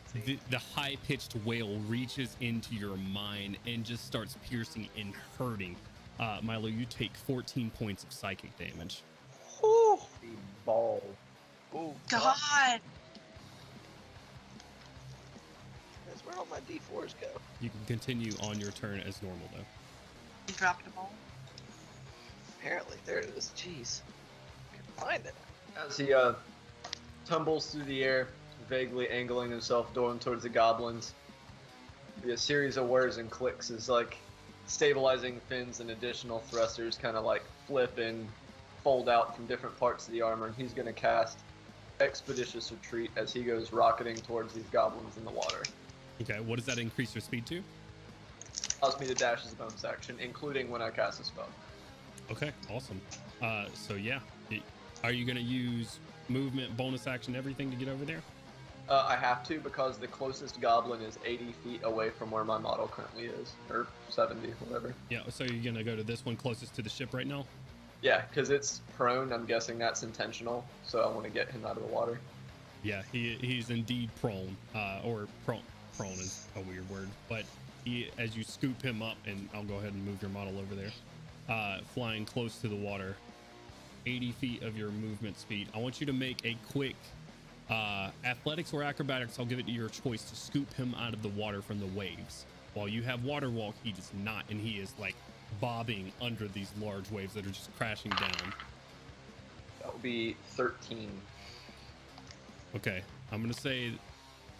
The high-pitched wail reaches into your mind and just starts piercing and hurting. Milo, you take 14 points of psychic damage. Whew. The ball. Oh, God. That's where all my D4s go. You can continue on your turn as normal, though. You dropped a ball. Apparently, there it is. Jeez. Can't find it. As he tumbles through the air, vaguely angling himself going towards the goblins, be a series of whirs and clicks as like stabilizing fins and additional thrusters kind of like flip and fold out from different parts of the armor, and he's going to cast Expeditious Retreat as he goes rocketing towards these goblins in the water. Okay, what does that increase your speed to? Allows me to dash as a bonus action, including when I cast a spell. Okay, awesome. So yeah, are you going to use movement, bonus action, everything to get over there? I have to, because the closest goblin is 80 feet away from where my model currently is, or 70, whatever. Yeah, so you're going to go to this one closest to the ship right now? Yeah, because it's prone. I'm guessing that's intentional, so I want to get him out of the water. Yeah, he's indeed prone, or prone is a weird word, but as you scoop him up, and I'll go ahead and move your model over there. flying close to the water, 80 feet of your movement speed. I want you to make a quick athletics or acrobatics. I'll give it to your choice to scoop him out of the water from the waves. While you have water walk, he does not, and he is like bobbing under these large waves that are just crashing down. That would be 13. Okay, I'm gonna say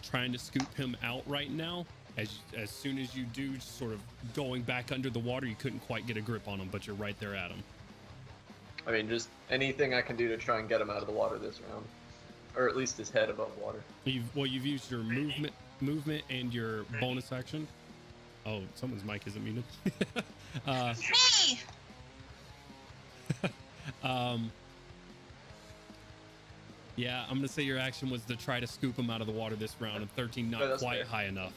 trying to scoop him out right now. As soon as you do, just sort of going back under the water, you couldn't quite get a grip on him, but you're right there at him. I mean, just anything I can do to try and get him out of the water this round, or at least his head above water. You've used your movement and your bonus action. Oh, someone's mic isn't muted. Me! Yeah, I'm gonna say your action was to try to scoop him out of the water this round, and 13 not that's quite fair. high enough.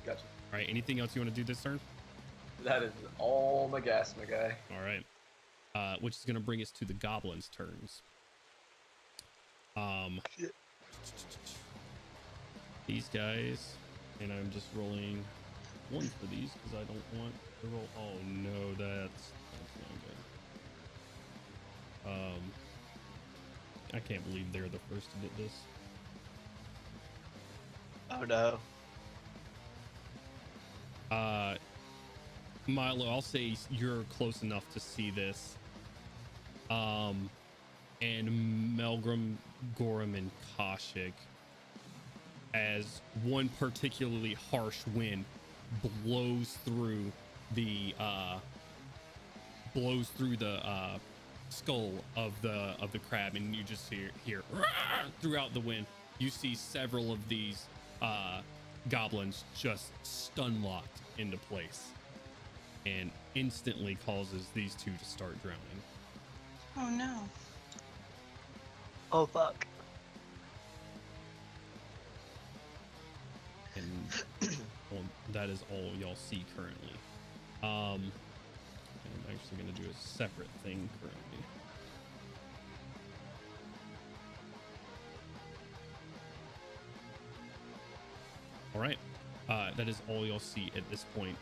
Gotcha. All right, anything else you want to do this turn? That is all my gas, my guy. All right, which is gonna bring us to the goblins' turns. These guys, and I'm just rolling one for these because I don't want to roll. Oh no, that's not good. I can't believe they're the first to get this. Oh no. Milo, I'll say you're close enough to see this. And Melgrim, Gorum, and Kaushik, as one particularly harsh wind blows through the skull of the crab, and you just hear throughout the wind. You see several of these goblins just stun locked into place, and instantly causes these two to start drowning. Oh no. Oh fuck. And well, that is all y'all see currently. I'm actually going to do a separate thing currently. All right, that is all y'all see at this point.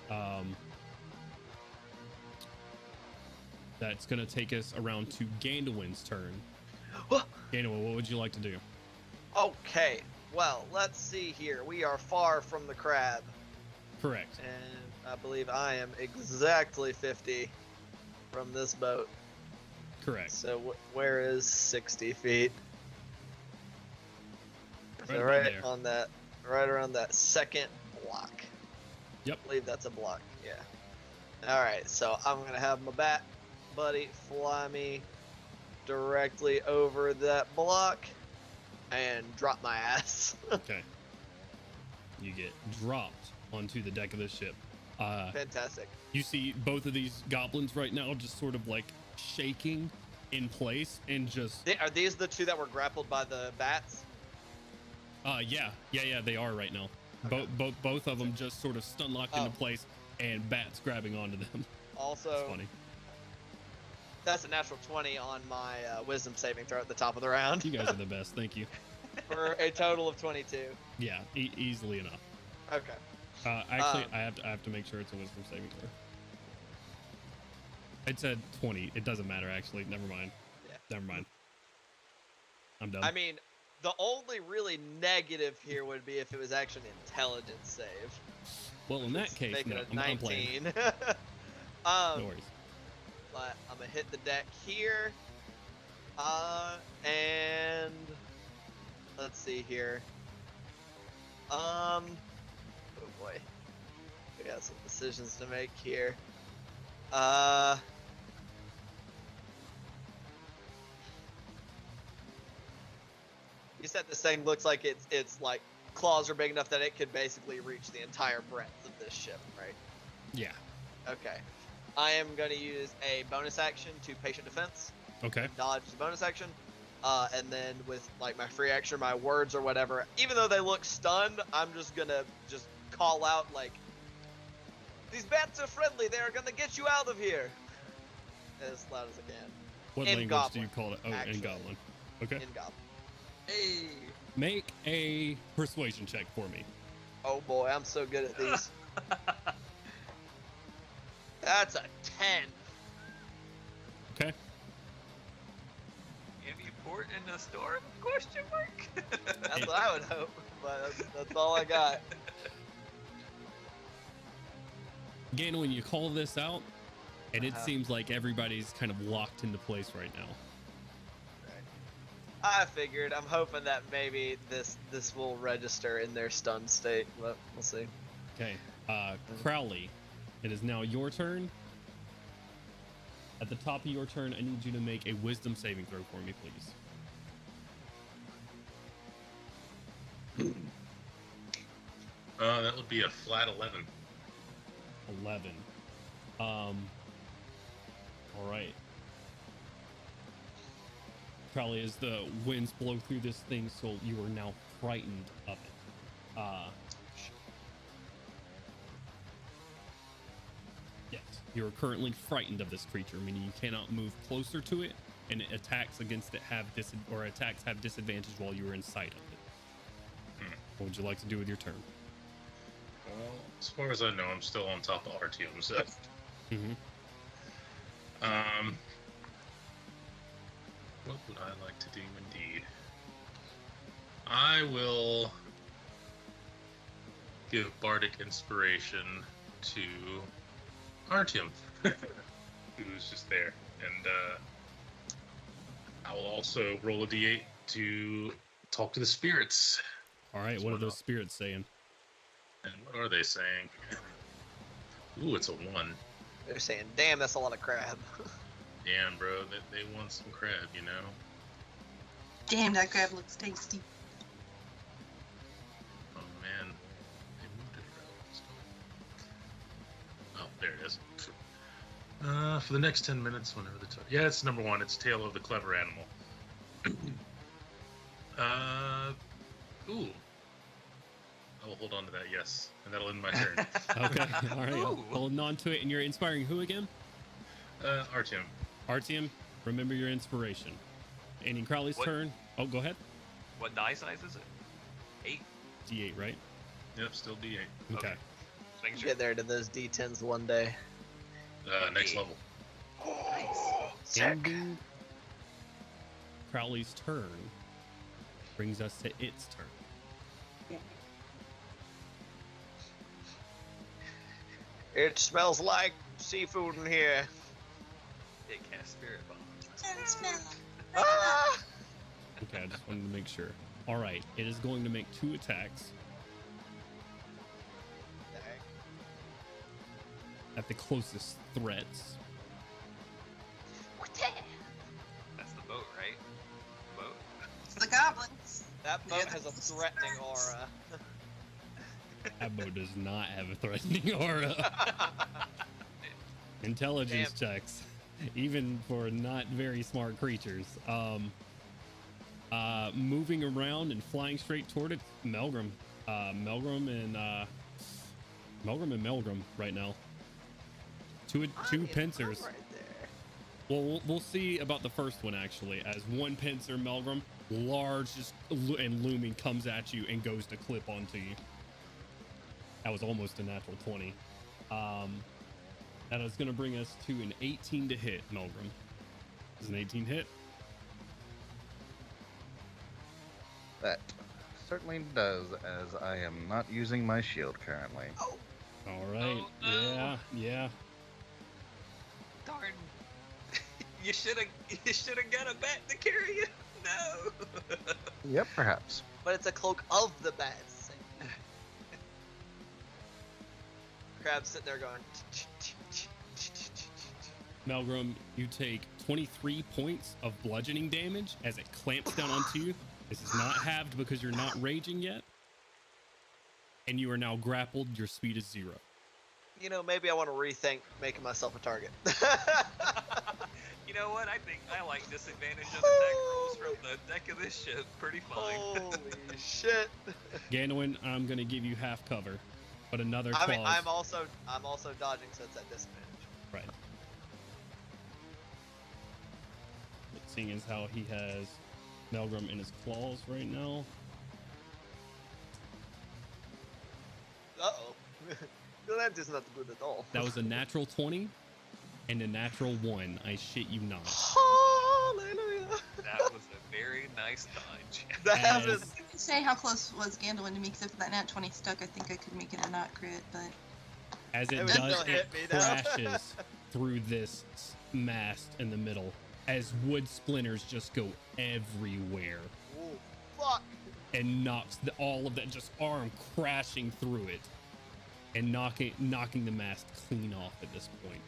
That's going to take us around to Gandalin's turn. Gandalin, what would you like to do? Okay, well, let's see here. We are far from the crab, Correct. and I believe I am exactly 50 from this boat. Correct. So where is 60 feet? So Right right there. on that, right around that second block. Yep. I believe that's a block. Yeah. All right. So I'm gonna have my bat buddy fly me directly over that block and drop my ass. Okay. You get dropped onto the deck of the ship. Fantastic. You see both of these goblins right now just sort of like shaking in place and just Are these the two that were grappled by the bats? yeah, they are right now. Okay. Both of them just sort of stun locked into Oh. place and bats grabbing onto them. Also, It's funny. that's a natural 20 on my wisdom saving throw at the top of the round. You guys are the best. Thank you. For a total of 22. Yeah, easily enough. Okay. Actually, I have to make sure it's a wisdom saving throw. It said 20. It doesn't matter actually. Never mind. Yeah. Never mind. I'm done. I mean, the only really negative here would be if it was actually an intelligence save. well, in that case, Making no. it I'm playing. 19. No worries. But I'm gonna hit the deck here. And let's see here. Oh boy. We got some decisions to make here. You said this thing looks like it's like claws are big enough that it could basically reach the entire breadth of this ship, right? Yeah. Okay. I am going to use a bonus action to patient defense, Okay. dodge the bonus action, and then with like my free action, my words or whatever, even though they look stunned, I'm just gonna call out like, "These bats are friendly. They are gonna get you out of here," as loud as I can. What In language Goblin, do you call it? Oh, actually. in Goblin. Okay. In Goblin. Hey. Make a persuasion check for me. Oh boy, I'm so good at these. That's a 10. port in a storm? Question mark. That's what I would hope, but that's all I got. Again, when you call this out, and it Uh-huh. seems like everybody's kind of locked into place right now. I figured. I'm hoping that maybe this will register in their stunned state, but we'll see. Okay, Crowley, it is now your turn. At the top of your turn, I need you to make a wisdom saving throw for me, please. That would be a flat 11. 11. All right. Probably as the winds blow through this thing, so you are now frightened of it. Yes, you are currently frightened of this creature, meaning you cannot move closer to it, and attacks against it have attacks have disadvantage while you are in sight of it. What would you like to do with your turn? Well, as far as I know, I'm still on top of Artyom, so. Mm-hmm. What would I like to do indeed? I will give Bardic Inspiration to Artyom, who's just there. And I will also roll a d8 to talk to the spirits. All right, what are those spirits saying? And what are they saying? Ooh, it's a 1. They're saying, "Damn, that's a lot of crab." Damn, bro, they want some crab, you know? Damn, that crab looks tasty. Oh, man. They moved it around. Oh, there it is. For the next 10 minutes, whenever the time... Yeah, it's number 1. It's Tale of the Clever Animal. Ooh. I will hold on to that, yes. And that'll end my turn. Okay, all right. Holding on to it, and you're inspiring who again? Artyom. Artyom, remember your inspiration. Ending Crowley's turn. Oh, go ahead. What die size is it? 8? D8, right? Yep, still D8. Okay. Thanks, Get there to those D10s one day. Next level. Ending Crowley's turn brings us to its turn. It smells like seafood in here. It casts spirit bomb. Ah! Okay, I just wanted to make sure. All right, it is going to make 2 attacks at the closest threats. That's the boat, right? Boat. It's the goblins. That boat has a threatening aura. That boat does not have a threatening aura. Intelligence checks, even for not very smart creatures. Moving around and flying straight toward it, Melgrim. Melgrim and Melgrim right now. Two pincers. Right there. Well, we'll see about the first one actually. As one pincer, Melgrim, large and looming, comes at you and goes to clip onto you. That was almost a natural 20. That is going to bring us to an 18 to hit, Melgrim. Is an 18 hit? That certainly does, as I am not using my shield currently. Oh. All right. Oh, no. Yeah. Darn. You should have got a bat to carry you. No. Yep, perhaps. But it's a cloak of the bats. Crab's sitting there going. Melgrim, you take 23 points of bludgeoning damage as it clamps down onto you. This is not halved because you're not raging yet. And you are now grappled. Your speed is 0. You know, maybe I want to rethink making myself a target. You know what? I think I like disadvantage of attack rolls from the deck of this ship. Pretty fine. Holy shit! Gandalin, I'm going to give you half cover, but another clause. I mean, I'm also dodging, so it's at disadvantage. Right. But seeing as how he has Melgrim in his claws right now. Uh-oh. That is not good at all. That was a natural 20 and a natural 1. I shit you not. Hallelujah. That was a very Nice dodge. That As- was Say how close was Gandalin to me, because if that nat 20 stuck, I think I could make it a not crit, but As it It would does, still it hit me, though. crashes through this mast in the middle as wood splinters just go everywhere Ooh, fuck. and knocks all of that just arm crashing through it and knocking the mast clean off at this point.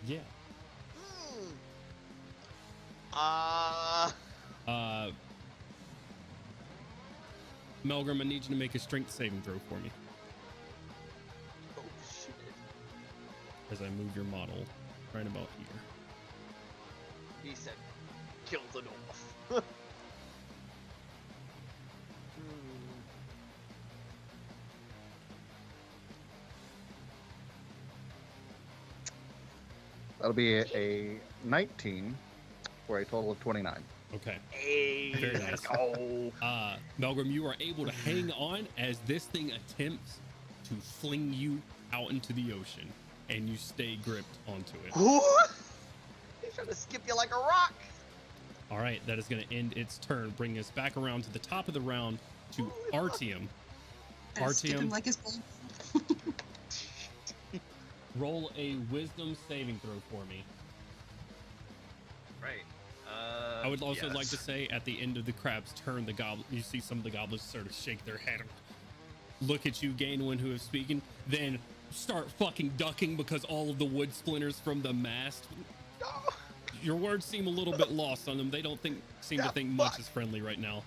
Yeah. Melgrim, I need you to make a strength saving throw for me Oh shit. as I move your model right about here. He said, "Kill the dwarf." That'll be a 19 for a total of 29. Okay. Hey, Very let's nice. go. Melgrim, you are able to hang on as this thing attempts to fling you out into the ocean, and you stay gripped onto it. Ooh. He's trying to skip you like a rock. All right, that is going to end its turn, bringing us back around to the top of the round to Artyom. I skip him Artyom, like his ball. roll a wisdom saving throw for me. Right. I would also yes. like to say at the end of the crab's turn, you see some of the goblins sort of shake their head, look at you, Gainwin, who have spoken, then start fucking ducking because all of the wood splinters from the mast. Your words seem a little bit lost on them. They don't seem to think much is friendly right now.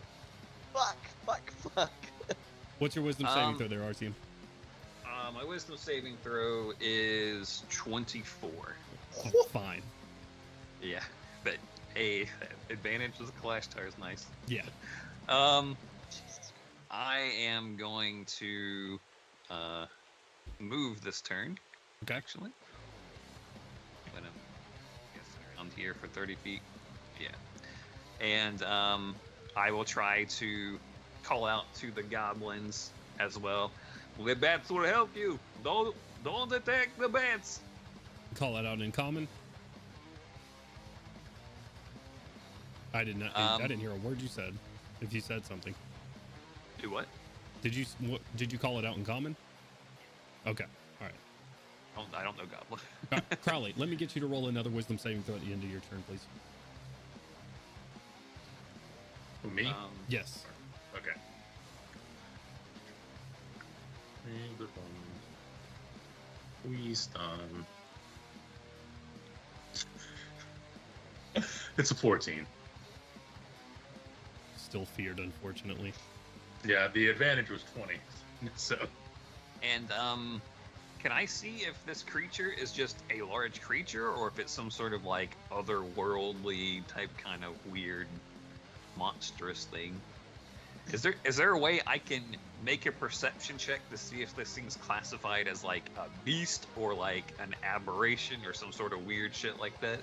Fuck. What's your wisdom saving throw there, Artyom? My wisdom saving throw is 24. Fine. Yeah, but hey, advantage of the clash tire is nice. Yeah. I am going to move this turn. Okay. Actually, I'm gonna guess around here for 30 feet. Yeah, and I will try to call out to the goblins as well. The bats will help you. Don't attack the bats. Call that out in common. I did not. I didn't hear a word you said. If you said something, Do what? did you call it out in common? Okay. All right. I don't know goblin. Crowley, let me get you to roll another wisdom saving throw at the end of your turn, please. Who, me? Yes. Okay. Wisdom. It's a 14. Still feared, unfortunately. Yeah, the advantage was 20. So And can I see if this creature is just a large creature or if it's some sort of like otherworldly type kind of weird monstrous thing? Is there a way I can make a perception check to see if this thing's classified as like a beast or like an aberration or some sort of weird shit like that?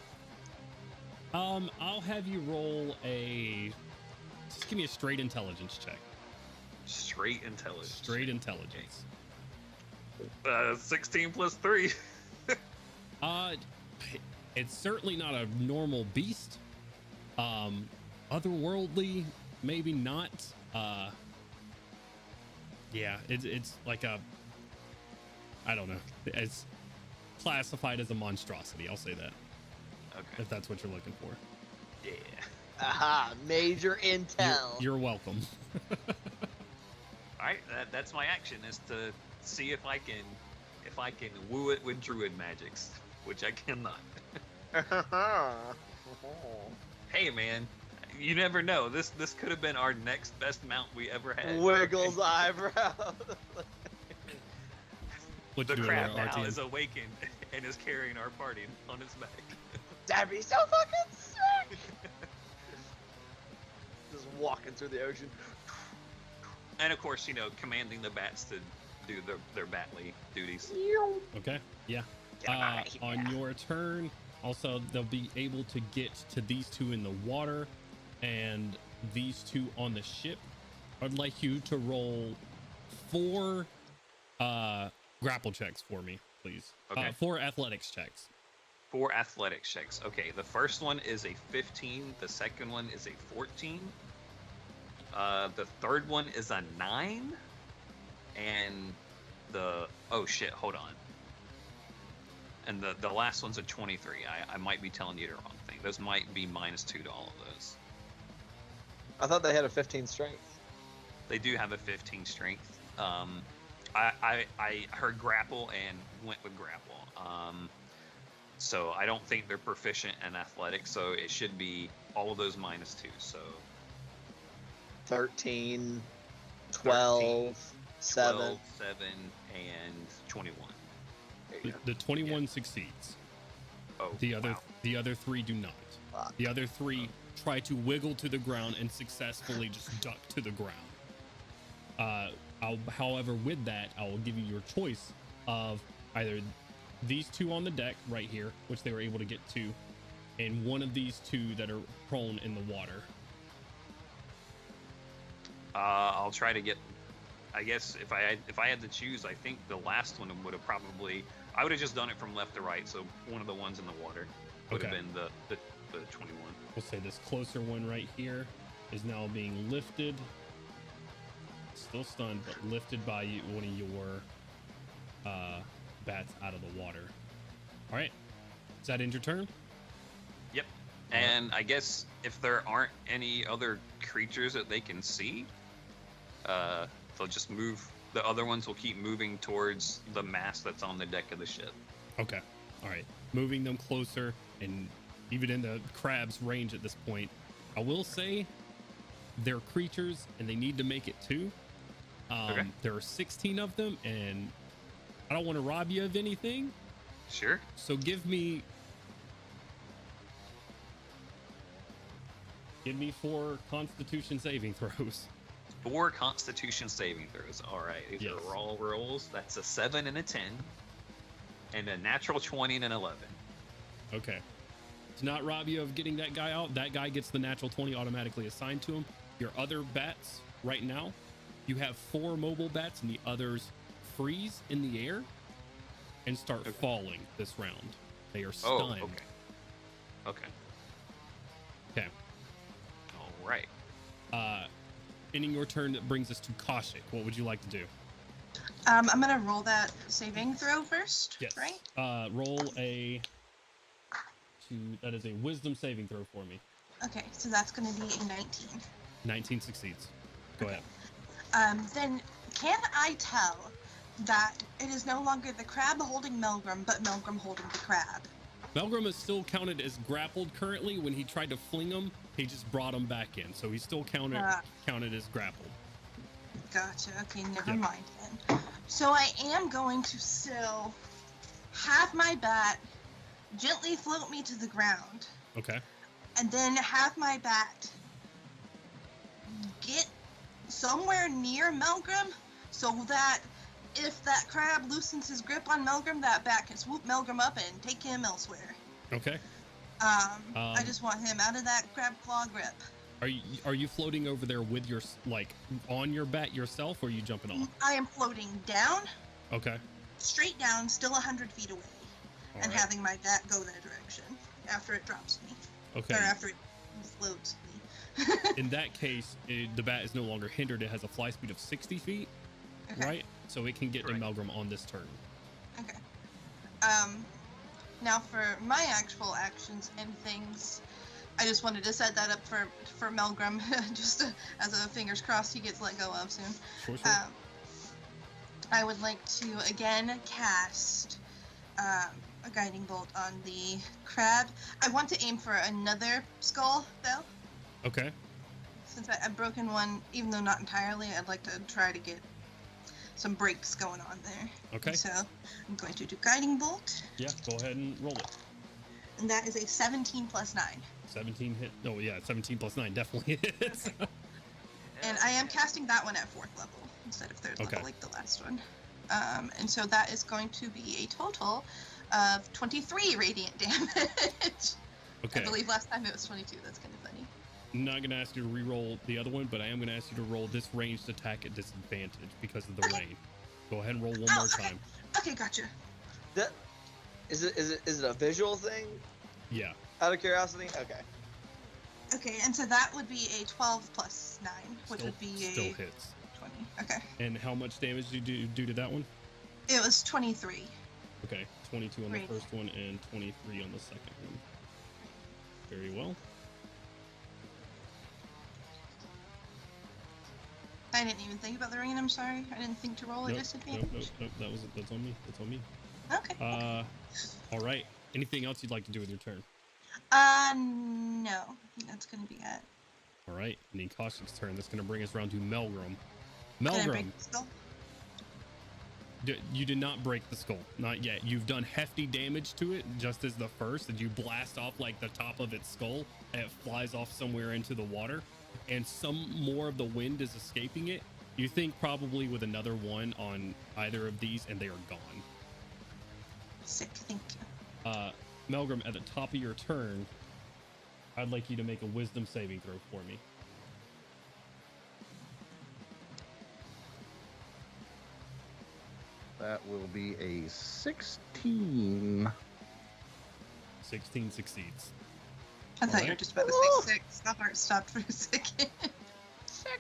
I'll have you roll just give me a straight intelligence check. Straight intelligence. Straight intelligence. 16 plus 3. It's certainly not a normal beast. Otherworldly, maybe not. Yeah, it's like I don't know. It's classified as a monstrosity. I'll say that. Okay. If that's what you're looking for. Yeah. Aha, major intel. You're welcome. Alright, that's my action, is to see if I can woo it with druid magics, which I cannot. Hey man, you never know. This could have been our next best mount we ever had. Wiggles eyebrows. What The you doing crab there, now RTM? is awakened and is carrying our party on his back. That'd be so fucking sick. Just walking through the ocean. And of course, commanding the bats to do their batly duties. Okay. Yeah. Get 'em outta here. On your turn, also they'll be able to get to these two in the water and these two on the ship. I'd like you to roll 4 grapple checks for me, please. Okay. 4 athletics checks. 4 athletics checks. Okay, the first one is a 15. The second one is a 14. The third one is a 9. And oh shit, hold on. And the last one's a 23. I might be telling you the wrong thing. Those might be -2 to all of those. I thought they had a 15 strength. They do have a 15 strength. I heard grapple and went with grapple. So I don't think they're proficient in athletics, so it should be all of those -2. So 13, 12, 7. 12, 7, and 21. The 21 succeeds. Oh, The other wow. the other 3 do not. Fuck. The other 3 try to wiggle to the ground and successfully just duck to the ground. However, with that, I will give you your choice of either these 2 on the deck right here, which they were able to get to, and one of these 2 that are prone in the water. I'll try to get. I guess if I had to choose, I think the last one would have probably. I would have just done it from left to right. So one of the ones in the water would have been the 21. We'll say this closer one right here is now being lifted. Still stunned, but lifted by one of your bats out of the water. All right. Is that end your turn? Yep. And I guess if there aren't any other creatures that they can see, they'll just move. The other ones will keep moving towards the mast that's on the deck of the ship. Okay. All right. Moving them closer and even in the crab's range at this point. I will say they're creatures and they need to make it too. Okay. There are 16 of them and I don't want to rob you of anything. Sure. So give me 4 Constitution saving throws. 4 Constitution saving throws. All right. These Yes. are all rolls. That's a 7 and a 10. And a natural 20 and an 11. Okay. To not rob you of getting that guy out, that guy gets the natural 20 automatically assigned to him. Your other bats right now, you have 4 mobile bats and the others freeze in the air and start falling this round. They are stunned. Oh, okay. Okay. All right. Ending your turn, that brings us to Kaushik. What would you like to do? I'm gonna roll that saving throw first, Yes. right? Roll that is a wisdom saving throw for me. Okay, so that's gonna be a 19. 19 succeeds. Go ahead. Then can I tell that it is no longer the crab holding Melgrim, but Melgrim holding the crab? Melgrim is still counted as grappled currently. When he tried to fling him, he just brought him back in. So he's still counted as grappled. Gotcha. Okay, never Yep. mind then. So I am going to still have my bat gently float me to the ground, Okay. and then have my bat get somewhere near Melgrim so that if that crab loosens his grip on Melgrim, that bat can swoop Melgrim up and take him elsewhere. Okay. I just want him out of that crab claw grip. Are you floating over there with your on your bat yourself, or are you jumping off? I am floating down, Okay. straight down, still 100 feet away, All and right. having my bat go that direction after it drops me, Okay. or after it floats me. In that case, the bat is no longer hindered. It has a fly speed of 60 feet, Okay. right? So it can get to Right. Melgrim on this turn. Okay. Now for my actual actions and things, I just wanted to set that up for Melgrim, just as a fingers crossed he gets let go of soon. Sure. I would like to again cast a guiding bolt on the crab. I want to aim for another skull though. Okay. Since I've broken one, even though not entirely, I'd like to try to get some breaks going on there. Okay. So I'm going to do guiding bolt, Yeah. Go ahead and roll it. and that is a 17 plus 9. 17 hit. Oh yeah, 17 plus 9 definitely hits. And I am casting that one at 4th level instead of 3rd Okay. level like the last one. And so that is going to be a total of 23 radiant damage. Okay. I believe last time it was 22. That's kind of funny. I'm not gonna ask you to re-roll the other one, but I am gonna ask you to roll this ranged attack at disadvantage because of the rain. Go ahead and roll one more okay. time. Okay, gotcha. That Is it a visual thing? Yeah. Out of curiosity? Okay. Okay, and so that would be a 12 plus 9, which Still, would be still a hits. 20. Okay. And how much damage do you do to that one? It was 23. Okay, 22 on the Right. first one and 23 on the second one. Very well. I didn't even think about the ring, I'm sorry. I didn't think to roll a disadvantage. Nope. That's on me. That's on me. Okay. All right. Anything else you'd like to do with your turn? No. I think that's gonna be it. All right. And then Kaushik's turn. That's going to bring us around to Melgrum. Can I Melgrum, break the skull? you did not break the skull. Not yet. You've done hefty damage to it just as the first, and you blast off like the top of its skull, and it flies off somewhere into the water, and some more of the wind is escaping it. You think probably with another one on either of these, and they are gone. Sick, thank you. Melgrum, at the top of your turn, I'd like you to make a wisdom saving throw for me. That will be a 16. 16 succeeds. I thought you were Alright. just about to say 6. The heart stopped for a second.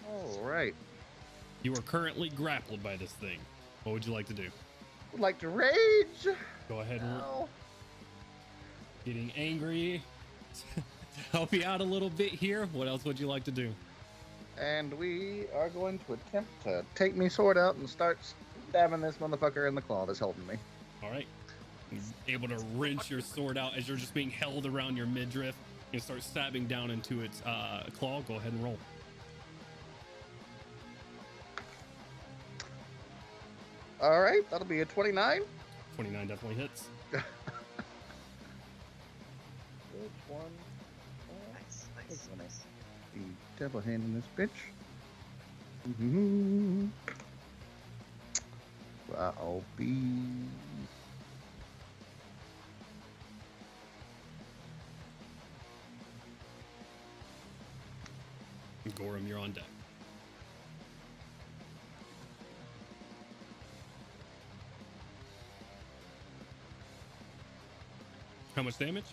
All right. You are currently grappled by this thing. What would you like to do? Would like to rage. Go ahead and Ow. getting angry. To help you out a little bit here, what else would you like to do? And we are going to attempt to take my sword out and start stabbing this motherfucker in the claw that's holding me. All right. You're able to wrench your sword out as you're just being held around your midriff and start stabbing down into its claw. Go ahead and roll. All right, that'll be a 29. 29 definitely hits. Which one? Nice. The devil hand in this bitch. Mm-hmm. I'll be. Gorham, you're on deck. How much damage?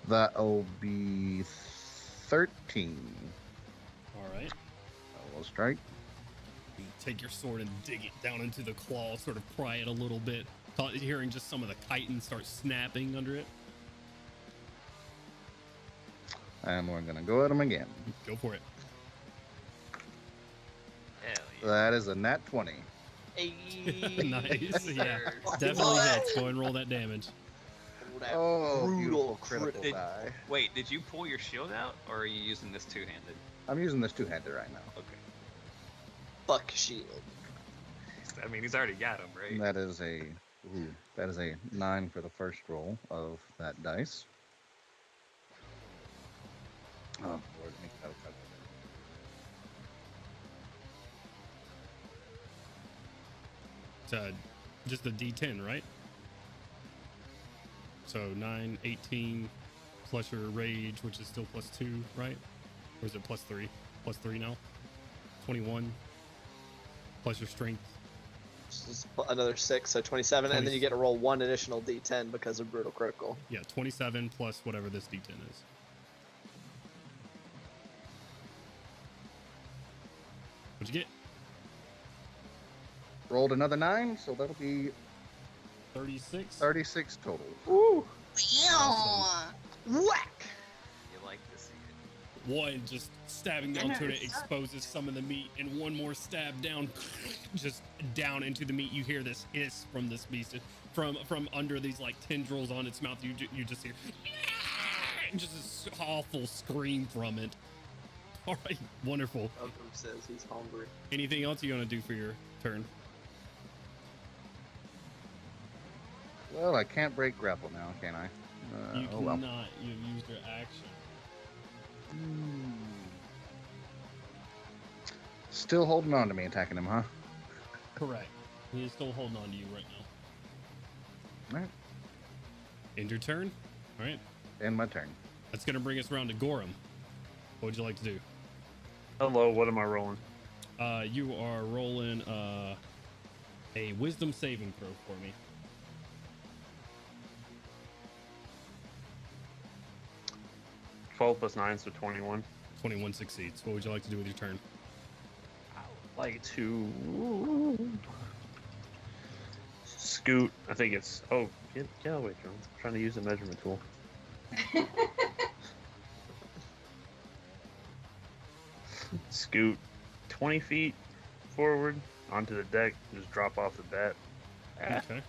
That'll be 13. All right. That will strike. You take your sword and dig it down into the claw, sort of pry it a little bit, hearing just some of the chitin start snapping under it. And we're gonna go at him again. Go for it. Hell yeah. That is a nat 20. Nice. Yeah, definitely hits. Go ahead and roll that damage. Oh, brutal beautiful critical crit. die. Wait, did you pull your shield out, or are you using this two-handed? I'm using this two-handed right now. Okay. Fuck shield. I mean, he's already got him, right? That is a 9 for the first roll of that dice. Oh, Lord, make that a calculator. It's just a D10, right? So 9, 18, plus your rage, which is still plus 2, right? Or is it plus 3? Plus 3 now? 21, plus your strength. Just another 6, so 27, and then you get to roll 1 additional d10 because of brutal critical. Yeah, 27 plus whatever this D10 is. What'd you get? Rolled another 9, so that'll be 36? 36 total. Woo! Wow. Whack! You like to see it. One just stabbing down to it exposes some of the meat, and one more stab down, just down into the meat. You hear this hiss from this beast from under these like tendrils on its mouth. You just hear and just this awful scream from it. All right, wonderful. Malcolm says he's hungry. Anything else you want to do for your turn? Well, I can't break grapple now, can I? You oh well. cannot. You've used your action. Still holding on to me, attacking him, huh? Correct. He is still holding on to you right now. All right. End your turn. All right. End my turn. That's gonna bring us around to Gorham. What would you like to do? Hello, what am I rolling? You are rolling a wisdom saving throw for me. 12 plus 9, so 21. 21 succeeds. What would you like to do with your turn? Like to scoot. I think it's. Oh, get away, Jones. I'm trying to use the measurement tool. Scoot 20 feet forward onto the deck. Just drop off the bat. Okay.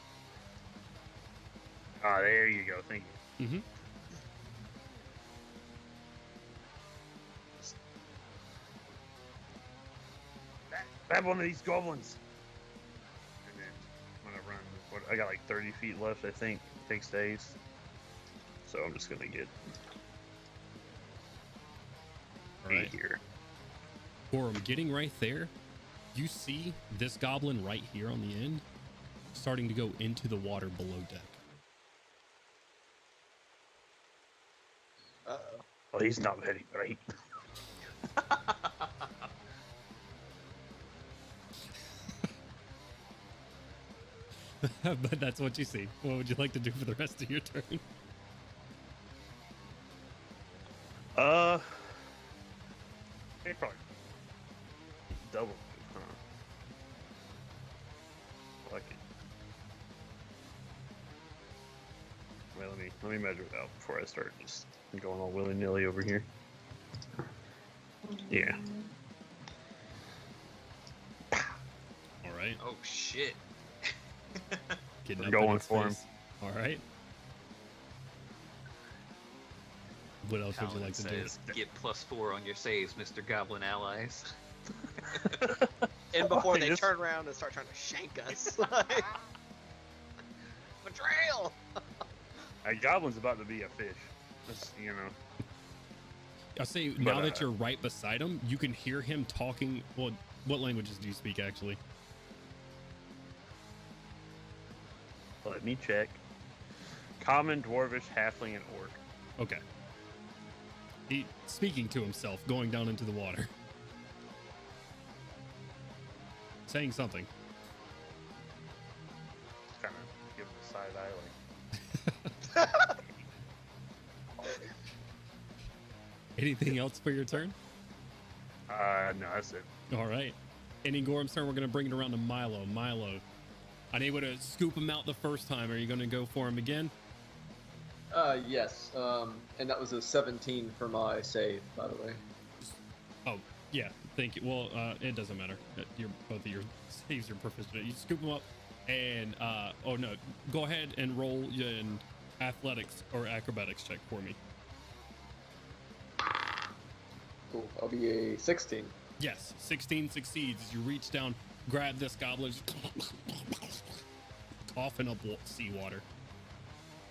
Ah, there you go. Thank you. Mm-hmm. Grab one of these goblins. And then I'm gonna run. I got like 30 feet left, I think. It takes days. So I'm just gonna get Right here. Gorham, getting right there, you see this goblin right here on the end starting to go into the water below deck. Uh-oh. Well, he's not very great. But that's what you see. What would you like to do for the rest of your turn? They probably double move, huh? Like it. Wait, let me measure it out before I start just going all willy-nilly over here. Yeah. All right. Oh shit. Getting We're up going in its for him. face. All right. What else would you like to do? Says, get +4 on your saves, Mr. Goblin allies. And before Why, they this- turn around and start trying to shank us. Like, betrayal! A goblin's about to be a fish. That's, you know. I'll say now that you're right beside him, you can hear him talking. Well, what languages do you speak actually? Let me check. Common, Dwarvish, Halfling, and Orc. Okay. He speaking to himself, going down into the water, saying something. Kind of give him a side eye, like. Anything else for your turn? No, that's it. All right. Ending Gorham's turn, we're going to bring it around to Milo. Milo, unable to scoop him out the first time. Are you going to go for him again? Yes. And that was a 17 for my save, by the way. Oh, yeah. Thank you. Well, it doesn't matter. Both of your saves are proficient. You scoop him up and, oh no, go ahead and roll an athletics or acrobatics check for me. Cool. I'll be a 16. Yes, 16 succeeds as you reach down, grab this goblin, coughing up seawater.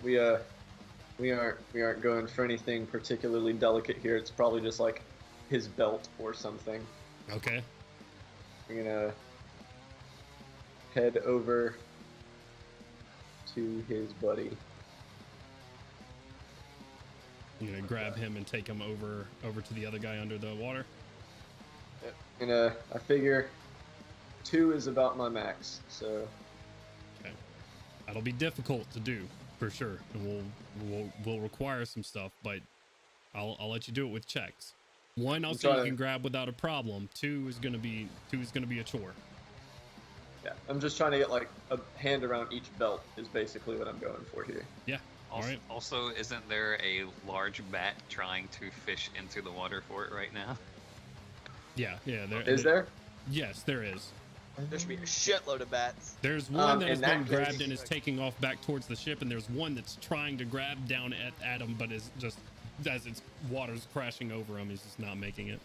We aren't going for anything particularly delicate here. It's probably just like his belt or something. Okay. We're gonna head over to his buddy. You're gonna grab him and take him over to the other guy under the water. And I figure 2 is about my max, so Okay. That'll be difficult to do for sure, and we'll require some stuff, but I'll let you do it with checks. 1, I'll say you can grab without a problem. 2 is gonna be a chore. yeah. I'm just trying to get like a hand around each belt is basically what I'm going for here. Yeah. All right. Also, isn't there a large bat trying to fish into the water for it right now? Yeah. Is there? Yes, there is. There should be a shitload of bats. There's one that has in been that grabbed case- and is taking off back towards the ship, and there's one that's trying to grab down at him, but is just, as its water's crashing over him, he's just not making it.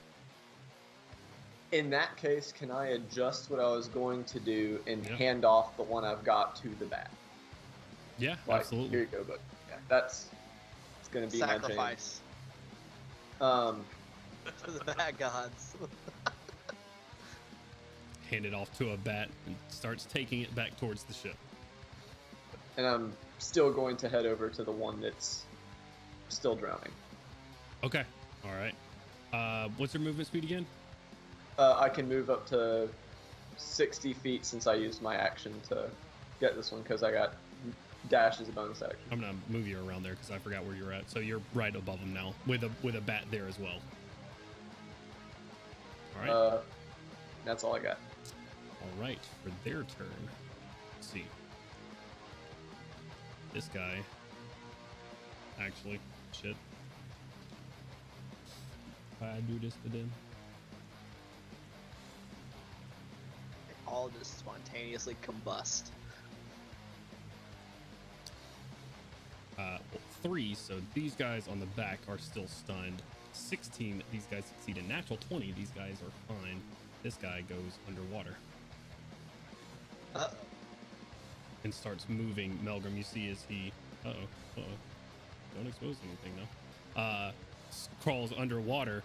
In that case, can I adjust what I was going to do and Yeah. hand off the one I've got to the bat? Yeah, Like, absolutely. Here you go, but yeah, it's gonna be Sacrifice my jam. to the bad gods. Hand it off to a bat and starts taking it back towards the ship. And I'm still going to head over to the one that's still drowning. Okay. All right. What's your movement speed again? I can move up to 60 feet since I used my action to get this one because I got dash as a bonus action. I'm gonna move you around there because I forgot where you're at. So you're right above him now, with a bat there as well. All right. That's all I got. All right, for their turn. Let's see. This guy. Actually, shit. If I do this to them. They all just spontaneously combust. Well, 3, so these guys on the back are still stunned. 16, these guys succeed. A natural 20, these guys are fine. This guy goes underwater. And starts moving. Melgrim, you see as he... Don't expose anything, though. Crawls underwater,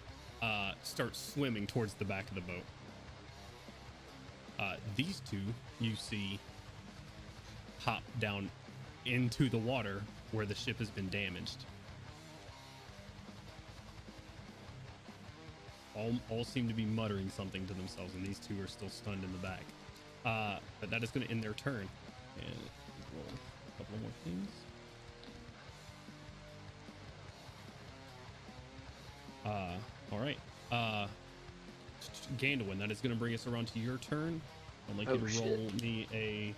starts swimming towards the back of the boat. These two, you see, hop down into the water where the ship has been damaged. All seem to be muttering something to themselves, and these two are still stunned in the back. But that is going to end their turn. And roll a couple more things. All right. Gandalin, that is going to bring us around to your turn. I'd like you to roll me a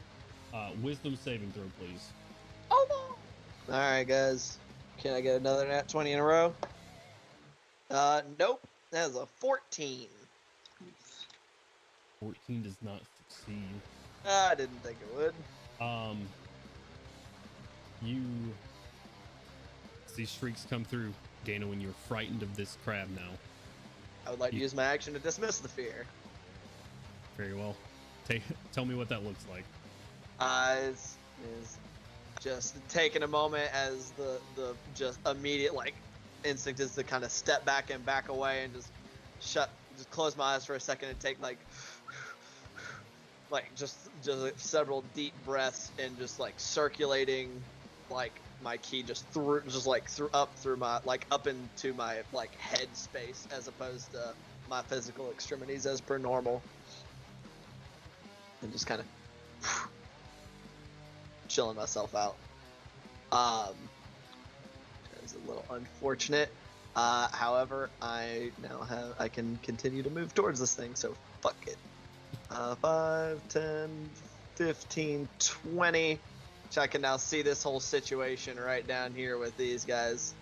wisdom saving throw, please. Oh no! All right, guys. Can I get another nat 20 in a row? Nope. That is a 14. 14 does not succeed. I didn't think it would. You see shrieks come through, Dana, when you're frightened of this crab now. I would like to use my action to dismiss the fear. Very well. Tell me what that looks like. Is just taking a moment as the just immediate instinct is to kind of step back and back away and just close my eyes for a second and take just several deep breaths and just circulating my ki through my up into my head space as opposed to my physical extremities as per normal, and just kind of chilling myself out. It's a little unfortunate. However, I can continue to move towards this thing, so fuck it. 5, 10, 15, 20. Which I can now see this whole situation right down here with these guys.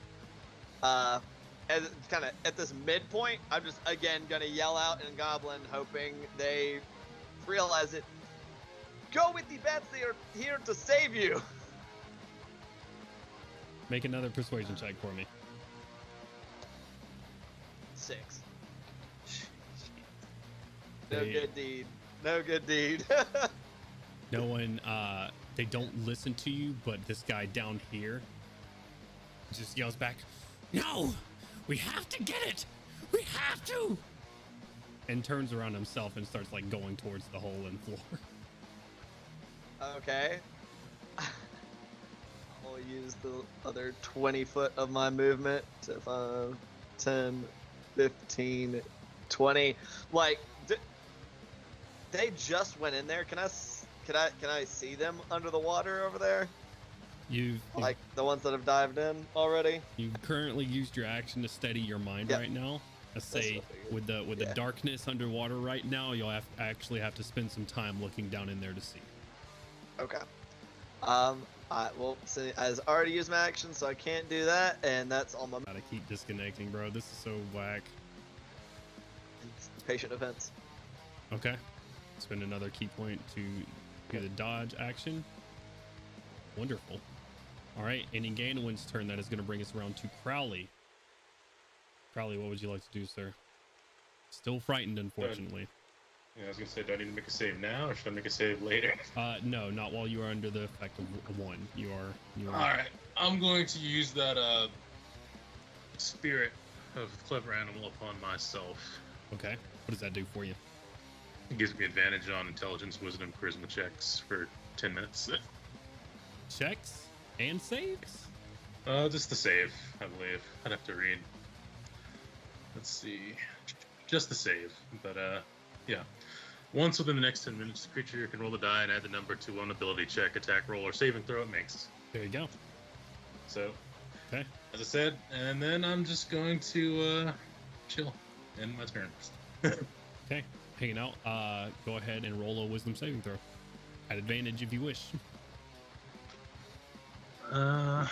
And kind of at this midpoint, I'm just again gonna yell out in Goblin, hoping they realize it. Go with the bats, they are here to save you. Make another persuasion check for me. 6. No good deed. No good deed. No one, they don't listen to you, but this guy down here just yells back, "No! We have to get it! We have to!" And turns around himself and starts going towards the hole in the floor. Okay. I'll use the other 20 foot of my movement. So 5, 10, 15, 20. They just went in there. Can I see them under the water over there? You the ones that have dived in already? You currently used your action to steady your mind right now. Let's say with the darkness underwater right now, you'll actually have to spend some time looking down in there to see. Okay. Well, see, I already used my action, so I can't do that, and that's all my. Gotta keep disconnecting, bro. This is so whack. It's patient defense. Okay. Spend another key point to do the dodge action. Wonderful. All right, and in Gandalin's turn, that is going to bring us around to Crowley. Crowley, what would you like to do, sir? Still frightened, unfortunately. Yeah, I was going to say, do I need to make a save now, or should I make a save later? No, not while you are under the effect of 1. You are. All right, I'm going to use that spirit of clever animal upon myself. Okay. What does that do for you? It gives me advantage on intelligence, wisdom, charisma checks for 10 minutes. Checks and saves? Just the save, I believe. I'd have to read. Let's see. just the save. But yeah. Once within the next 10 minutes, the creature can roll the die and add the number to one ability check, attack roll, or saving throw it makes. There you go. So, Okay. as I said, and then I'm just going to chill. End my turn. Okay. Hanging out. Go ahead and roll a wisdom saving throw. At advantage if you wish. Let's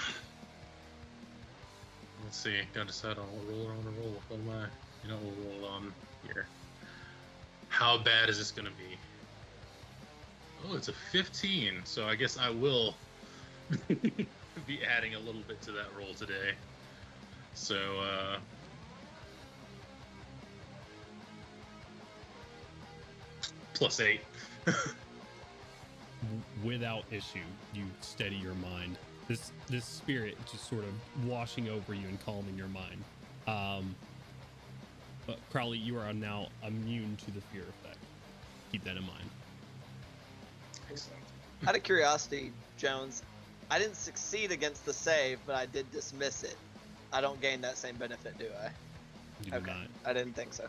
see. Gotta decide on what roll I want to roll. What am I? You know, we'll roll on here. How bad is this gonna be? Oh, it's a 15. So I guess I will be adding a little bit to that roll today. So +8. Without issue, you steady your mind. This spirit just sort of washing over you and calming your mind. But Crowley, you are now immune to the fear effect. Keep that in mind. Excellent. Out of curiosity, Jones, I didn't succeed against the save, but I did dismiss it. I don't gain that same benefit, do I? You do not. I didn't think so.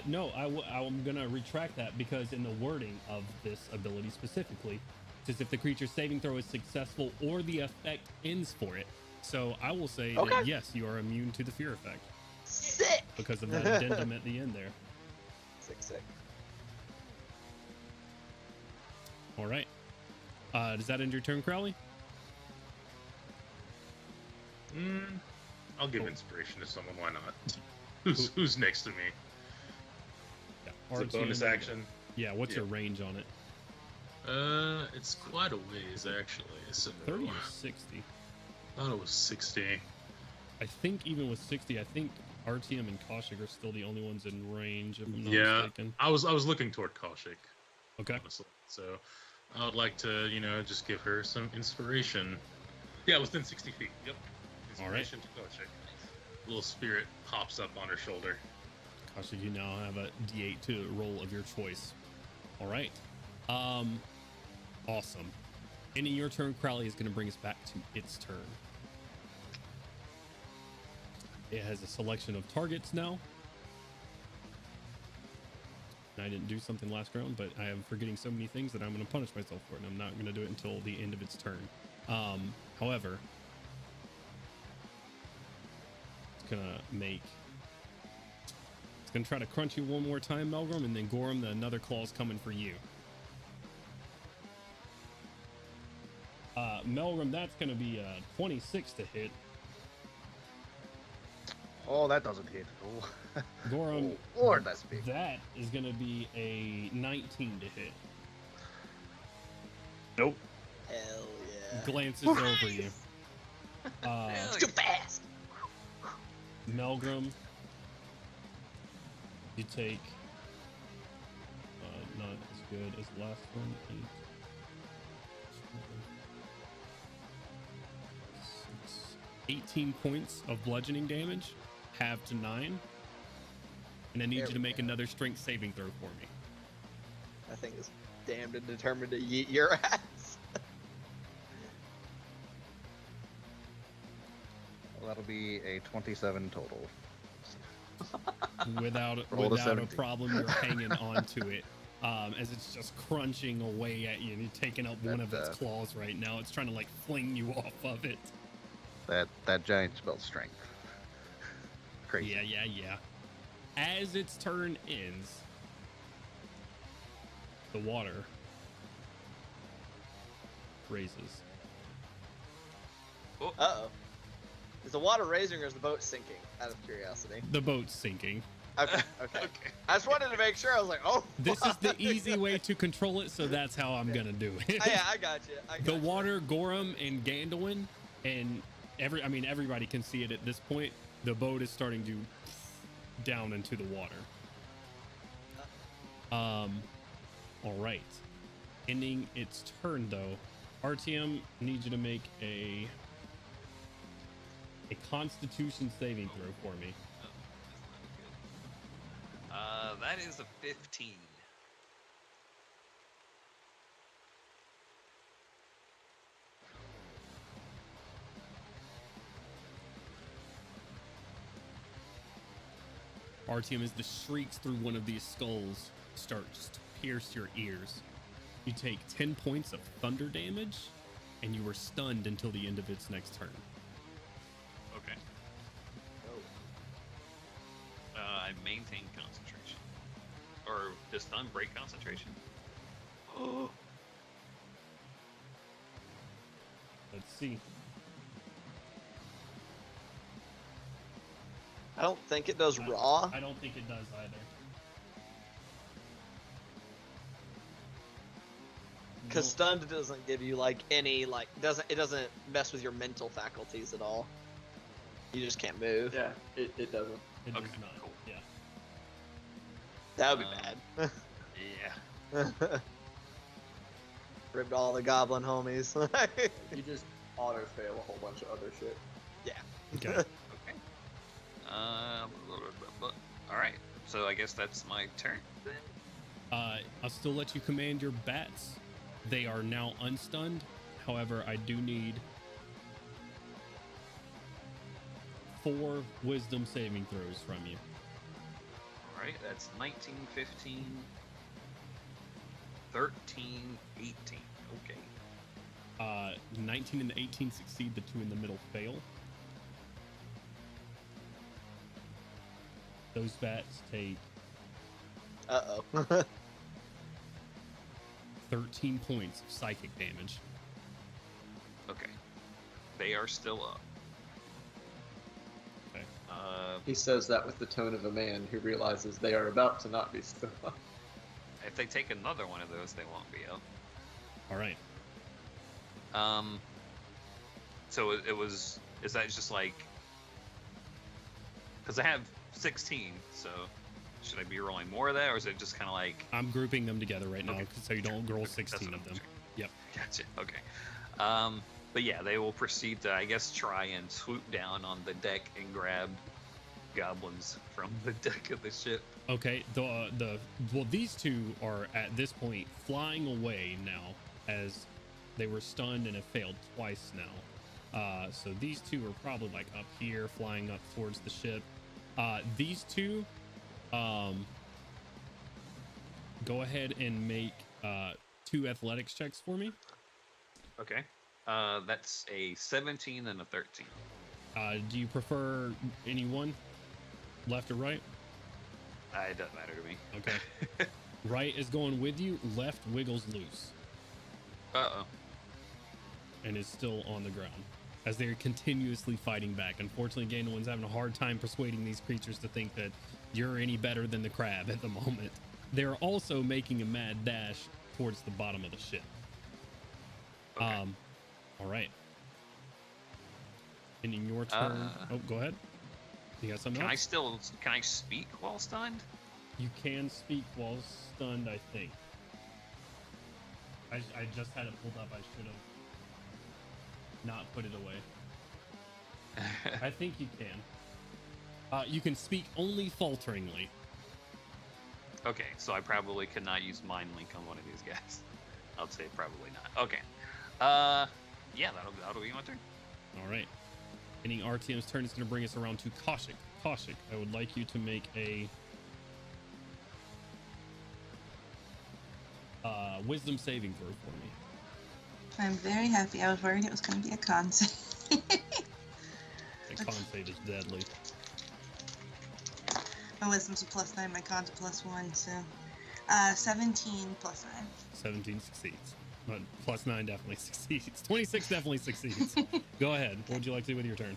No, I'm gonna retract that because in the wording of this ability specifically, it says if the creature's saving throw is successful or the effect ends for it. So I will say that yes, you are immune to the fear effect. Sick! Because of that addendum at the end there. Sick. All right. Does that end your turn, Crowley? I'll give inspiration to someone. Why not? Who's next to me? Yeah. It's a bonus action. Yeah. What's your range on it? It's quite a ways actually. So 30 or 60? I thought it was 60. I think even with 60, I think RTM and Kaushik are still the only ones in range, if I'm not mistaken. I was looking toward Kaushik. Okay. Honestly. So I would like to, just give her some inspiration. Yeah, within 60 feet. Yep. Inspiration to Kaushik. Little spirit pops up on her shoulder. Kaushik, you now have a D8 to roll of your choice. All right. Awesome. Ending your turn, Crowley is going to bring us back to its turn. It has a selection of targets now. And I didn't do something last round, but I am forgetting so many things that I'm going to punish myself for it, and I'm not going to do it until the end of its turn. However, it's going to try to crunch you one more time, Melgrim, and then Gorham, another claw's coming for you. Melgrim, that's going to be a 26 to hit. Oh, that doesn't hit. Oh. Gorham, oh, Lord, that's big. That is going to be a 19 to hit. Nope. Hell yeah. Glances over you. It's too fast. Melgrim, you take not as good as the last one. 18 points of bludgeoning damage, halved to 9. And I need you to make another strength saving throw for me. That thing is damned and determined to yeet your ass. Well, that'll be a 27 total. Without a problem, you're hanging on to it as it's just crunching away at you, and you're taking up one of its claws right now. It's trying to like fling you off of it. That giant spell strength. Crazy. Yeah. As its turn ends, the water raises. Uh-oh. Is the water raising or is the boat sinking? Out of curiosity. The boat's sinking. Okay. I just wanted to make sure. I was like, oh. This is the easy way to control it, so that's how I'm gonna do it. Yeah, I got you. The water, Gorham and Gandalin, and everybody can see it at this point. The boat is starting to down into the water. All right. Ending its turn though, RTM needs you to make a Constitution saving throw for me. That is a 15. Artyom, as the shrieks through one of these skulls start just to pierce your ears, you take 10 points of thunder damage, and you are stunned until the end of its next turn. Okay. I maintain concentration. Or does stun break concentration? Oh. Let's see. I don't think it does raw. I don't think it does either. Because stunned doesn't give you like any it doesn't mess with your mental faculties at all. You just can't move. Yeah, it doesn't. It Okay, does not. cool. Yeah. That would be bad. Yeah. Ripped all the goblin homies. You just auto fail a whole bunch of other shit. Yeah. Okay. Okay. All right. So I guess that's my turn then. I'll still let you command your bats. They are now unstunned. However, I do need 4 wisdom saving throws from you. All right. That's 19, 15, 13, 18. Okay. 19 and 18 succeed. The 2 in the middle fail. Those bats take Uh-oh. 13 points of psychic damage. Okay. They are still up. Okay. He says that with the tone of a man who realizes they are about to not be still up. If they take another one of those, they won't be up. All right. So it was. Is that just like? Because I have 16, so should I be rolling more of that, or is it just kind of like? I'm grouping them together right now Okay. so you don't roll Okay, 16 that's of them. what Yep. Gotcha. Okay. But yeah, they will proceed to, I guess, try and swoop down on the deck and grab goblins from the deck of the ship. Okay. Well, these 2 are at this point flying away now, as they were stunned and have failed twice now. So these 2 are probably like up here, flying up towards the ship. These 2, go ahead and make 2 athletics checks for me. Okay. That's a 17 and a 13. Do you prefer any one, left or right? It doesn't matter to me. Okay. Right is going with you. Left wiggles loose Uh-oh. and is still on the ground as they're continuously fighting back. Unfortunately, Gandalin's having a hard time persuading these creatures to think that you're any better than the crab at the moment. They're also making a mad dash towards the bottom of the ship. Okay. All right. And in your turn, go ahead. You got something else? Can I speak while stunned? You can speak while stunned, I think. I just had it pulled up. I should have not put it away. I think you can. You can speak only falteringly. Okay, so I probably could not use Mind Link on one of these guys. I'll say probably not. Okay. Yeah, that'll be my turn. All right. Ending RTM's turn is going to bring us around to Kaushik. Kaushik, I would like you to make a wisdom saving throw for me. I'm very happy. I was worried it was going to be a con save. The con save is deadly. My wisdom's a +9, my con's a +1, so 17 +9. 17 succeeds. But +9 definitely succeeds. 26 definitely succeeds. Go ahead. What would you like to do with your turn?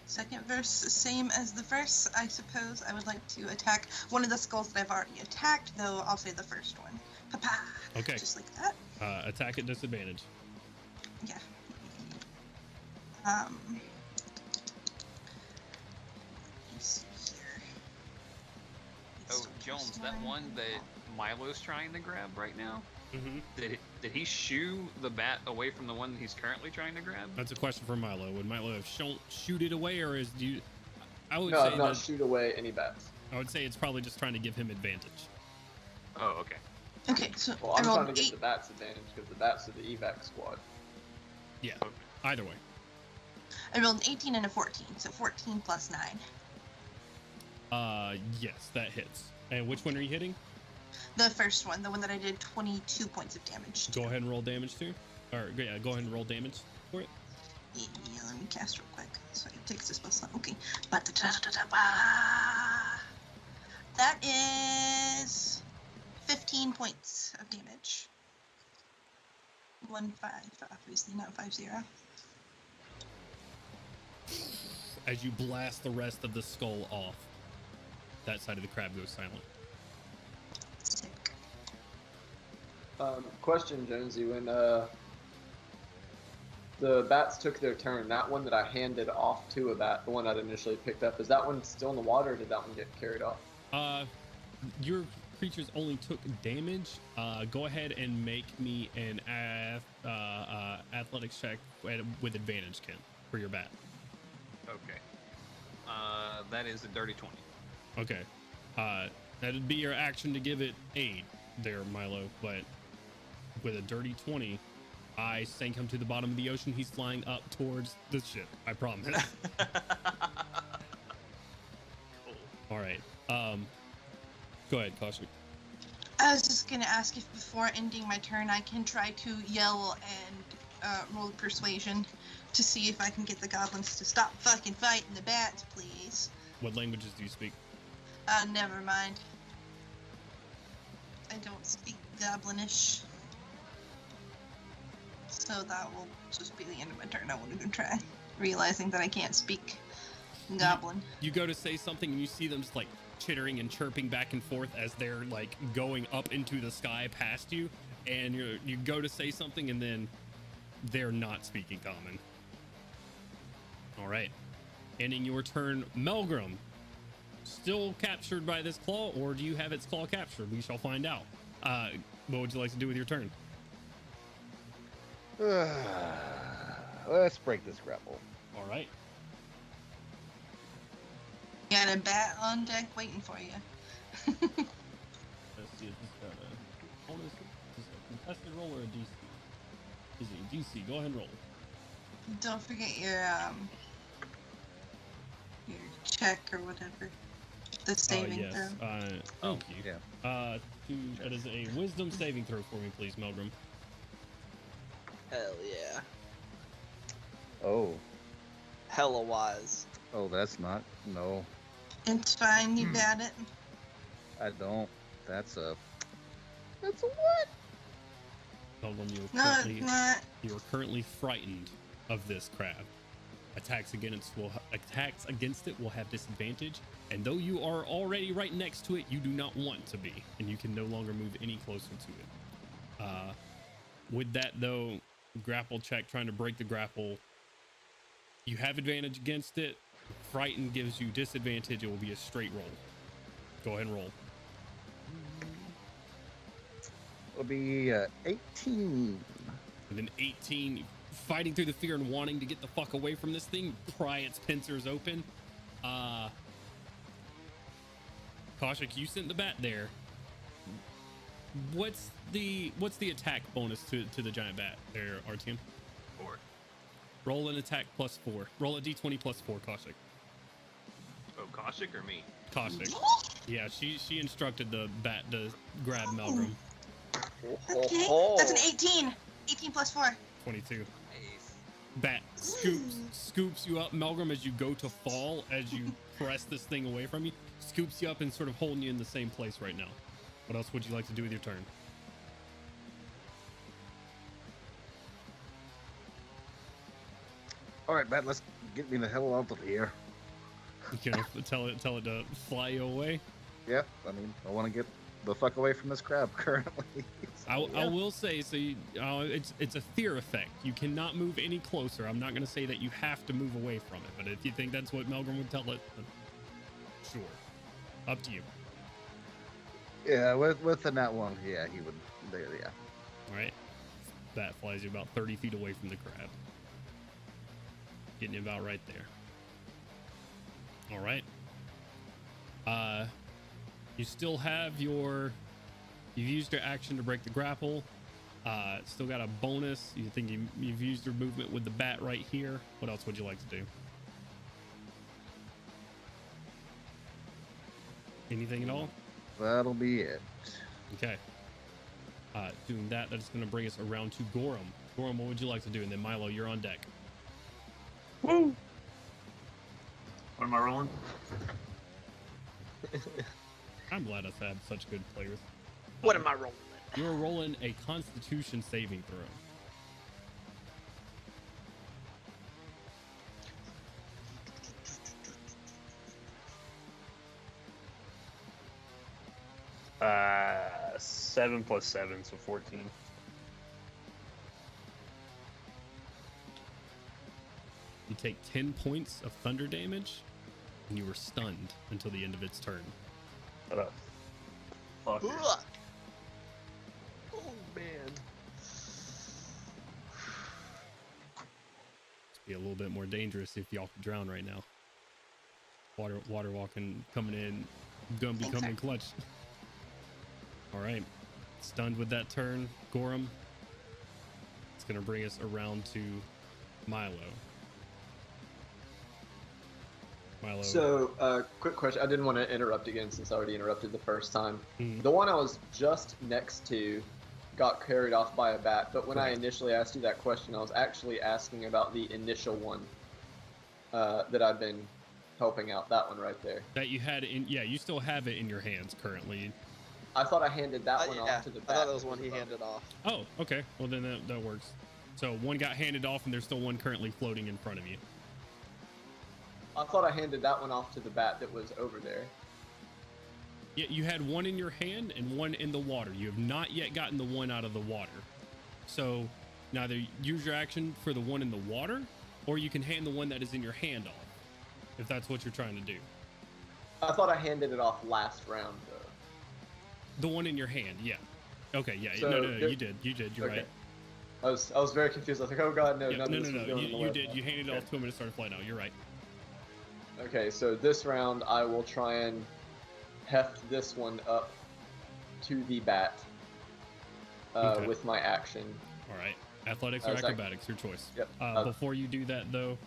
Second verse, same as the first. I suppose I would like to attack one of the skulls that I've already attacked, though I'll say the first one. Pa-pa! Okay. Just like that. Attack at disadvantage. Yeah. Let's see here. Oh, Jones, that one that Milo's trying to grab right now, Mm-hmm. did he shoo the bat away from the one he's currently trying to grab? That's a question for Milo. Would Milo have shoot it away, or is you? I would No, say not that, shoot away any bats. I would say it's probably just trying to give him advantage. Oh, okay. Okay, so Well, I I'm rolled trying to get 8. the bats advantage because the bats are the evac squad. Yeah. Either way. I rolled an 18 and a 14, so 14 plus 9. Yes, that hits. And which one are you hitting? The first one, the one that I did 22 points of damage to. Go ahead and roll damage to. Or yeah, go ahead and roll damage for it. Yeah, let me cast real quick. So it takes this plus 1. Okay. That is 15 points of damage. 1-5, obviously not 5-0. As you blast the rest of the skull off, that side of the crab goes silent. Sick. Question, Jonesy, when the bats took their turn, that one that I handed off to a bat, the one I'd initially picked up, is that one still in the water or did that one get carried off? Your creatures only took damage. Go ahead and make me an athletics check with advantage, Ken, for your bat. Okay. That is a dirty 20. Okay. That'd be your action to give it aid there, Milo, but with a dirty 20, I sank him to the bottom of the ocean. He's flying up towards the ship. I promise. Cool. All right. Go ahead, Kaushik. I was just gonna ask if before ending my turn I can try to yell and roll persuasion to see if I can get the goblins to stop fucking fighting the bats, please. What languages do you speak? Never mind. I don't speak goblinish. So that will just be the end of my turn. I won't even try, realizing that I can't speak goblin. You go to say something and you see them just like chittering and chirping back and forth as they're like going up into the sky past you, and you go to say something and then they're not speaking common. All right, ending your turn, Melgrim. Still captured by this claw, or do you have its claw captured? We shall find out. What would you like to do with your turn? Let's break this grapple. All right. Got a bat on deck waiting for you. Let's see if this got a bonus. Is this a contested roll or a DC? Is it a DC? Go ahead and roll. Don't forget your check or whatever. The saving yes. throw. Thank you. Yeah. That is a wisdom saving throw for me, please, Melgrim. Hell yeah. Oh. Hella wise. Oh, that's not. No, It's fine, you got it. I don't. That's a what? Melgrim, No, it's not. you are currently frightened of this crab. Attacks against it will have disadvantage, and though you are already right next to it, you do not want to be, and you can no longer move any closer to it. With that though, grapple check, trying to break the grapple, you have advantage against it. Frightened gives you disadvantage. It will be a straight roll. Go ahead and roll. It'll be 18. With an 18, fighting through the fear and wanting to get the fuck away from this thing, pry its pincers open. Kaushik, you sent the bat there. What's the attack bonus to the giant bat there, Artyom? 4. Roll an attack plus 4. Roll a d20 plus 4, Kaushik. Oh, Kaushik or me? Kaushik. Yeah, she instructed the bat to grab Melgrim. Okay, that's an 18. 18 plus 4. 22. Nice. Bat scoops you up, Melgrim, as you go to fall, as you press this thing away from you, scoops you up and sort of holding you in the same place right now. What else would you like to do with your turn? All right, Bat, let's get me the hell out of here. You gonna tell it to fly you away? Yeah, I mean, I want to get the fuck away from this crab currently. So, I will say, so it's a fear effect. You cannot move any closer. I'm not gonna say that you have to move away from it, but if you think that's what Melgrim would tell it, then sure, up to you. Yeah, with the nat one, yeah, he would. There, yeah. All right, that flies you about 30 feet away from the crab, getting you about right there. All right. You still have you've used your action to break the grapple. Still got a bonus. You think you've used your movement with the bat right here. What else would you like to do? Anything at all? That'll be it. Okay. Doing that's going to bring us around to Droaam. Droaam, what would you like to do? And then Milo, you're on deck. Woo! What am I rolling? I'm glad us have such good players. What am I rolling? You're rolling a Constitution saving throw. Uh, 7 plus 7, so 14. You take 10 points of thunder damage, and you were stunned until the end of its turn. Shut up. Fuck. Ugh. Oh man. It'd be a little bit more dangerous if y'all could drown right now. Water walking, coming in, gonna be coming clutch. All right, stunned with that turn, Droaam. It's gonna bring us around to Milo. Milo. So, quick question. I didn't want to interrupt again since I already interrupted the first time. Mhm. The one I was just next to got carried off by a bat, but when I Correct. initially asked you that question, I was actually asking about the initial one that I've been helping out. That one right there. That you had in, yeah, you still have it in your hands currently. I thought I handed that one Yeah, off to the I bat. thought that was one he handed off. Oh, okay. Well, then that works. So one got handed off, and there's still one currently floating in front of you. I thought I handed that one off to the bat that was over there. Yeah, you had one in your hand and one in the water. You have not yet gotten the one out of the water. So neither use your action for the one in the water, or you can hand the one that is in your hand off, if that's what you're trying to do. I thought I handed it off last round though. The one in your hand, yeah. Okay, yeah. So no, there- you did. You're Okay. right. I was very confused. I was like, oh god, no, Yeah, none no, of this was going on the You left. did. You handed it Okay. off to him and it started flying out. You're right. Okay, so this round I will try and heft this one up to the bat Okay. with my action. All right. Athletics or Is that- acrobatics, your choice. Yep. Before you do that, though,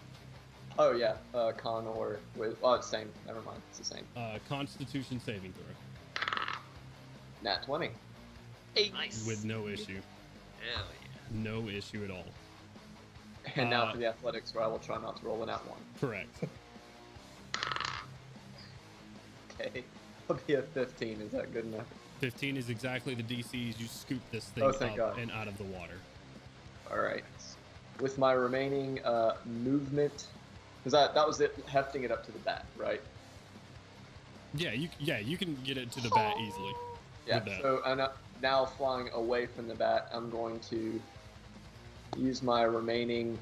Oh yeah, con or with it's same. Never mind, it's the same. Constitution saving throw Nat 20. Nice. with no issue. Hell yeah. No issue at all. And now for the athletics, where I will try not to roll a nat 1. Correct. Okay, I'll be at 15. Is that good enough? 15 is exactly the DC as you scoop this thing Oh, thank up God. and out of the water. All right. With my remaining movement, because that was it, hefting it up to the bat, right? Yeah, you can get it to the bat easily. Yeah. With that. So now flying away from the bat, I'm going to use my remaining.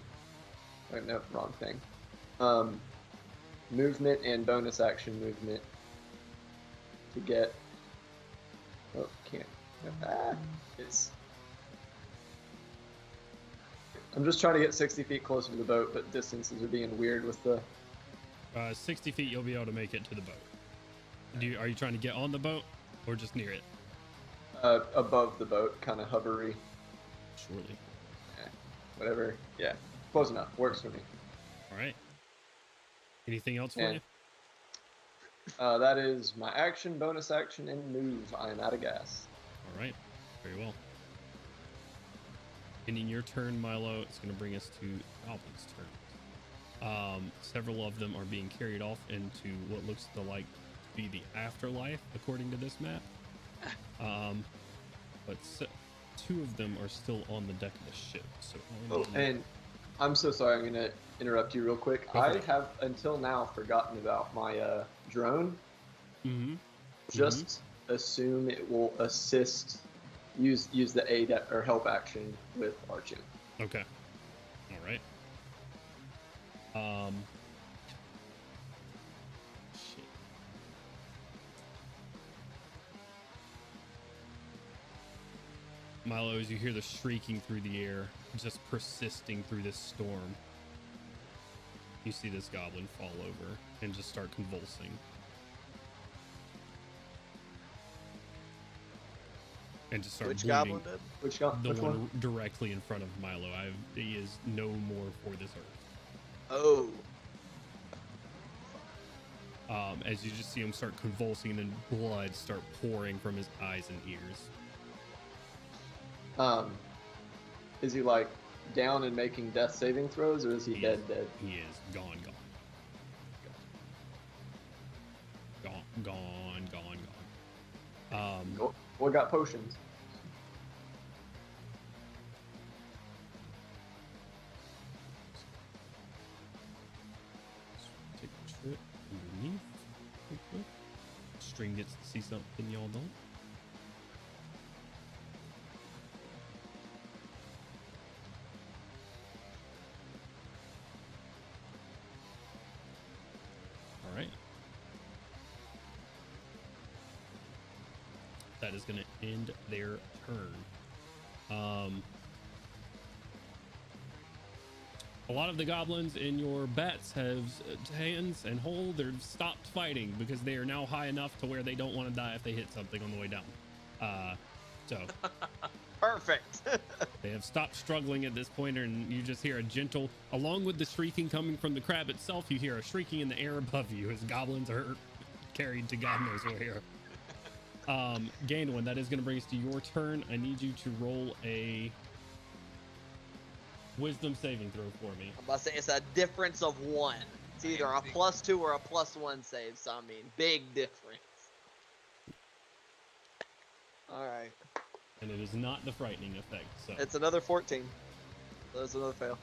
Wait, no, wrong thing. Movement and bonus action movement to get. Oh, can't. It's. I'm just trying to get 60 feet closer to the boat, but distances are being weird with the. 60 feet, you'll be able to make it to the boat. Are you trying to get on the boat or just near it? Above the boat, kind of hovery. Surely. Whatever. Yeah, close enough. Works for me. All right. Anything else for And- you? That is my action, bonus action, and move. I am out of gas. All right. Very well. Ending your turn, Milo, it's going to bring us to Goblin's turn. Several of them are being carried off into what looks to be the afterlife, according to this map. But two of them are still on the deck of the ship. So And I'm so sorry, I'm going to interrupt you real quick. Go for I it. have until now forgotten about my drone. Mm-hmm. Just assume it will assist, use the aid or help action with arching. Okay. All right. Shit. Milo, as you hear the shrieking through the air, just persisting through this storm, you see this goblin fall over and just start convulsing. And just start Which bleeding. goblin did? Which The which one directly in front of Milo. He is no more for this earth. Oh. As you just see him start convulsing and then blood start pouring from his eyes and ears. Is he like down and making death saving throws, or is he dead? He is gone. Boy got potions. Take a trip underneath. Okay. String gets to see something y'all don't. All right. That is going to end their turn. A lot of the goblins in your bats have hands and hold. They've stopped fighting because they are now high enough to where they don't want to die if they hit something on the way down. So Perfect. they have stopped struggling at this point, and you just hear a gentle, along with the shrieking coming from the crab itself, you hear a shrieking in the air above you as goblins are carried to God knows where. Gandalin, that is going to bring us to your turn. I need you to roll a wisdom saving throw for me. I'm about to say it's a difference of 1. It's either a +2 or a +1 save, so I mean, big difference. Alright. And it is not the frightening effect, so. It's another 14. So that's another fail.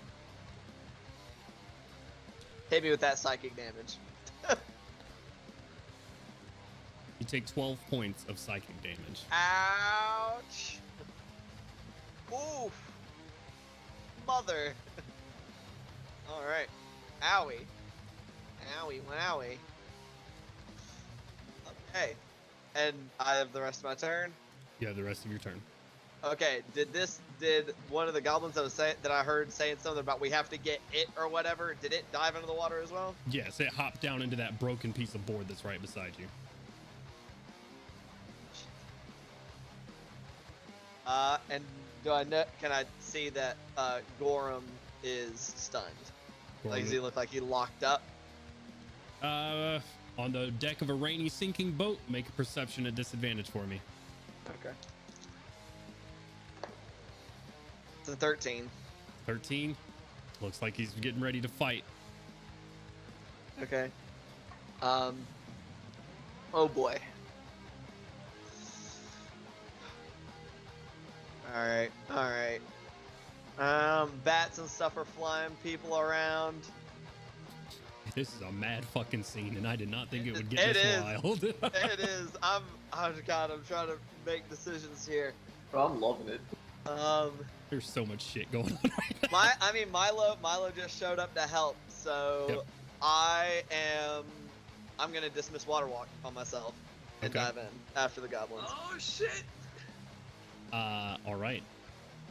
Hit me with that psychic damage. You take 12 points of psychic damage. Ouch! Oof! Mother! Alright. Owie. Owie, wowie. Okay. And I have the rest of my turn? Yeah, the rest of your turn. Okay, did one of the goblins that I heard saying something about we have to get it or whatever, did it dive into the water as well? Yes, it hopped down into that broken piece of board that's right beside you. And do I know, can I see that Droaam is stunned? Like, does he look like he locked up? On the deck of a rainy sinking boat, make a perception at disadvantage for me. Okay. It's a 13. 13. Looks like he's getting ready to fight. Okay. Oh boy. Alright, alright. Bats and stuff are flying, people around. This is a mad fucking scene, and I did not think it would get this wild. It is. I'm trying to make decisions here. Bro, I'm loving it. There's so much shit going on right now. Milo just showed up to help, so Yep. I'm gonna dismiss water walk on myself and Okay. dive in after the goblins. Oh shit! All right.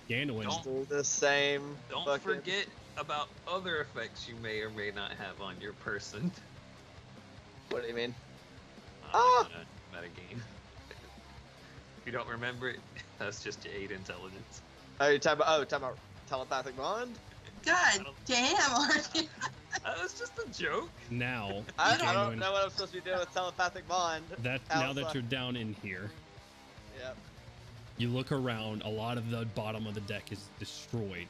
Gandalin. Do the same. Don't fucking- forget about other effects you may or may not have on your person. What do you mean? Meta game. If you don't remember it, that's just your 8 intelligence. Oh, you're talking about telepathic bond? God damn, Artie. That was just a joke. Now, I don't Gandalin, know what I'm supposed to be doing with telepathic bond. now that you're down in here, Yep. you look around. A lot of the bottom of the deck is destroyed.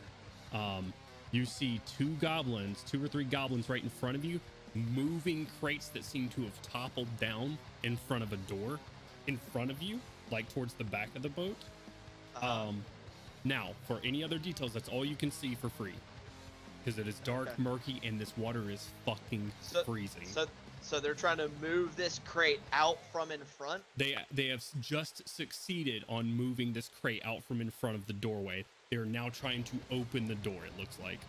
You see 2 or 3 goblins right in front of you, moving crates that seem to have toppled down in front of a door in front of you, like towards the back of the boat. Now, for any other details, that's all you can see for free, because it is dark, Okay. murky, and this water is fucking freezing. So they're trying to move this crate out from in front? They have just succeeded on moving this crate out from in front of the doorway. They're now trying to open the door, it looks like.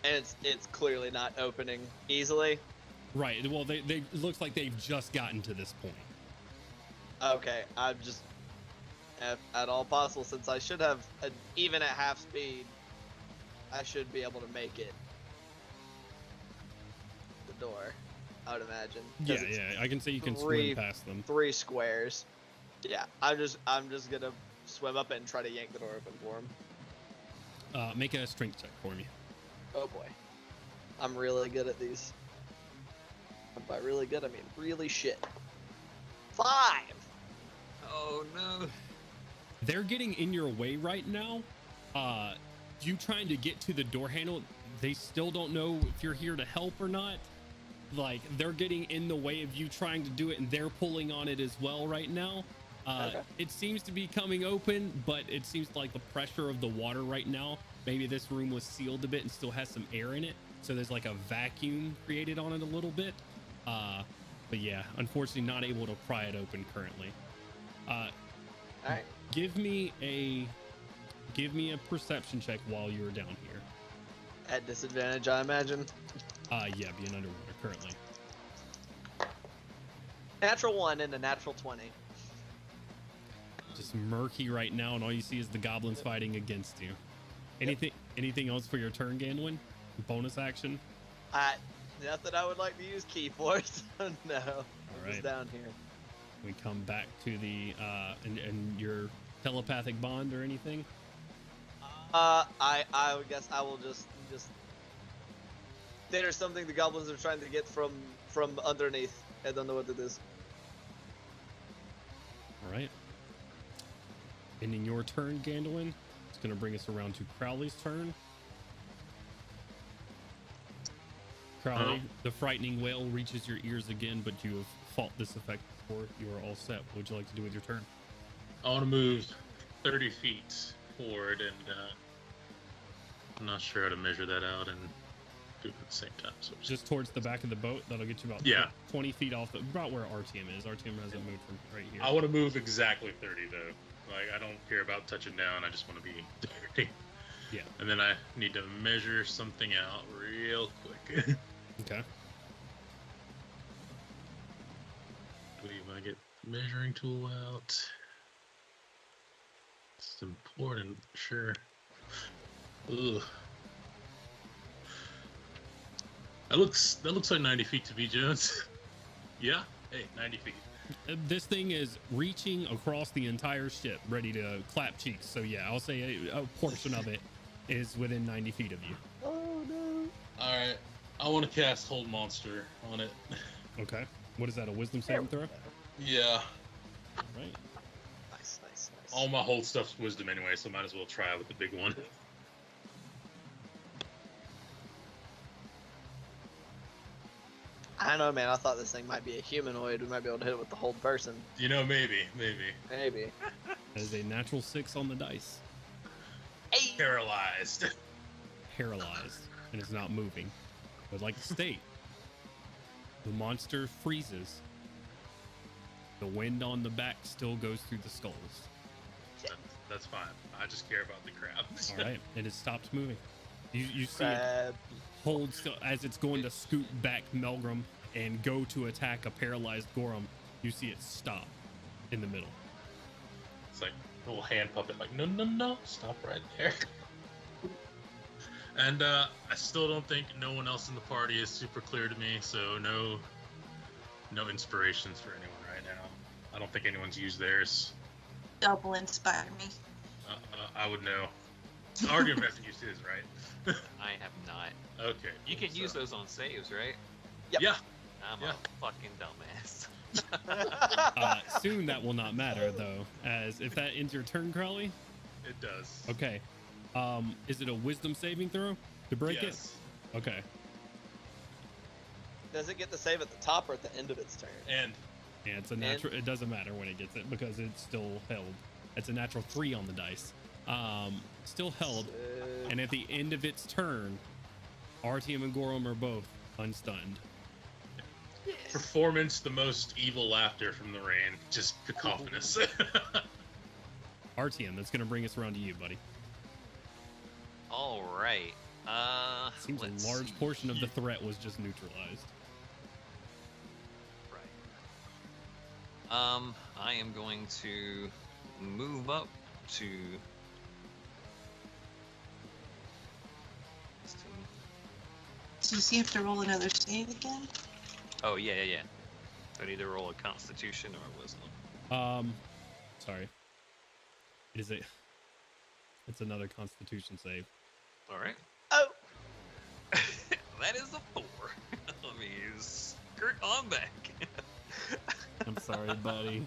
And it's clearly not opening easily. Right. Well, they it looks like they've just gotten to this point. Okay, I'm just at all possible, since I should have even at half speed. I should be able to make it. The door, I would imagine. 'Cause Yeah, it's yeah. I can say you can three- swim past them. 3 squares. Yeah, I'm just gonna swim up it and try to yank the door open for him. Make a strength check for me. Oh boy, I'm really good at these. And by really good, I mean really shit. 5. Oh no. They're getting in your way right now. You trying to get to the door handle, they still don't know if you're here to help or not. Like, they're getting in the way of you trying to do it, and they're pulling on it as well right now. Okay. It seems to be coming open, but it seems like the pressure of the water right now, maybe this room was sealed a bit and still has some air in it, so there's like a vacuum created on it a little bit. But yeah, unfortunately not able to pry it open currently. All right. Give me a perception check while you're down here. At disadvantage, I imagine. Yeah, being underwater currently. Natural 1 and a natural 20. Just murky right now, and all you see is the goblins fighting against you. Anything else for your turn, Gandalin? Bonus action? Nothing I would like to use key for, so no. All It's right. down here. We come back to the and your telepathic bond or anything. I would guess I will just there's something the goblins are trying to get from underneath. I don't know what it is. All right. Ending your turn, Gandalin. It's going to bring us around to Crowley's turn. Crowley, the frightening wail reaches your ears again, but you have fought this effect before. You are all set. What would you like to do with your turn? I want to move 30 feet forward, and I'm not sure how to measure that out and do it at the same time. So Just towards the back of the boat. That'll get you about 20 feet off, about where RTM is. RTM hasn't moved from right here. I want to move exactly 30 though. Like, I don't care about touching down. I just want to be 30. Yeah. And then I need to measure something out real quick. Okay. I believe I get measuring tool out. It's important, sure. Ugh. That looks like 90 feet to me, Jones. Yeah? Hey, 90 feet. This thing is reaching across the entire ship, ready to clap cheeks. So yeah, I'll say a portion of it is within 90 feet of you. Oh no. Alright. I want to cast Hold Monster on it. Okay. What is that, a wisdom saving throw? Yeah. Right. Nice. All my hold stuff's wisdom anyway, so might as well try with the big one. I don't know, man. I thought this thing might be a humanoid. We might be able to hit it with the whole person. You know, maybe. Maybe. That is a natural 6 on the dice. Hey. Paralyzed. Paralyzed, and is not moving. But like the state, the monster freezes. The wind on the back still goes through the skulls. That's fine. I just care about the crab. All right, it has stopped moving. You see it Crab. hold still as it's going to scoot back Melgrim and go to attack a paralyzed Gorum. You see it stop in the middle. It's like a little hand puppet, like, no, stop right there. And I still don't think no one else in the party is super clear to me, so no inspirations for anyone right now. I don't think anyone's used theirs. Double inspire me. I would know. Argyrum hasn't used his, right? I have not. Okay. You cool, can use so- those on saves, right? Yep. Yeah. I'm Yeah. a fucking dumbass. Soon that will not matter though, as if that ends your turn, Crowley. It does. Okay. Is it a wisdom saving throw to break Yes. it? Okay. Does it get the save at the top or at the end of its turn? And Yeah, it's a natural. It doesn't matter when it gets it because it's still held. It's a natural 3 on the dice. Still held, and at the end of its turn, Artyom and Gorum are both unstunned. performance, the most evil laughter from the rain. Just cacophonous. Artyom, that's going to bring us around to you, buddy. All right. Seems let's a large see. portion of the threat was just neutralized. Right. I am going to move up to Does he have to roll another save again? Oh yeah. I need to roll a Constitution or a Wisdom. Sorry. It's another Constitution save. All right. Oh, That is a 4. Let me use skirt on back. I'm sorry, buddy.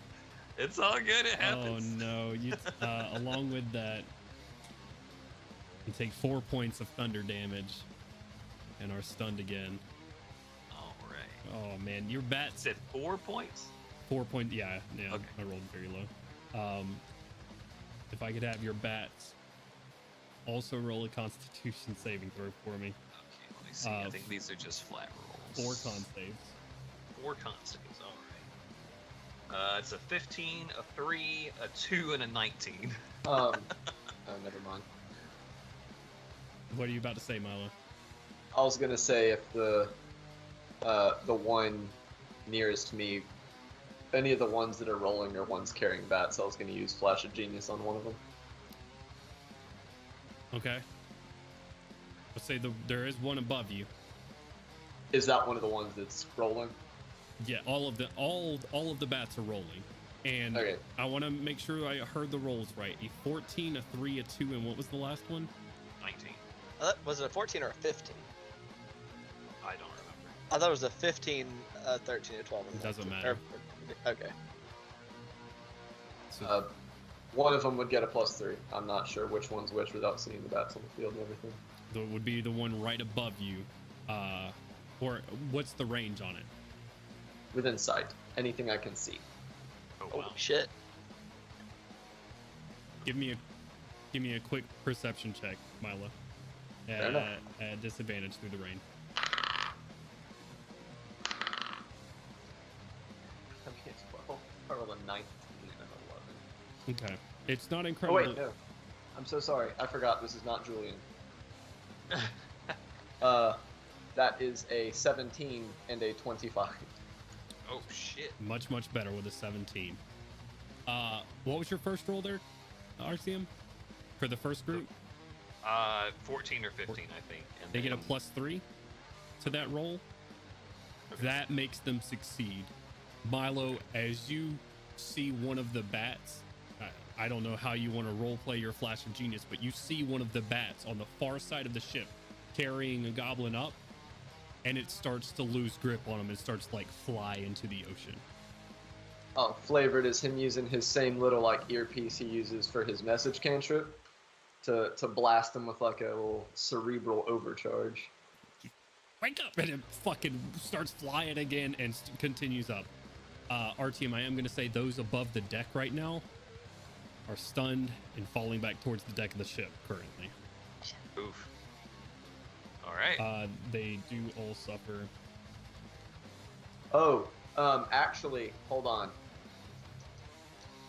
It's all good. It Oh happens. no! You along with that, you take 4 points of thunder damage, and are stunned again. All right. Oh man, your bats Said 4 points. 4 point. Yeah. Okay. I rolled very low. If I could have your bats also roll a Constitution saving throw for me. Okay. Let me see. I think these are just flat rolls. 4 con saves. 4 con saves. All right. It's a 15, a 3, a 2, and a 19. Oh, never mind. What are you about to say, Milo? I was gonna say if the one nearest me, any of the ones that are rolling are ones carrying bats, I was gonna use Flash of Genius on one of them. Okay. Let's say there is one above you. Is that one of the ones that's rolling? Yeah, all of the bats are rolling, and Okay. I want to make sure I heard the rolls right. A 14, a 3, a 2, and what was the last one? 19. was it a 14 or a 15? I don't remember. I thought it was a 15, 13, or 12. It doesn't matter. Okay. So, One of them would get a +3. I'm not sure which one's which without seeing the bats on the field and everything. that would be the one right above you, or what's the range on it? Within sight, anything I can see. Oh Oh wow. shit. Give me a quick perception check, Milo. Fair enough. At disadvantage through the rain. I mean, it's 12. I rolled a 19 and an 11. Okay. It's not Oh incredible. wait, no. I'm so sorry. I forgot. This is not Julian. That is a 17 and a 25. Oh shit. Much better with a 17. What was your first roll there, RCM? For the first group? 14 or 15, I think. And They get a then- +3 to that roll. Okay. That makes them succeed. Milo, as you see one of the bats, I don't know how you want to role play your Flash of Genius, but you see one of the bats on the far side of the ship carrying a goblin up, and it starts to lose grip on him and starts to like fly into the ocean. Oh, flavored is him using his same little like earpiece he uses for his message cantrip to blast him with like a little cerebral overcharge. Wake up! And it fucking starts flying again and continues up. RTM, I am going to say those above the deck right now are stunned and falling back towards the deck of the ship currently. Oof. All right. They do all suffer. Oh, actually, hold on.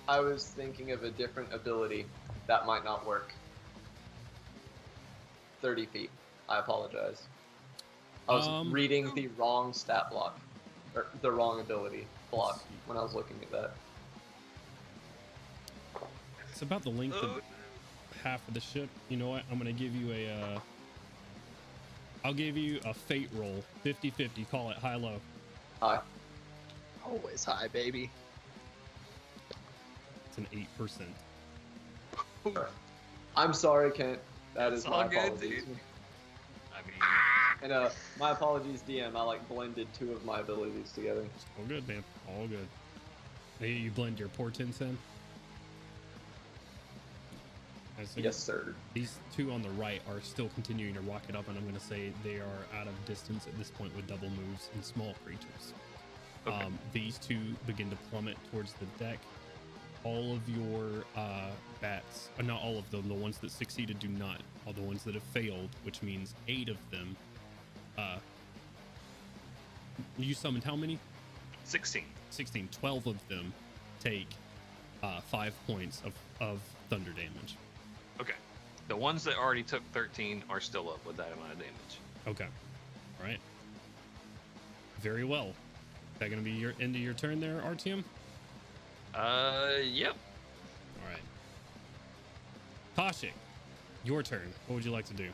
I was thinking of a different ability that might not work. 30 feet. I apologize. I was reading the wrong stat block, or the wrong ability block when I was looking at that. It's about the length of half of the ship. You know what? I'm going to give you I'll give you a fate roll. 50-50. Call it high-low. Hi. Always high, baby. It's an 8%. I'm sorry, Kent. That It's is all my good, apologies. dude. I mean, And my apologies, DM. I like blended two of my abilities together. It's all good, man. All good. Hey, you blend your portents in? Yes, sir. These two on the right are still continuing to rocket up, and I'm going to say they are out of distance at this point with double moves and small creatures. Okay. These two begin to plummet towards the deck. All of your bats, not all of them, the ones that succeeded do not. All the ones that have failed, which means 8 of them. You summoned how many? 16. 16. 12 of them take 5 points of thunder damage. Okay. The ones that already took 13 are still up with that amount of damage. Okay. All right. Very well. Is that going to be your end of your turn there, RTM? Yep. All right. Kaushik, your turn. What would you like to do?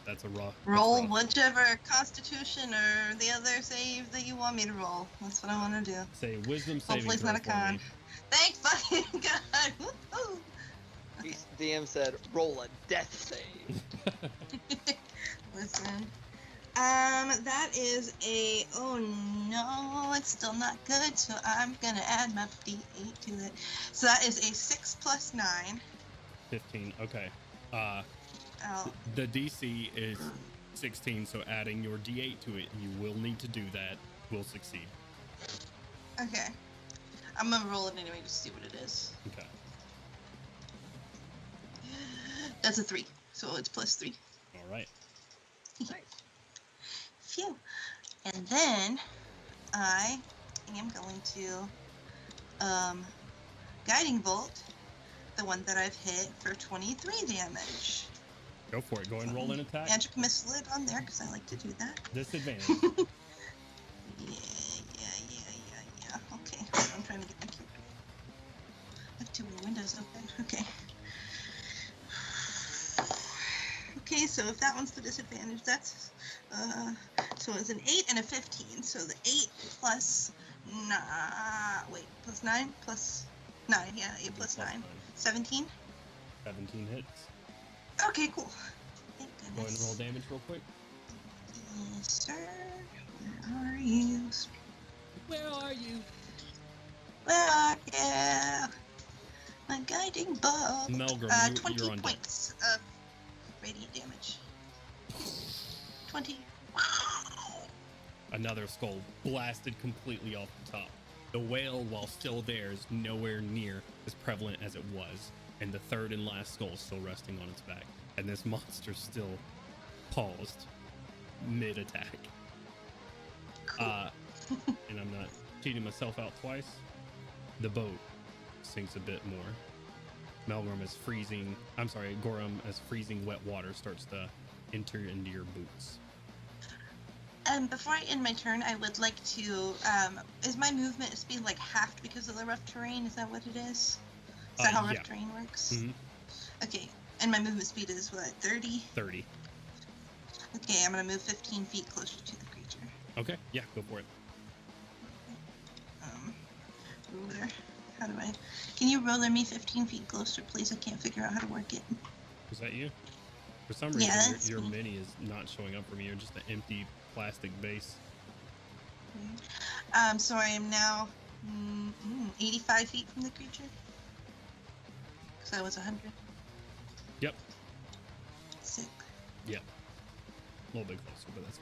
That's a rough. Roll whichever Constitution or the other save that you want me to roll. That's what I want to do. Say wisdom saving Hopefully it's throw not a for con. me. Thank fucking God. Woo-hoo. DM said, roll a death save. Listen. That is a, oh no, it's still not good, so I'm gonna add my D8 to it. So that is a 6 plus 9. 15. Okay. Oh. The DC is 16, so adding your D8 to it, you will need to do that. Will succeed. Okay. I'm gonna roll it anyway to see what it is. Okay. That's a 3, so it's plus 3. All right. Phew. And then I am going to Guiding Bolt, the one that I've hit, for 23 damage. Go for it. Go and roll an attack. Magic Missile it on there because I like to do that. Disadvantage. Yeah. Okay, I'm trying to get my key. I have too many windows open. Okay. Okay, so if that one's the disadvantage, that's so it's an 8 and a 15. So the 8 plus plus 9 plus 9. Yeah, 8 plus 9. 17. 17 hits. Okay, cool. Thank Go ahead and goodness. roll damage real quick. Yes, sir. Where are you? Where are you? Where are you? My guiding bolt. Melgrim, 20 you're on deck. points of radiant damage. 20. Another skull blasted completely off the top. The whale, while still there, is nowhere near as prevalent as it was, and the third and last skull is still resting on its back. And this monster still paused mid-attack. And I'm not cheating myself out twice. The boat sinks a bit more. Melgrim is freezing. I'm sorry, Gorum, as freezing wet water starts to enter into your boots. Before I end my turn, I would like to. Is my movement speed like halved because of the rough terrain? Is that what it is? Is that how rough terrain works? Mm-hmm. Okay, and my movement speed is what, 30? 30. Okay, I'm gonna move 15 feet closer to the creature. Okay, yeah, go for it. Ruler. How do I? Can you roller me 15 feet closer, please? I can't figure out how to work it. Was that you? For some reason, Yeah, that's your me. mini is not showing up for me. You're just an empty plastic base. So I am now 85 feet from the creature. Because I was 100. Yep. Sick. Yep. A little bit closer, but that's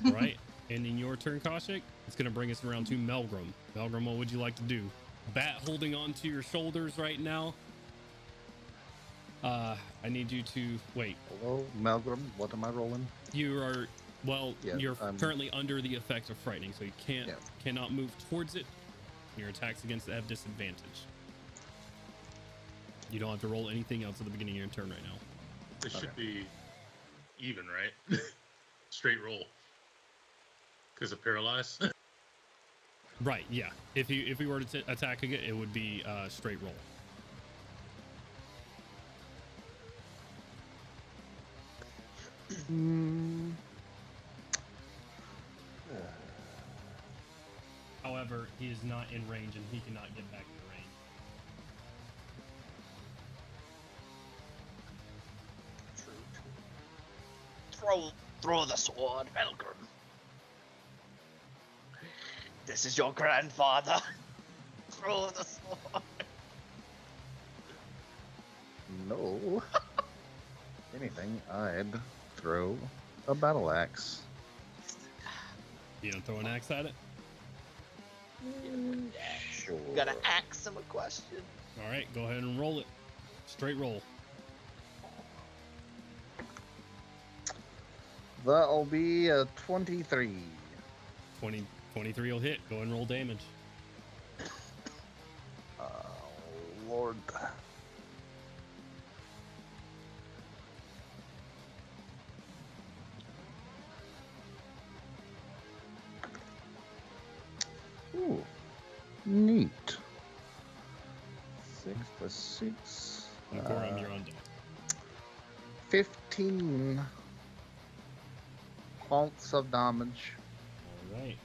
fine. All right. Ending your turn, Kaushik. It's going to bring us around to Melgrim. Melgrim, what would you like to do? Bat holding on to your shoulders right now. I need you to wait. Hello, Melgrim. What am I rolling? You are you're I'm- currently under the effect of frightening, so you cannot move towards it. Your attacks against it have disadvantage. You don't have to roll anything else at the beginning of your turn right now. It should be even, right? Straight roll. Because of paralyzed. Right, yeah. If we were to attack again, it would be straight roll. However, he is not in range and he cannot get back in range. Throw the sword, Melgrim. This is your grandfather. Throw the sword. No. Anything, I'd throw a battle axe. You don't throw an axe at it? Sure. You gotta ask him a question. All right, go ahead and roll it. Straight roll. That'll be a 23. 23 will hit. Go ahead and roll damage. Lord. Ooh, neat. 6 plus 6. Gorum, you're on deck. 15 14 points of damage. All right.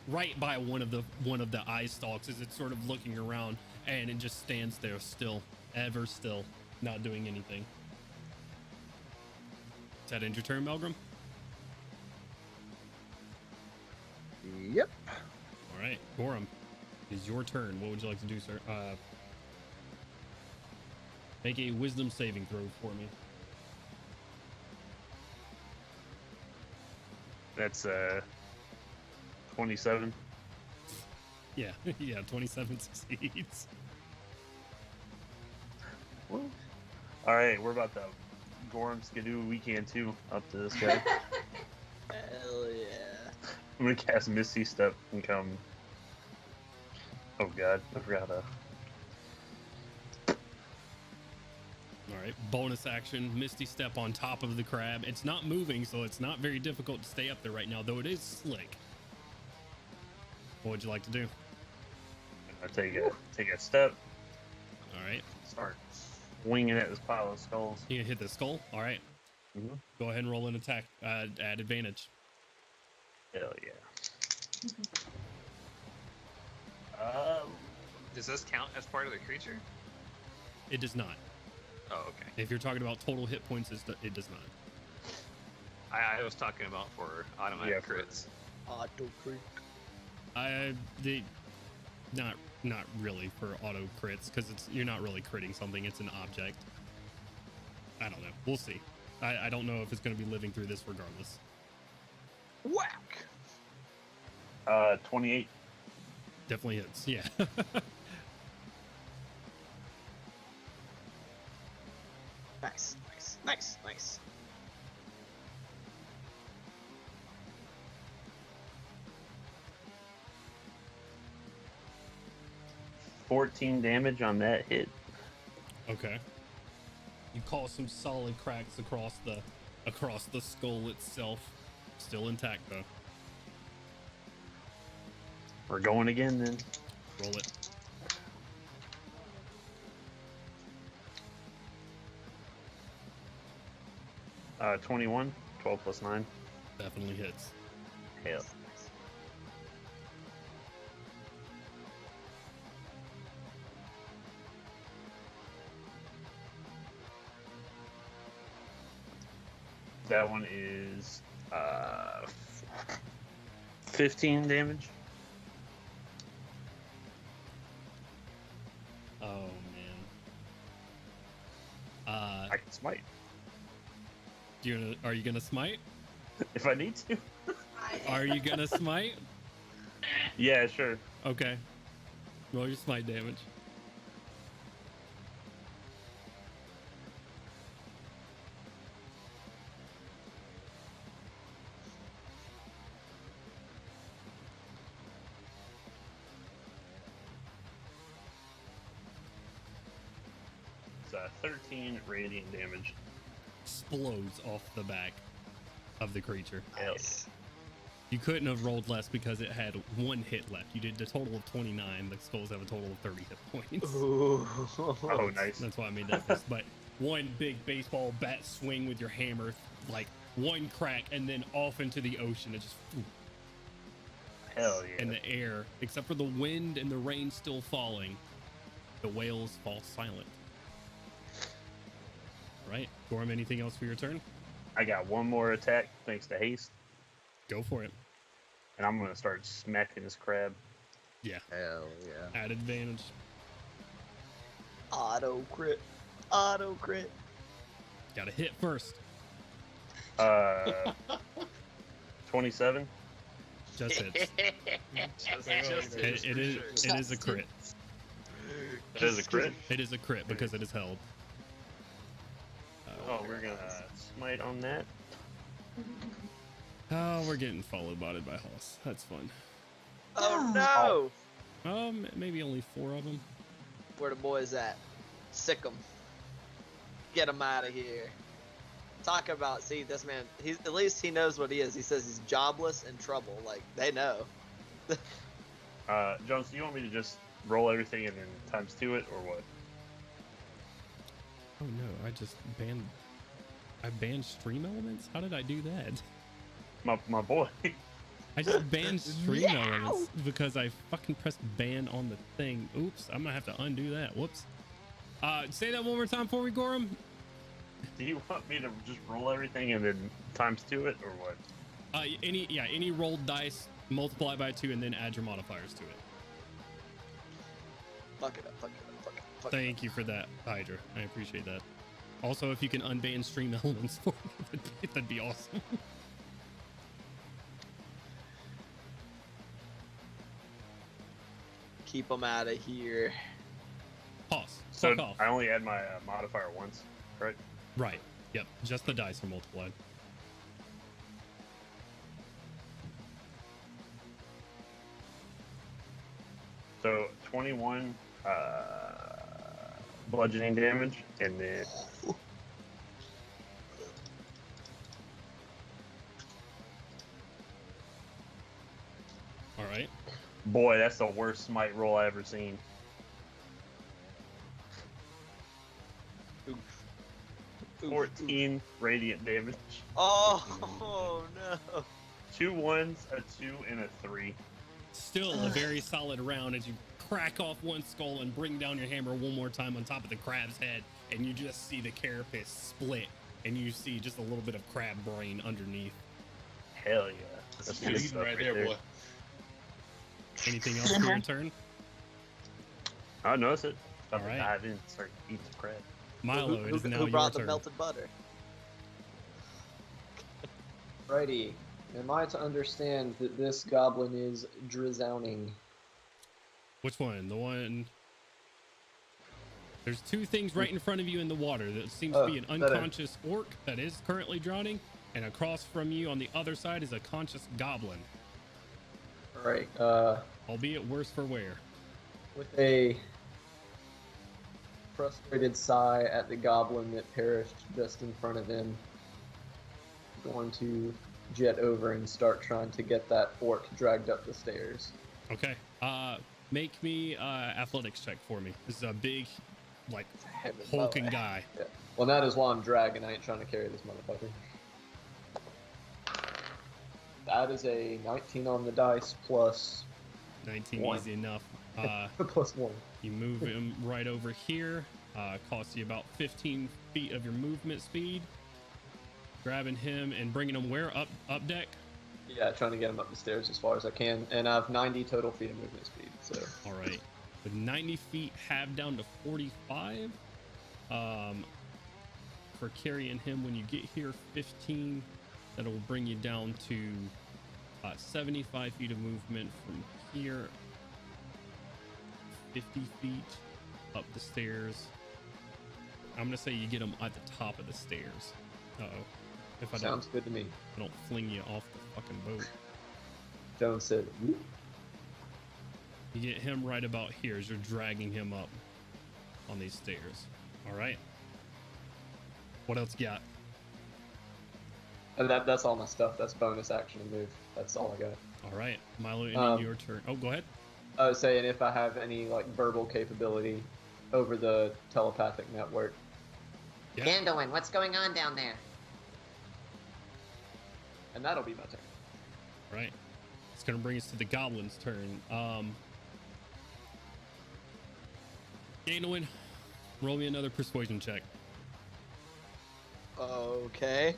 Right by one of the eye stalks as it's sort of looking around, and it just stands there still, ever still, not doing anything. Is that end your turn, Melgrim? Yep. All right, Gorum, it's your turn. What would you like to do, sir? Make a wisdom saving throw for me. That's 27. Yeah, yeah, 27 succeeds. Well, all right, we're about to Gorm skidoo. We can too up to this guy. Hell yeah. I'm gonna cast Misty Step and come. Oh god, I forgot to. All right, bonus action, Misty Step on top of the crab. It's not moving, so it's not very difficult to stay up there right now, though it is slick. What would you like to do? I take a step. All right. Start swinging at this pile of skulls. You gonna hit the skull? All right. Mhm. Go ahead and roll an attack at advantage. Hell yeah. Does this count as part of the creature? It does not. Oh, okay. If you're talking about total hit points, it does not. I was talking about for automatic crits. Auto crit. Not really for auto crits, because you're not really critting something. It's an object. I don't know. We'll see. I don't know if it's going to be living through this regardless. Whack! 28. Definitely hits. Yeah. Nice, nice, nice, nice. Damage on that hit. Okay. You cause some solid cracks across the skull itself. Still intact though. We're going again then. Roll it. Uh, 21. 12 plus 9. Definitely hits. Hell. That one is 15 damage. Oh man. I can smite Are you gonna smite? if I need to. Are you gonna smite? Yeah, sure. Okay. Roll your smite damage. It's 13 radiant damage. Explodes off the back of the creature. Hell Nice. You couldn't have rolled less because it had one hit left. You did a total of 29. The skulls have a total of 30 hit points. Ooh. Oh, nice. That's why I made that list. But one big baseball bat swing with your hammer, like one crack, and then off into the ocean. It just Hell yeah. in the air, except for the wind and the rain still falling, the whales fall silent. Right, Gorm, anything else for your turn? I got one more attack thanks to haste, Go for it. and I'm gonna start smacking this crab. Yeah, Hell yeah. at advantage. Auto crit. Auto crit. Got to hit first. 27. Just hits. It is a crit. That is a crit. It is a crit because it is held. Oh, we're gonna smite on that. Oh, we're getting followed by Hoss. That's fun. Oh no! Maybe only 4 of them. Where the boys at? Sick 'em. Get him out of here. Talk about, see, this man, at least he knows what he is. He says he's jobless and trouble. Like, they know. Jones, do you want me to just roll everything and then times 2 it, or what? Oh no, I banned stream elements? How did I do that? My boy. I just banned stream elements because I fucking pressed ban on the thing. Oops, I'm gonna have to undo that. Whoops. Say that one more time for me, Gorum. Do you want me to just roll everything and then times 2 it, or what? Any rolled dice, multiply by 2, and then add your modifiers to it. Fuck it up, fuck it up, fuck it up. Fuck Thank you for that, Hydra. I appreciate that. Also, if you can unban stream elements for me, that'd be awesome. Keep them out of here. Pause. So Fuck off. I only add my modifier once, right? Right. Yep. Just the dice are multiplied. So 21 bludgeoning damage, and then All right. boy, that's the worst smite roll I ever seen. Oof. 14 radiant damage. Oh no. 2 1s, a 2, and a 3. Still a very solid round as you crack off one skull and bring down your hammer one more time on top of the crab's head, and you just see the carapace split, and you see just a little bit of crab brain underneath. Hell yeah. That's Good good eating stuff right there, boy. Anything else for your turn? I notice it. All About right. to dive in and start eating some crab. Milo, it is now who your brought the turn. melted butter? Righty. Am I to understand that this goblin is drizowning? Which one? The one... There's two things right in front of you in the water. That seems to be an that is- unconscious orc that is currently drowning, and across from you on the other side is a conscious goblin, Alright, albeit worse for wear. with a frustrated sigh at the goblin that perished just in front of him, going to jet over and start trying to get that orc dragged up the stairs. Okay. Make me athletics check for me. This is a big, like, Heavy hulking boy. guy. Yeah. Well, that is why I'm dragging. I ain't trying to carry this motherfucker. That is a 19 on the dice plus 19 One. easy enough. plus 1. You move him right over here. Costs you about 15 feet of your movement speed. Grabbing him and bringing him where? Up deck? Yeah, trying to get him up the stairs as far as I can, and I have 90 total feet of movement speed. So All right. With 90 feet, halved down to 45. For carrying him when you get here, 15. That'll bring you down to 75 feet of movement from here. 50 feet up the stairs. I'm gonna say you get him at the top of the stairs. Uh-oh. If I sounds good to me. don't fling you off the fucking boat. Jones said, "Whoop." You get him right about here as you're dragging him up on these stairs. All right. What else you got? And that's all my stuff. That's bonus action and move. That's all I got. All right, Milo, and your turn. Oh, go ahead. I was saying if I have any like verbal capability over the telepathic network. Yeah. Gandalin, what's going on down there? And that'll be my turn. All right. It's gonna bring us to the goblin's turn. Gandalin, roll me another persuasion check. Okay.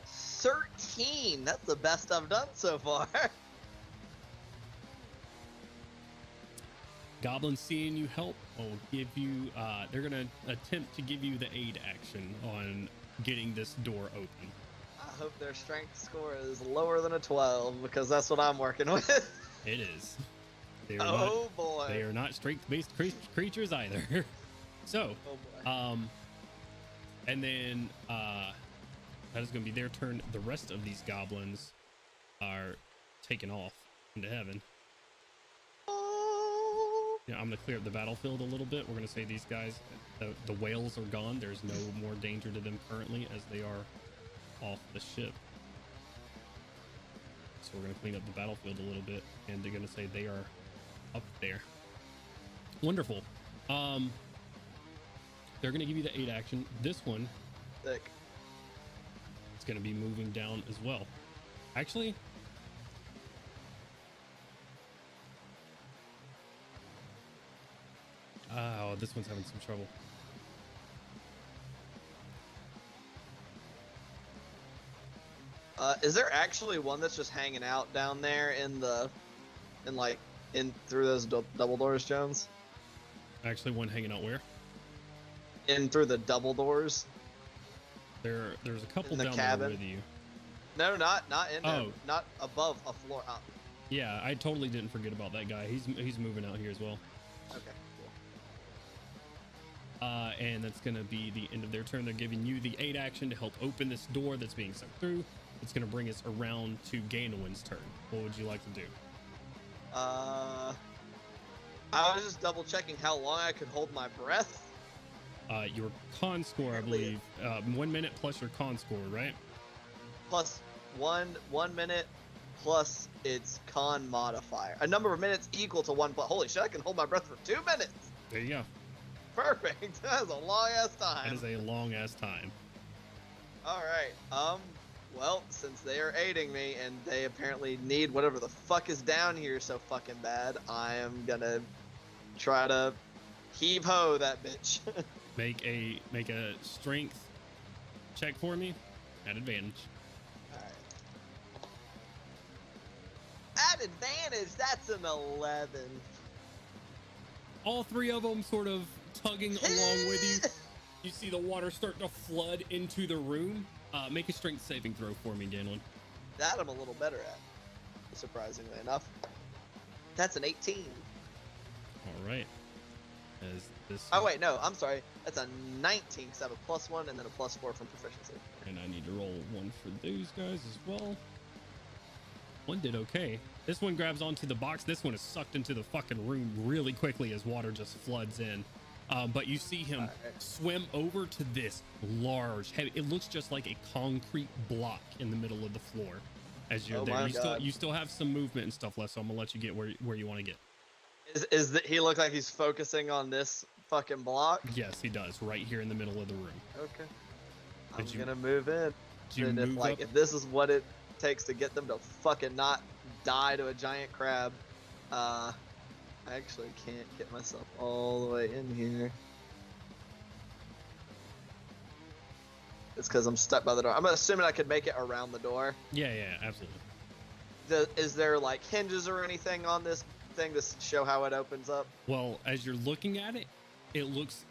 13. That's the best I've done so far. Goblin seeing you help will give you, they're gonna attempt to give you the aid action on getting this door open. I hope their strength score is lower than a 12 because that's what I'm working with. It is. They are Oh boy. They are not strength-based creatures either. So, Oh boy. and then that is going to be their turn. The rest of these goblins are taken off into heaven. Yeah, I'm going to clear up the battlefield a little bit. We're going to say these guys, the whales are gone. There's no more danger to them currently as they are off the ship. So we're going to clean up the battlefield a little bit, and they're going to say they are up there. Wonderful. They're gonna give you the 8 action. This one, Sick. it's gonna be moving down as well. Actually, oh, this one's having some trouble. Is there actually one that's just hanging out down there in through those double doors, Jones? Actually, one hanging out where? In through the double doors? There's a couple In the down cabin? there with you. No, not in there. Oh. Not above a floor. Yeah, I totally didn't forget about that guy. He's moving out here as well. Okay, cool. And that's gonna be the end of their turn. They're giving you the 8 action to help open this door that's being sucked through. It's gonna bring us around to Gandalin's turn. What would you like to do? I was just double checking how long I could hold my breath. Your con score, I believe, 1 minute plus your con score, right? Plus 1 minute plus its con modifier. A number of minutes equal to 1 plus. Holy shit, I can hold my breath for 2 minutes. There you go. Perfect. That is a long ass time. That is a long ass time. All right. Well, since they are aiding me and they apparently need whatever the fuck is down here so fucking bad, I am gonna try to heave ho that bitch. Make a strength check for me at advantage. Alright. At advantage, that's an 11. All 3 of them sort of tugging along with you. You see the water start to flood into the room. Make a strength saving throw for me, Gandalin. That I'm a little better at, surprisingly enough. That's an 18. All right. As this. Oh wait, no, I'm sorry. That's a 19 because I have a +1 and then a +4 from proficiency. And I need to roll 1 for those guys as well. One did okay. This one grabs onto the box. This one is sucked into the fucking room really quickly as water just floods in. But you see him swim over to this large, heavy. It looks just like a concrete block in the middle of the floor. As you're there, you still have some movement and stuff left. So I'm gonna let you get where you want to get. Is that he look like he's focusing on this fucking block? Yes, he does. Right here in the middle of the room. Okay. Did I'm gonna move in. you And move up? if this is what it takes to get them to fucking not die to a giant crab, I actually can't get myself all the way in here. It's because I'm stuck by the door. I'm assuming I could make it around the door. Yeah, absolutely. Is there like hinges or anything on this thing to show how it opens up? Well, as you're looking at it, it looks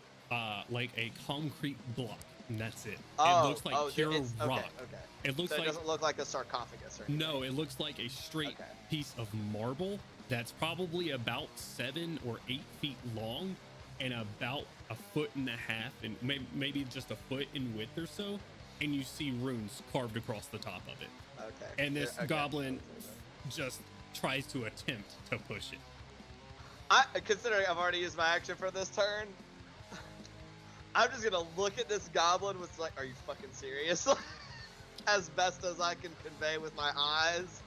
like a concrete block, and that's it. It looks like pure rock. Okay. It looks So like it doesn't look like a sarcophagus or anything. no, it looks like a straight piece of marble that's probably about 7 or 8 feet long and about 1.5 feet, and maybe just a foot in width or so. And you see runes carved across the top of it. Okay. And this goblin just tries to attempt to push it. Considering I've already used my action for this turn, I'm just gonna look at this goblin with like, are you fucking serious? As best as I can convey with my eyes,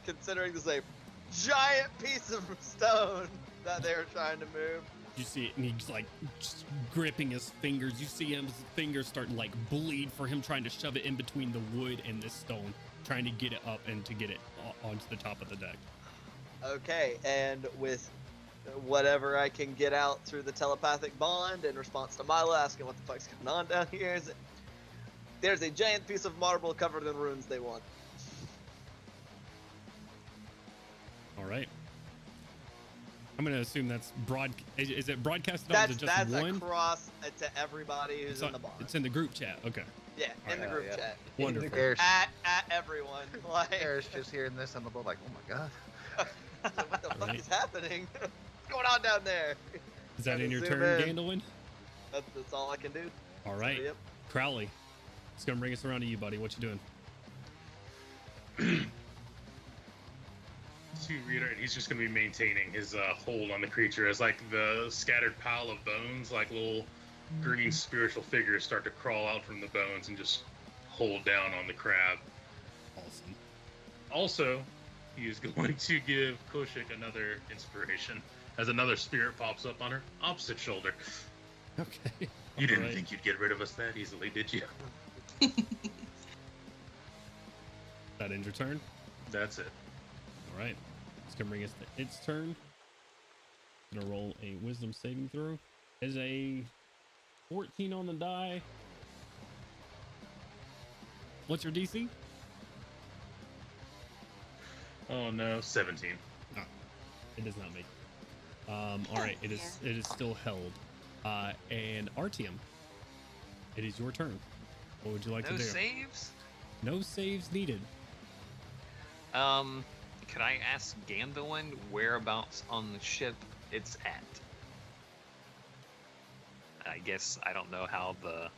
considering this is a giant piece of stone that they were trying to move. You see it, and he's like just gripping his fingers. You see his fingers start to like bleed for him trying to shove it in between the wood and this stone, trying to get it up and to get it onto the top of the deck. Okay, and with whatever I can get out through the telepathic bond in response to Milo asking what the fuck's going on down here, there's a giant piece of marble covered in runes they want. All right. I'm gonna assume that's is it broadcasted on to just that's one? across to everybody who's in the bond. It's in the group chat. Okay. Yeah, in the group chat. Wonderful. At everyone. Like, Eric's just hearing this on the boat like, oh my god. what the fuck is happening? What's going on down there? Is that in your Zoom turn, in. Gandalin? That's all I can do. All right. Yep. Crowley, it's gonna bring us around to you, buddy. What you doing? To reiterate, he's just going to be maintaining his hold on the creature as like the scattered pile of bones, like little green spiritual figures start to crawl out from the bones and just hold down on the crab. Awesome. Also, he is going to give Kaushik another inspiration As another spirit pops up on her opposite shoulder. Okay. You didn't Alright. think you'd get rid of us that easily, did you? That ends your turn. That's it. All right. It's gonna bring us to its turn. Gonna roll a wisdom saving throw. Is a 14 on the die. What's your DC? Oh no, 17. It does not make it. All right. It is still held. And Artyom, it is your turn. What would you like No to do? saves? No saves needed. Could I ask Gandalin whereabouts on the ship it's at? I guess I don't know how the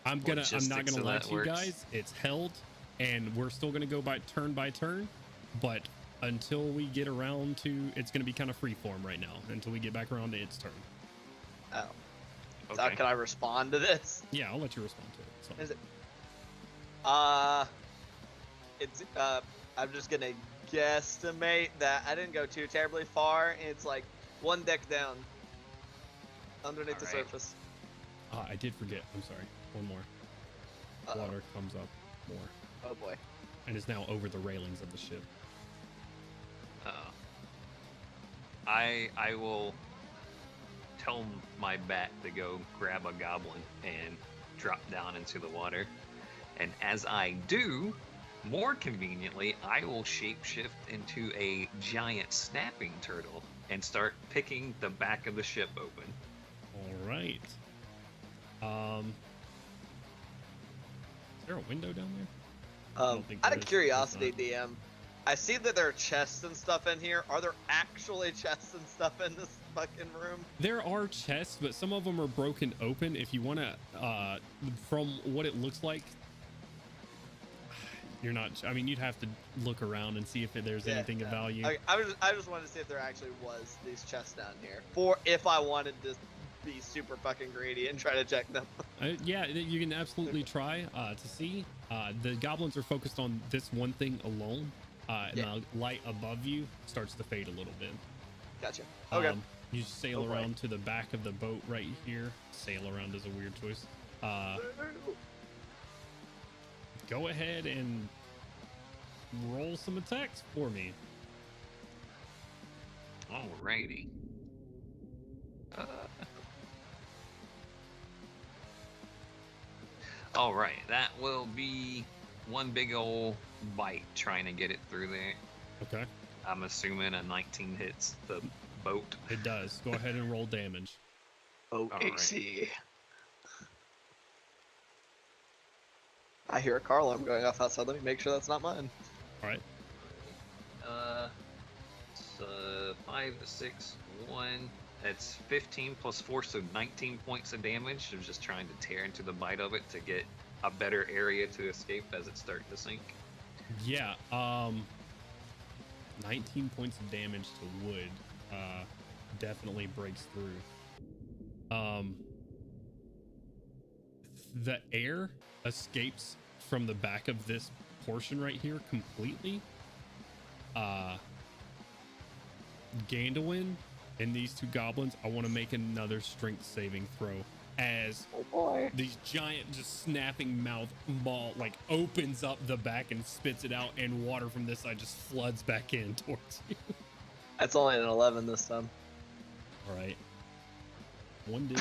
I'm not logistics gonna of lie that to you works. guys. It's held, and we're still gonna go by turn, but until we get around to, it's gonna be kind of freeform right now until we get back around to its turn. Oh. So Okay. can I respond to this? Yeah, I'll let you respond to it. So. Is it? It's I'm just gonna guesstimate that I didn't go too terribly far. And it's like one deck down, underneath the Alright. surface. I did forget. I'm sorry. One more. Uh-oh. Water comes up more, Oh boy. and is now over the railings of the ship. I will tell my bat to go grab a goblin and drop down into the water. And as I do, more conveniently, I will shapeshift into a giant snapping turtle and start picking the back of the ship open. All right. Is there a window down there? I don't think Out there of is. curiosity, There's DM, I see that there are chests and stuff in here. Are there actually chests and stuff in this fucking room? There are chests, but some of them are broken open. If you want to, from what it looks like, you're not. I mean, you'd have to look around and see if there's anything of value. I just wanted to see if there actually was these chests down here, for if I wanted to be super fucking greedy and try to check them. Yeah, you can absolutely try to see. The goblins are focused on this one thing alone, and the light above you starts to fade a little bit. Gotcha. Okay. You sail Okay. around to the back of the boat right here. Sail around is a weird choice. Go ahead and roll some attacks for me. Alrighty. Alright, that will be one big old bite trying to get it through there. Okay. I'm assuming a 19 hits the boat. It does. Go ahead and roll damage. Oh, Alright. AC. I hear a car alarm going off outside. Let me make sure that's not mine. All right. It's 5, 6, 1. It's 15 plus 4, so 19 points of damage. I'm just trying to tear into the bite of it to get a better area to escape as it's starting to sink. Yeah. 19 points of damage to wood. Definitely breaks through. The air escapes from the back of this portion right here completely. Gandalin and these two goblins, I want to make another strength saving throw as these giant just snapping mouth maw like opens up the back and spits it out, and water from this side just floods back in towards you. That's only an 11 this time. All right. One did.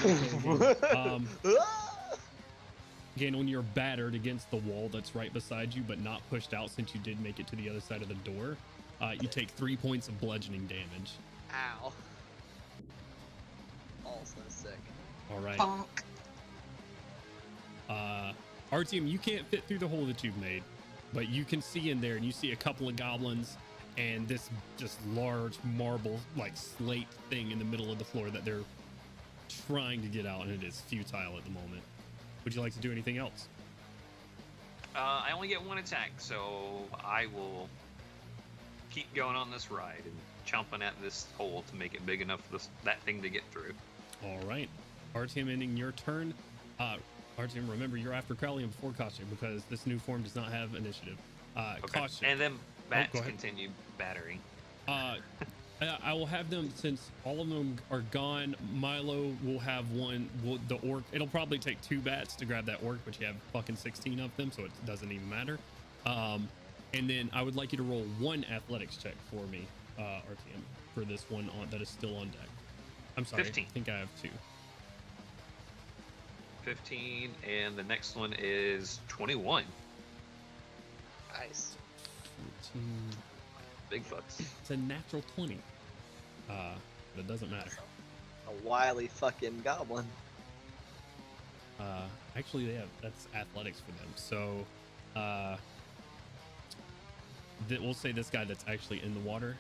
Again, when you're battered against the wall that's right beside you, but not pushed out since you did make it to the other side of the door, you take 3 points of bludgeoning damage. Ow. Also sick. All right. Bonk. Our team, you can't fit through the hole that you've made, but you can see in there, and you see a couple of goblins and this just large marble like slate thing in the middle of the floor that they're trying to get out, and it is futile at the moment. Would you like to do anything else? I only get one attack, so I will keep going on this ride and chomping at this hole to make it big enough for that thing to get through. All right. Artyom, ending your turn. Artyom, remember you're after Crowley and before Kaushik because this new form does not have initiative. Okay. Kaushik. And then bats go ahead. continue battering. I will have them, since all of them are gone. Milo will have one. The orc. It'll probably take 2 bats to grab that orc, but you have fucking 16 of them, so it doesn't even matter. And then I would like you to roll 1 athletics check for me, RTM, for this one that is still on deck. I'm sorry. 15. I think I have 2. 15, and the next one is 21. Nice. 14. Big bucks. It's a natural 20. But it doesn't matter. A wily fucking goblin. Actually, that's athletics for them. So, we'll say this guy that's actually in the water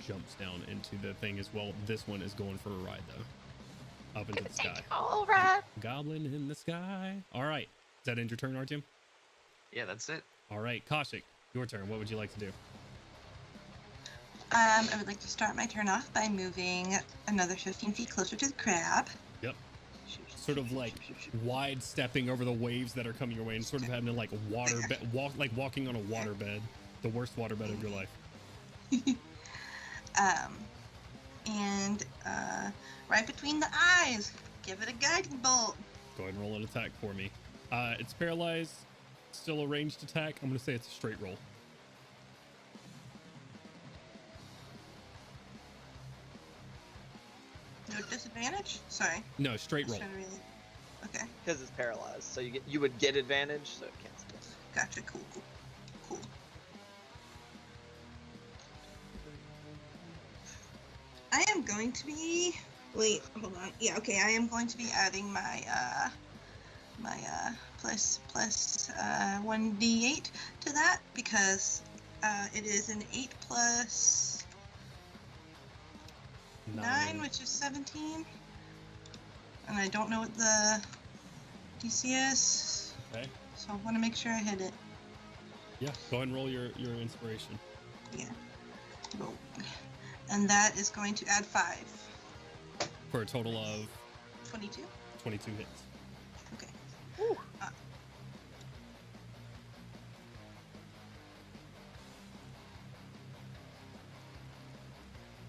jumps down into the thing as well. This one is going for a ride though, up into the sky. All right. Goblin in the sky. All right. Is that end your turn, Artyom? Yeah, that's it. All right, Kaushik, your turn. What would you like to do? I would like to start my turn off by moving another 15 feet closer to the crab. Yep. Sort of like wide stepping over the waves that are coming your way, and sort of having to like walking on a water bed, the worst water bed of your life. And right between the eyes, give it a guiding bolt. Go ahead and roll an attack for me. It's paralyzed, still a ranged attack. I'm gonna say it's a straight roll. No disadvantage? Sorry. No, straight roll. Okay. Because it's paralyzed, so you would get advantage, so it cancels. Gotcha. Cool. I am going to be. Wait, hold on. Yeah, okay. I am going to be adding my plus 1d8 to that because it is an 8 plus 9, which is 17. And I don't know what the DC is. Okay. So I want to make sure I hit it. Yeah, go ahead and roll your inspiration. Yeah. Roll. And that is going to add 5. For a total of 22. 22 hits. Okay.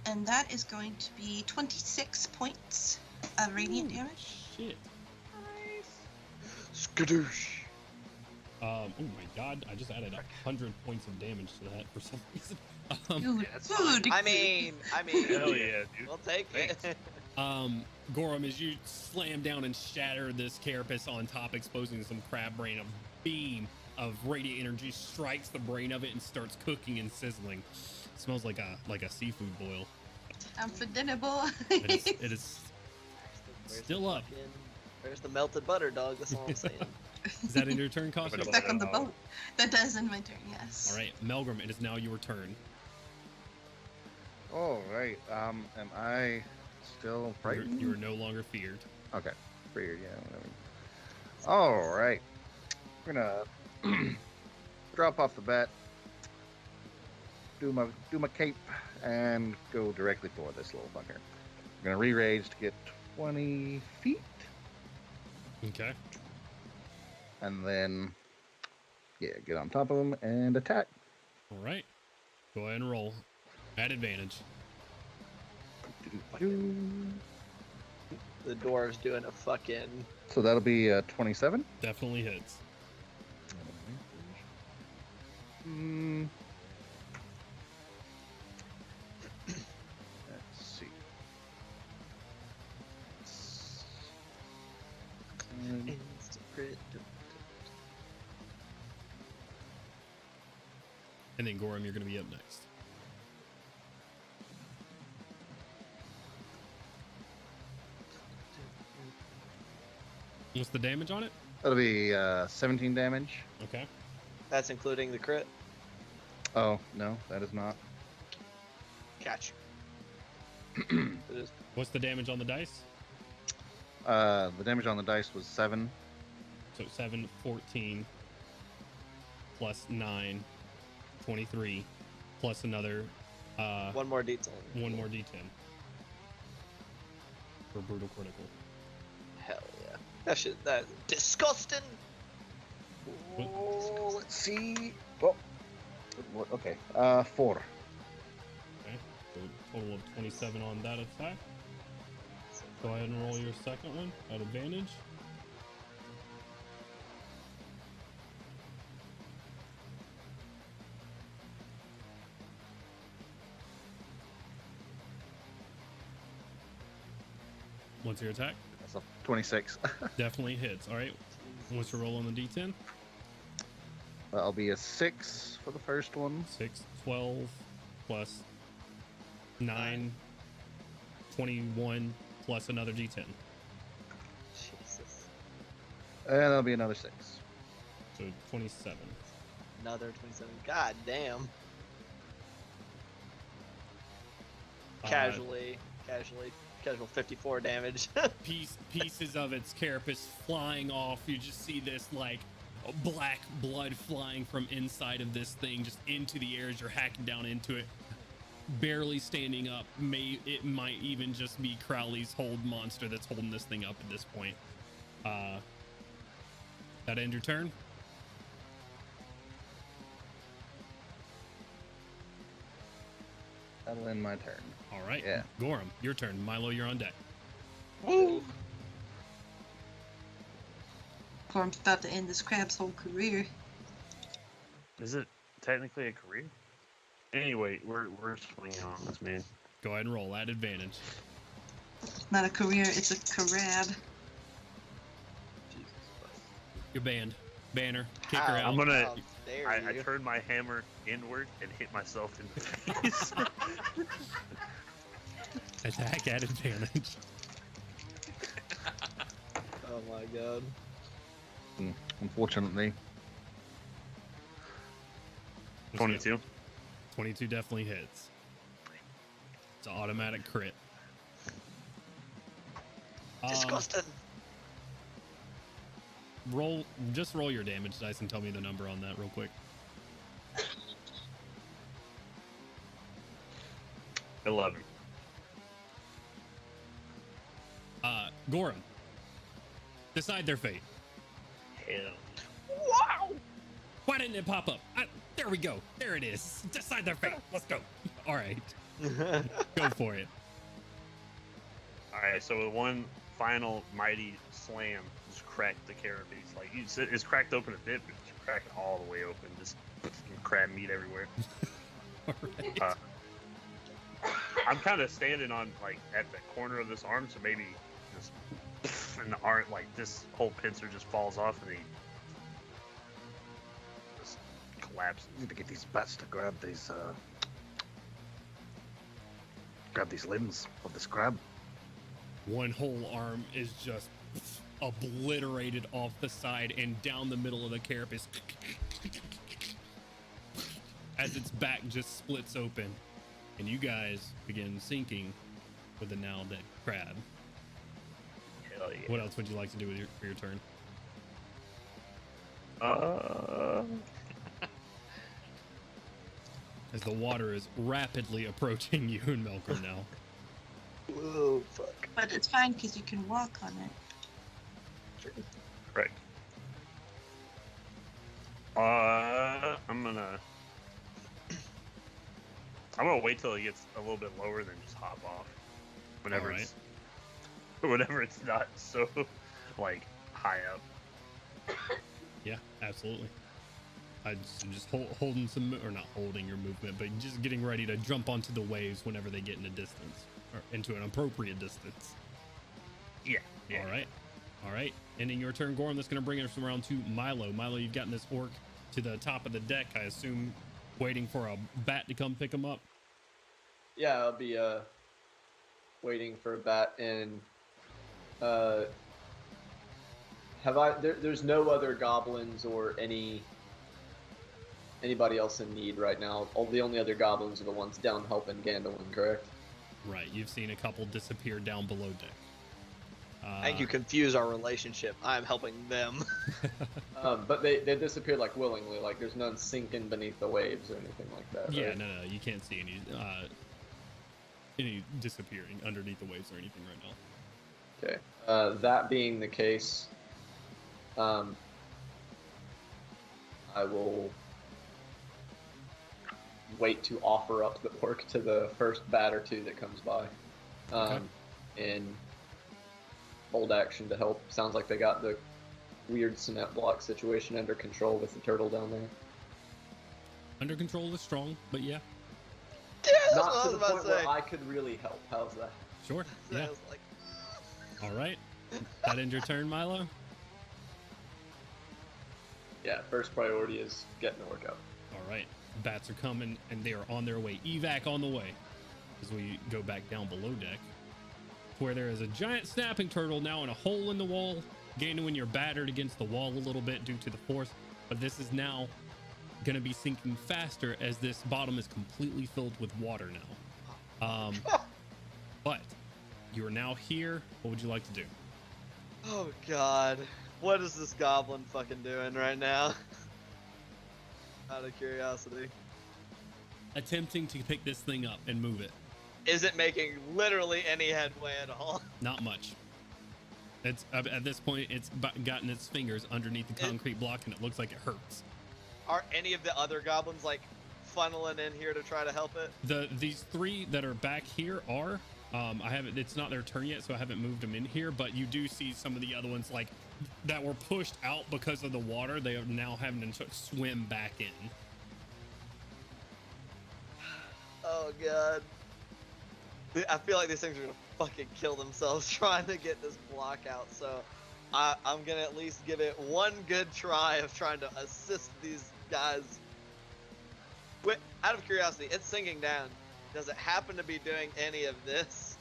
And that is going to be 26 points of radiant damage. Shit. Skadoosh. Oh my god, I just added 100 points of damage to that for some reason. I mean, Hell yeah, dude. we'll take it. Gorum, as you slam down and shatter this carapace on top, exposing some crab brain, a beam of radiant energy strikes the brain of it and starts cooking and sizzling. It smells like a seafood boil. I'm for dinner, boy. It is still up. Where's the melted butter, dog? That's all I'm saying. Is that in your turn, Kaushik? Stuck on the boat. That does end my turn, yes. All right, Melgrim, it is now your turn. All right. Am I still frightened? You are no longer feared. Okay. Feared, yeah. Whatever. All right. We're gonna drop off the bat, do my cape, and go directly for this little fucker. I'm gonna re-rage to get 20 feet, Okay. and then get on top of him and attack. All right. Go ahead and roll. At advantage. The dwarves doing a fucking. So that'll be 27. Definitely hits. Let's see. And then Gorum, you're going to be up next. What's the damage on it? That'll be 17 damage. Okay. That's including the crit. Oh, no, that is not. Gotcha. What's the damage on the dice? The damage on the dice was 7. So 7, 14, plus 9, 23, plus another... one more D10. One more D10. For brutal critical. Hell yeah. That disgusting. Oh, let's see. Oh, okay. 4. Okay. So Total of 27 on that attack. Go ahead and roll your second one at advantage. What's your attack? That's a 26. Definitely hits. All right. What's your roll on the D10? That'll be a 6 for the first one. 6, 12, plus 9, 21, plus another D10. Jesus. And that'll be another 6. So 27. Another 27. God damn. Uh, Casual 54 damage. Pieces of its carapace flying off. You just see this like black blood flying from inside of this thing just into the air as you're hacking down into it. Barely standing up. It might even just be Crowley's hold monster that's holding this thing up at this point. That end your turn? That'll end my turn. All right. Yeah. Gorham, your turn. Milo, you're on deck. Woo! Gorm's about to end this crab's whole career. Is it technically a career? Anyway, we're swinging on this, man. Go ahead and roll at advantage. Not a career, it's a crab. You're banned. Banner. Kick her How? out. I'm gonna. How dare I you. turn my hammer inward and hit myself in the face. Attack at advantage. Oh my god. Unfortunately. 22. 22 definitely hits. It's an automatic crit. Disgusting. Just roll your damage dice and tell me the number on that real quick. 11. Gorham, decide their fate. Hell. Wow! Why didn't it pop up? There we go. There it is. Decide their fate. Let's go. All right. Go for it. Alright, so with one final mighty slam, just cracked the carapace. Like, it's cracked open a bit, but it's cracked all the way open. Just crab meat everywhere. All right. I'm kind of standing on, like, at the corner of this arm, so maybe just and the arm, like, this whole pincer just falls off and he just collapses. Need to get these bats to grab these limbs of this crab. One whole arm is just obliterated off the side and down the middle of the carapace as its back just splits open, and you guys begin sinking with the now dead crab. Hell yeah. What else would you like to do with for your turn? As the water is rapidly approaching you and Melkor now. Whoa, fuck. But it's fine because you can walk on it. Correct. I'm gonna wait till it gets a little bit lower, then just hop off. Whenever Alright. whenever it's not so like high up. Yeah, absolutely. I just holding some, or not holding your movement, but just getting ready to jump onto the waves whenever they get in a distance, or into an appropriate distance. Yeah. All right. Ending your turn, Gorham. That's going to bring us around to Milo. Milo, you've gotten this orc to the top of the deck, I assume, waiting for a bat to come pick him up. Yeah, I'll be waiting for a bat, and there's no other goblins or anybody else in need right now. The only other goblins are the ones down helping Gandalin, correct? Right. You've seen a couple disappear down below deck. I think you confuse our relationship. I'm helping them. But they disappeared like willingly, like there's none sinking beneath the waves or anything like that. Yeah, right? no, you can't see any disappearing underneath the waves or anything right now. Okay. That being the case, I will wait to offer up the orc to the first bat or two that comes by. In bold action to help. Sounds like they got the weird cement block situation under control with the turtle down there. Under control is strong, but yeah. Yeah, that's Not what I to was the about point to say. where I could really help. How's that? Sure. I Yeah. was like, All right. That end your turn, Milo? Yeah, first priority is getting the work out. All right. Bats are coming, and they are on their way. Evac on the way. As we go back down below deck, where there is a giant snapping turtle now in a hole in the wall, gaining when you're battered against the wall a little bit due to the force. But this is now going to be sinking faster as this bottom is completely filled with water now. But you are now here. What would you like to do? oh god, what is this goblin fucking doing right now? Out of curiosity. Attempting to pick this thing up and move it. Is it making literally any headway at all? Not much. It's at this point, it's gotten its fingers underneath the concrete block, and it looks like it hurts. Are any of the other goblins like funneling in here to try to help it? These three that are back here are. I haven't. It's not their turn yet, so I haven't moved them in here. But you do see some of the other ones like that were pushed out because of the water. They are now having to swim back in. Oh god. I feel like these things are gonna fucking kill themselves trying to get this block out, so I'm gonna at least give it one good try of trying to assist these guys. Out of curiosity, it's sinking down. Does it happen to be doing any of this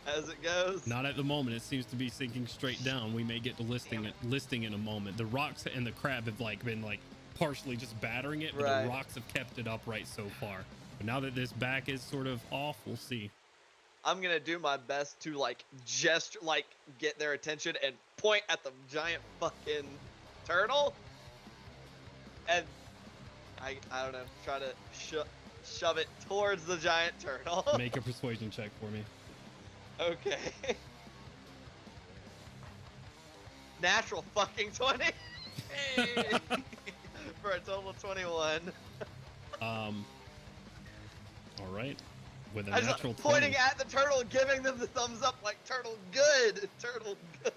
as it goes? Not at the moment. It seems to be sinking straight down. We may get to listing in a moment. The rocks and the crab have been partially just battering it, but Right. the rocks have kept it upright so far. But now that this back is sort of off, we'll see. I'm gonna do my best to get their attention and point at the giant fucking turtle, and I don't know, try to shove it towards the giant turtle. Make a persuasion check for me. Okay. Natural fucking 20. Hey! For a total of 21. All right. With a I was natural pointing 20. at the turtle, giving them the thumbs up, like turtle good, turtle good.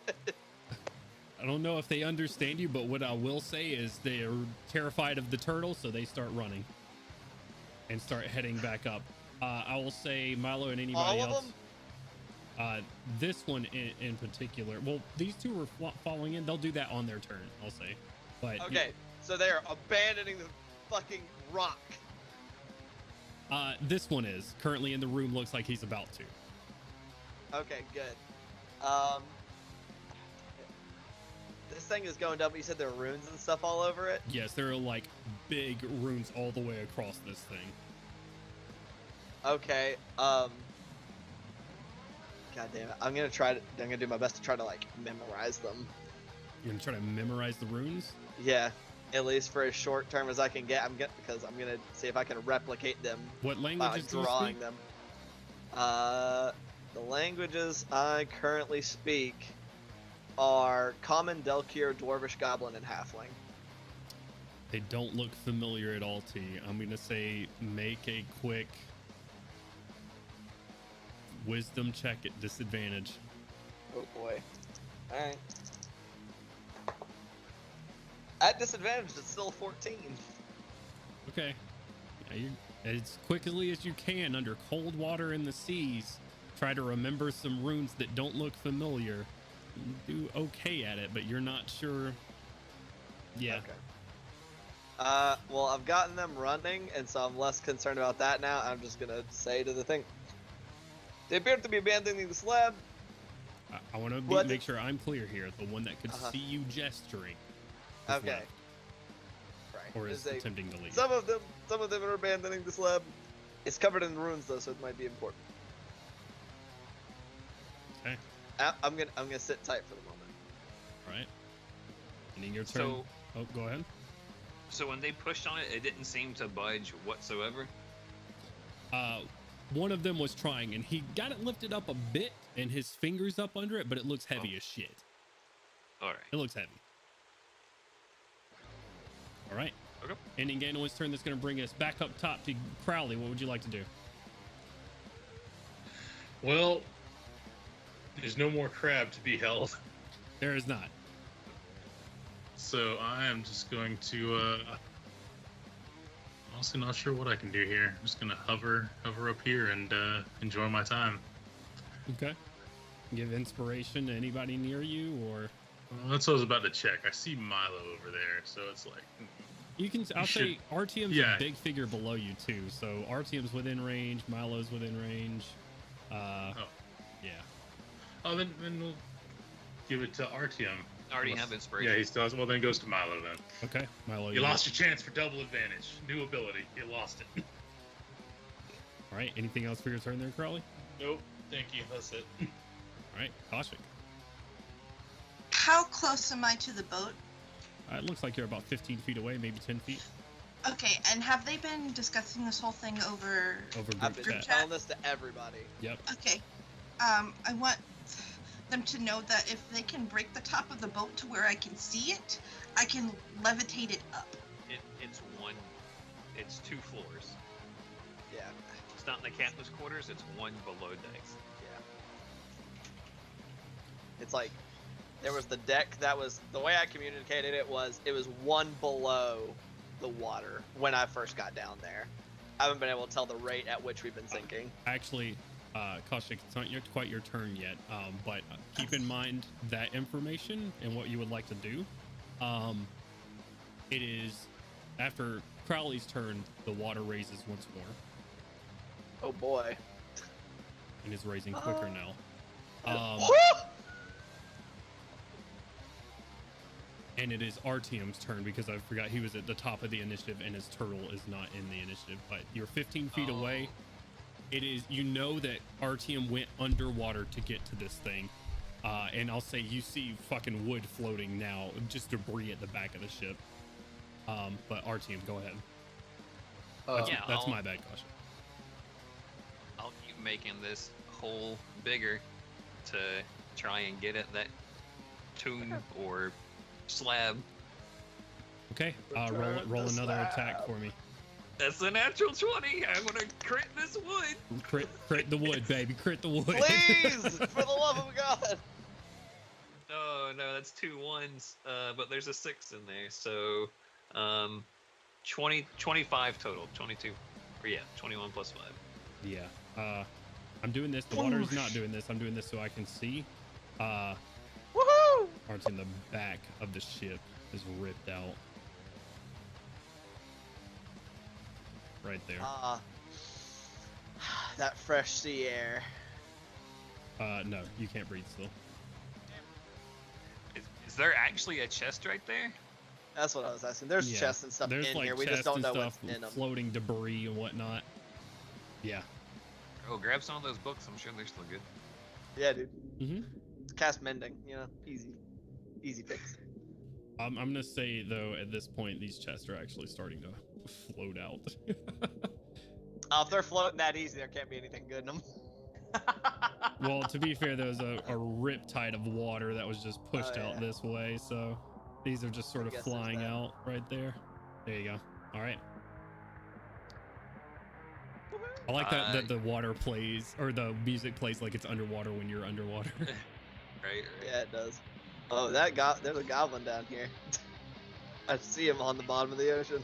I don't know if they understand you, but what I will say is they are terrified of the turtle, so they start running and start heading back up. I will say Milo and anybody All of else. them? This one in particular. Well, these two were falling in. They'll do that on their turn, I'll say. But Okay, so they are abandoning the fucking rock. this one is currently in the room. Looks like he's about to. Okay, good. This thing is going down, but you said there are runes and stuff all over it? Yes, there are like big runes all the way across this thing. Okay, God damn it. I'm gonna do my best to try to memorize them. You're gonna try to memorize the runes? Yeah, at least for as short term as I can get. Because I'm gonna see if I can replicate them What by languages do you drawing speak? them. The languages I currently speak are Common, Delkier, Dwarvish, Goblin, and Halfling. They don't look familiar at all to you. I'm gonna say make a quick wisdom check at disadvantage. Oh boy. Alright. At disadvantage, it's still 14. Okay. Yeah, you as quickly as you can under cold water in the seas, try to remember some runes that don't look familiar. You do okay at it, but you're not sure. Yeah. Okay. Well, I've gotten them running, and so I'm less concerned about that now. I'm just gonna say to the thing, they appear to be abandoning the slab. I want to make sure I'm clear here. The one that could see you gesturing. is Okay. left, Right. or is There's attempting to leave. Some of them are abandoning the slab. It's covered in runes though, so it might be important. Okay. I'm gonna sit tight for the moment. All right. Ending your turn. So- Oh, go ahead. So when they pushed on it, it didn't seem to budge whatsoever. One of them was trying, and he got it lifted up a bit, and his fingers up under it, but it looks heavy as shit. All right. It looks heavy. All right. Okay. Ending Gandalin's turn. That's going to bring us back up top to Crowley. What would you like to do? Well, there's no more crab to be held. There is not. So I am just going to, honestly not sure what I can do here. I'm just going to hover up here and enjoy my time. Okay. Give inspiration to anybody near you, or... Well, that's what I was about to check. I see Milo over there, so it's like... You can. I'll say Artyom's a big figure below you too. So Artyom's within range. Milo's within range. Yeah. Oh, then we'll give it to Artyom. I already have inspiration. Yeah, he still has. Well, then it goes to Milo then. Okay, Milo. You lost your chance for double advantage. New ability. You lost it. All right. Anything else for your turn there, Crowley? Nope. Thank you. That's it. All right, Kaushik. How close am I to the boat? It looks like you're about 15 feet away, maybe 10 feet. Okay, and have they been discussing this whole thing over I've been group chat? telling this to everybody. Yep. Okay. I want them to know that if they can break the top of the boat to where I can see it, I can levitate it up. It's 2 floors. Yeah. It's not in the captain's quarters, it's 1 below decks. Yeah. It's like, there was the deck that was, the way I communicated it was 1 below the water when I first got down there. I haven't been able to tell the rate at which we've been sinking. Actually, Kaushik, it's not quite your turn yet, but keep in mind that information and what you would like to do. It is after Crowley's turn, the water raises once more. Oh boy. And is raising quicker now. And it is Artyom's turn because I forgot he was at the top of the initiative and his turtle is not in the initiative. But you're 15 feet away. It is, you know that Artyom went underwater to get to this thing. And I'll say you see fucking wood floating now, just debris at the back of the ship. But Artyom, go ahead. That's my bad, Kaushik. I'll keep making this hole bigger to try and get at that tomb or slab. Okay, roll another attack for me. That's a natural 20. I'm gonna crit this wood. Crit the wood, baby. Crit the wood. Please, for the love of God. No, that's 2 1s. But there's a 6 in there, so 25 total. 22. Or yeah, 21 plus 5. Yeah. I'm doing this. The water is not doing this. I'm doing this so I can see. Woohoo! Parts in the back of the ship is ripped out. Right there. That fresh sea air. No, you can't breathe still. Is there actually a chest right there? That's what I was asking. There's chests and stuff in like here. We just don't know what's and in them. floating debris and whatnot. Yeah. Oh, grab some of those books. I'm sure they're still good. Yeah, dude. Mm-hmm. Cast mending, easy fix. I'm gonna say though, at this point, these chests are actually starting to float out. If they're floating that easy, there can't be anything good in them. Well, to be fair, there was a riptide of water that was just pushed out this way, so these are just sort of flying out right there. There you go. All right. I like that the water plays, or the music plays like it's underwater when you're underwater. Right. Yeah, it does. Oh, there's a goblin down here. I see him on the bottom of the ocean.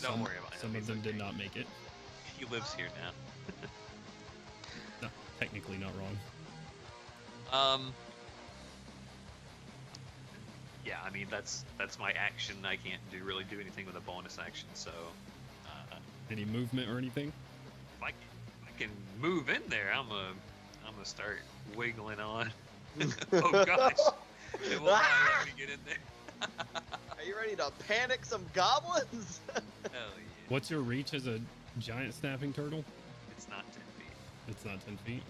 Don't worry about it. Some of them did not make it. He lives here now. No, technically not wrong. Yeah, I mean that's my action. I can't really do anything with a bonus action. So. Any movement or anything? If I can move in there, I'm gonna start wiggling on. Oh gosh! It will not let me get in there. Are you ready to panic some goblins? Hell yeah! What's your reach as a giant snapping turtle? It's not 10 feet. It's not 10 feet.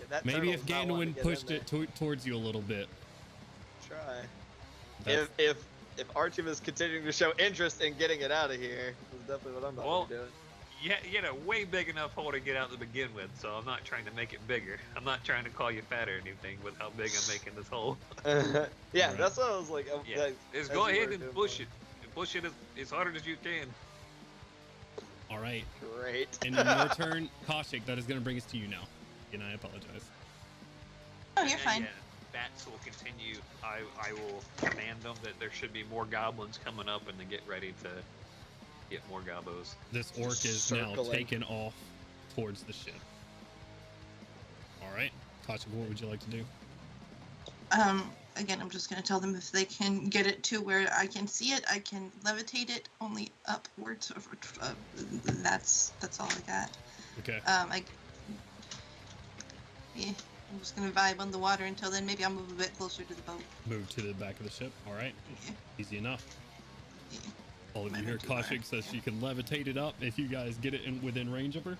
That Maybe if turtle's not wanting Gandalin to get pushed in it towards you a little bit. Try. That's- If Artyom is continuing to show interest in getting it out of here, that's definitely what I'm about to be doing. Yeah, you know, way big enough hole to get out to begin with, so I'm not trying to make it bigger. I'm not trying to call you fat or anything with how big I'm making this hole. Yeah, Right. that's what I was like. Yeah, just go ahead and push it. And push it as hard as you can. All right. Great. And in your turn, Kaushik, that is going to bring us to you now. And I apologize. Oh, you're fine. Yeah, bats will continue. I will command them that there should be more goblins coming up and to get ready to get more gobos. This orc is now Circling. taken off towards the ship. All right. Kaushik, what would you like to do? Again, I'm just going to tell them if they can get it to where I can see it, I can levitate it only upwards. That's all I got. Okay. I'm just going to vibe on the water until then. Maybe I'll move a bit closer to the boat. Move to the back of the ship. All right. Yeah. Easy enough. Yeah. All of you Might hear not too far. Kaushik says she can levitate it up if you guys get it within range of her.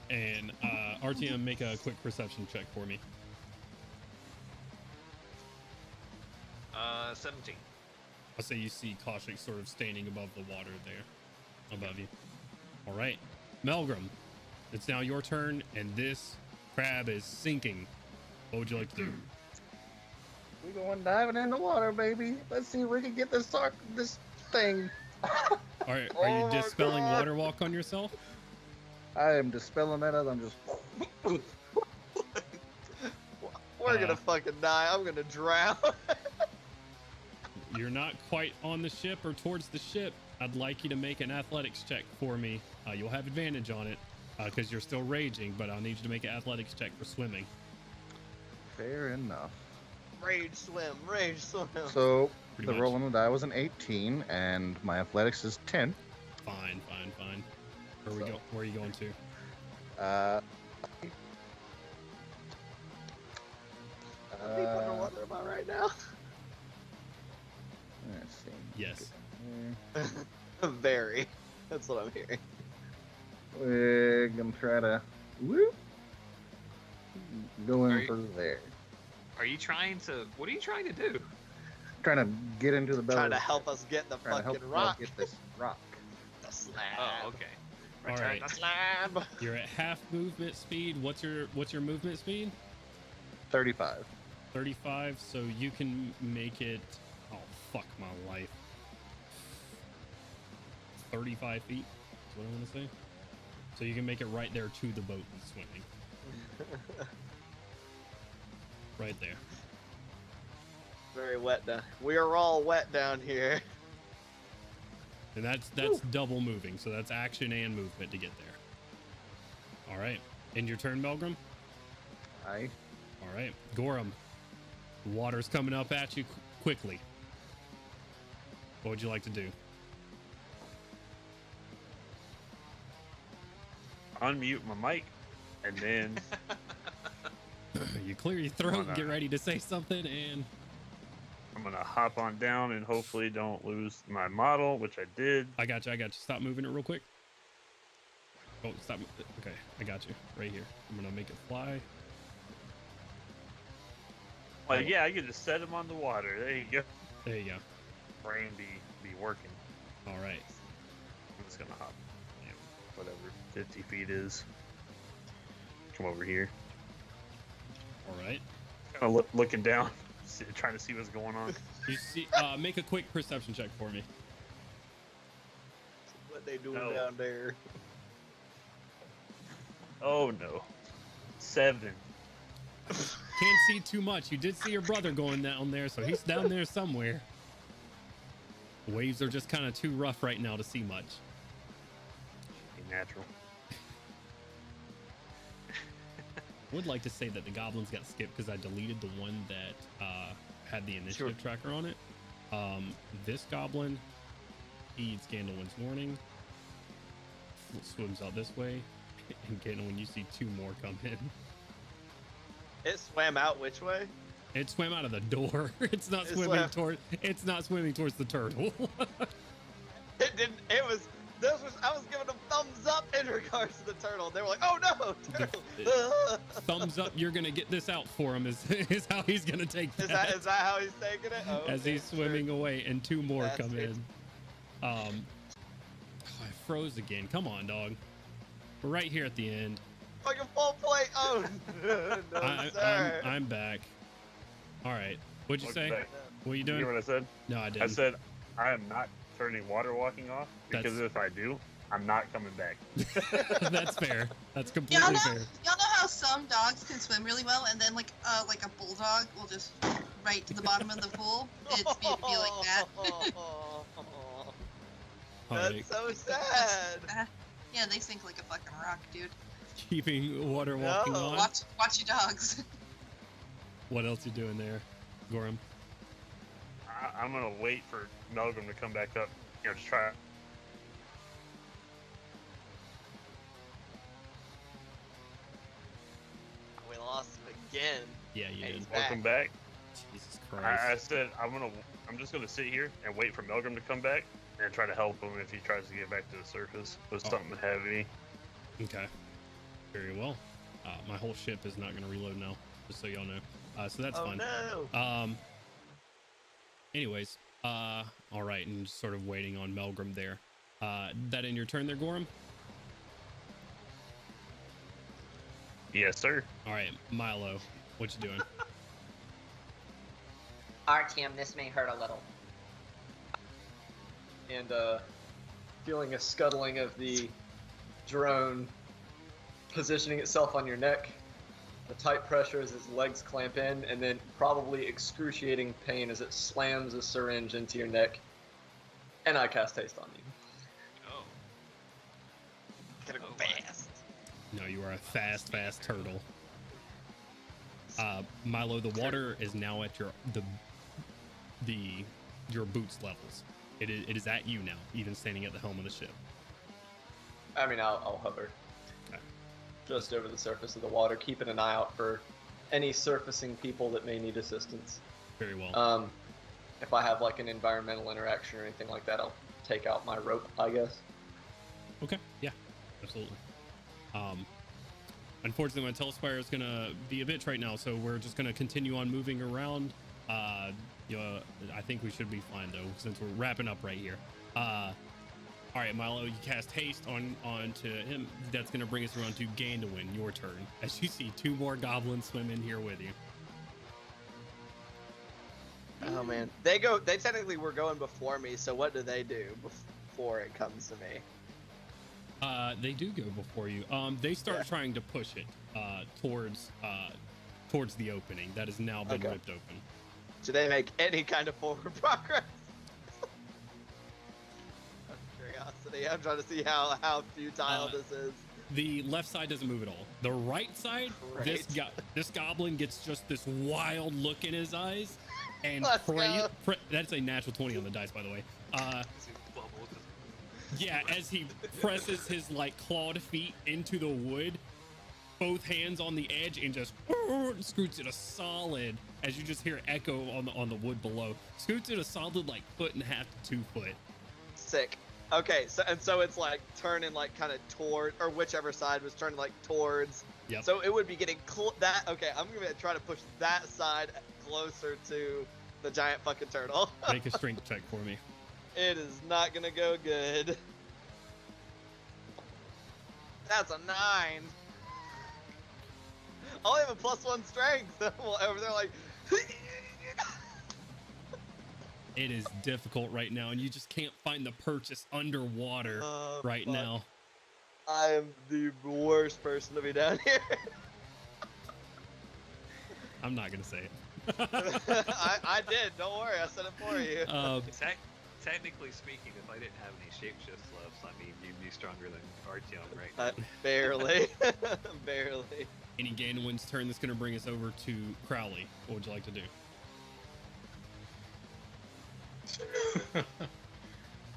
And RTM, make a quick perception check for me. 17. I'll say you see Kaushik sort of standing above the water there, above you. All right, Melgrim, it's now your turn, and this crab is sinking. What would you like to do? We going diving in the water, baby. Let's see if we can get this thing. Are Oh you my dispelling God. water walk on yourself? I am dispelling that as I'm just. We're gonna fucking die. I'm gonna drown. You're not quite on the ship or towards the ship. I'd like you to make an athletics check for me. You'll have advantage on it because you're still raging, but I'll need you to make an athletics check for swimming. Fair enough. Rage swim, rage swim. So Pretty the much. roll on the die was an 18, and my athletics is 10. Fine. Where are you going to? How deep underwater am I right now? Let's see. Yes. Very. That's what I'm hearing. We're gonna try to whoop, go Are in you- for there. Are you trying to? What are you trying to do? Trying to get into the belly. Trying of to the help ship. us get the Trying to help fucking y'all rock. get this rock. The slab. Oh, okay. All Return right. the slab. You're at half movement speed. What's your movement speed? 35. 35. So you can make it. Oh fuck my life. 35 feet. Is what I want to say. So you can make it right there to the boat and swimming. Right there. Very wet down. We are all wet down here. And that's double moving. So that's action and movement to get there. All right. End your turn, Melgrim. Aye. All right, Gorham. Water's coming up at you quickly. What would you like to do? Unmute my mic, and then You clear your throat, get ready to say something, and I'm gonna hop on down and hopefully don't lose my model, which I did. I got you. Stop moving it real quick. Oh, stop. Okay, I got you. Right here. I'm gonna make it fly. Like, yeah, I could just set him on the water. There you go. There you go. Brain be working. All right. I'm just gonna hop, whatever 50 feet is. Come over here. All right. Kind of looking down, trying to see what's going on. You see, make a quick perception check for me. What they doing No. down there? Oh no, 7. Can't see too much. You did see your brother going down there, so he's down there somewhere. Waves are just kind of too rough right now to see much. Be natural. I would like to say that the goblins got skipped because I deleted the one that had the initiative tracker on it. This goblin heeds Gandalin's warning, swims out this way, and Gandalin, you see 2 more come in. It swam out which way? It swam out of the door. It's not It swimming swam- toward. It's not swimming towards the turtle. It didn't. It was. I was giving them thumbs up in regards to the turtle. They were like, "Oh no, turtle!" Thumbs up. You're gonna get this out for him. Is how he's gonna take that. Is that how he's taking it? Oh, As okay, he's swimming sure. away, and 2 more That's come it. in. I froze again. Come on, dog. We're right here at the end. Like a full plate. Oh no, sir. I'm back. All right. What'd you say? Back. What are you You doing? hear what I said? No, I didn't. I said I am not turning water walking off because if I do, I'm not coming back. That's fair. That's Y'all completely know, fair. y'all know how some dogs can swim really well, and then like a bulldog will just right to the bottom of the pool. It's be like that. That's so sad. Yeah, they sink like a fucking rock, dude. Keeping water walking on. Watch your dogs. What else you doing there, Gorham? I'm gonna wait for Melgrim to come back up. You know, just try. We lost him again. Yeah, you Hey, did. he's Welcome back. Jesus I Christ. said I'm just gonna sit here and wait for Melgrim to come back and try to help him if he tries to get back to the surface with something heavy. Okay. Very well. My whole ship is not going to reload now, just so y'all know. So that's fine. No. Anyways, all right, and just sort of waiting on Melgrim there. That in your turn there, Gorham? Yes, sir. All right, Milo, what you doing? Artyom, this may hurt a little. And feeling a scuttling of the drone positioning itself on your neck, the tight pressure as its legs clamp in, and then probably excruciating pain as it slams a syringe into your neck. And I cast haste on you. Oh. Gotta go my. fast. No, you are a fast turtle. Milo, the water is now at your boots levels. It is at you now, even standing at the helm of the ship. I mean, I'll hover. Okay. Just over the surface of the water, keeping an eye out for any surfacing people that may need assistance. Very well. If I have like an environmental interaction or anything like that, I'll take out my rope, I guess. Okay. Yeah. Absolutely. Unfortunately, my telespire is gonna be a bitch right now, so we're just gonna continue on moving around. I think we should be fine though, since we're wrapping up right here. All right, Milo, you cast haste onto him. That's gonna bring us around to Gandalin. Your turn, as you see 2 more goblins swim in here with you. Oh man, they technically were going before me. So what do they do before it comes to me? They do go before you. They start trying to push it towards the opening that has now been ripped open. Do they make any kind of forward progress? Out of curiosity, I'm trying to see how futile this is. The left side doesn't move at all. The right side, this goblin gets just this wild look in his eyes, and that's a natural 20 on the dice, by the way. Yeah, as he presses his like clawed feet into the wood, both hands on the edge, and just scoots it a solid, as you just hear echo on the wood below. Scoots it a solid like 1.5 to 2 foot. Sick. Okay, so it's like turning like kind of toward, or whichever side was turning like towards. Yep. So it would be getting that. Okay, I'm gonna try to push that side closer to the giant fucking turtle. Make a strength check for me. It is not gonna go good. That's a 9. I only have a +1 strength. Over there, like. It is difficult right now, and you just can't find the purchase underwater right fuck. now. I am the worst person to be down here. I'm not gonna say it. I did. Don't worry. I said it for you. Technically speaking, if I didn't have any shapeshift left, I mean, you'd be stronger than Artyom right now. Barely. Barely. Any Gandalин's turn, that's gonna bring us over to Crowley. What would you like to do?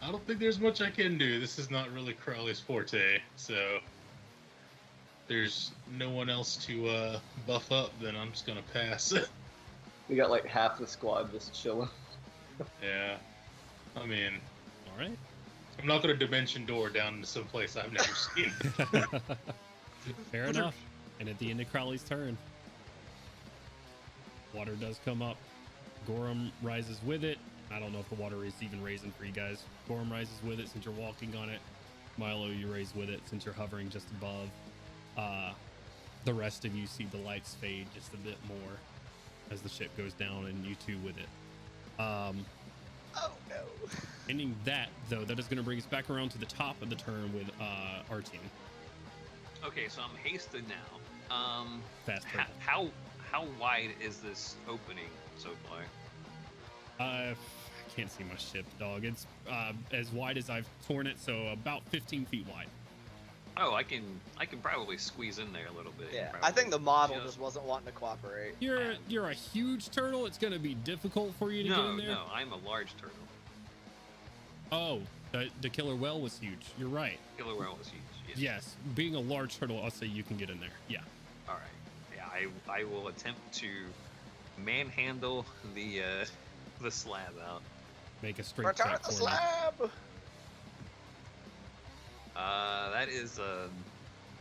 I don't think there's much I can do. This is not really Crowley's forte, so there's no one else to buff up, then I'm just gonna pass. We got like half the squad just chilling. Yeah. I mean, all right. I'm not gonna dimension door down into some place I've never seen. Fair enough. And at the end of Crowley's turn, water does come up. Gorham rises with it. I don't know if the water is even raising for you guys. Gorham rises with it since you're walking on it. Milo, you raise with it since you're hovering just above. The rest of you see the lights fade just a bit more as the ship goes down, and you two with it. Oh no. Ending that, though, that is going to bring us back around to the top of the turn with our team. Okay, so I'm hasted now. Fast turn. How wide is this opening so far? I can't see my ship, dog. It's as wide as I've torn it, so about 15 feet wide. Oh, I can probably squeeze in there a little bit. Yeah, I Probably think the model just wasn't wanting to cooperate. You're a huge turtle. It's going to be difficult for you to get in there. No, I'm a large turtle. Oh, the killer whale was huge. You're right. Killer whale was huge. Yes, being a large turtle, I'll say you can get in there. Yeah. All right. Yeah, I will attempt to manhandle the slab out. Make a straight Return shot the for me. slab! That is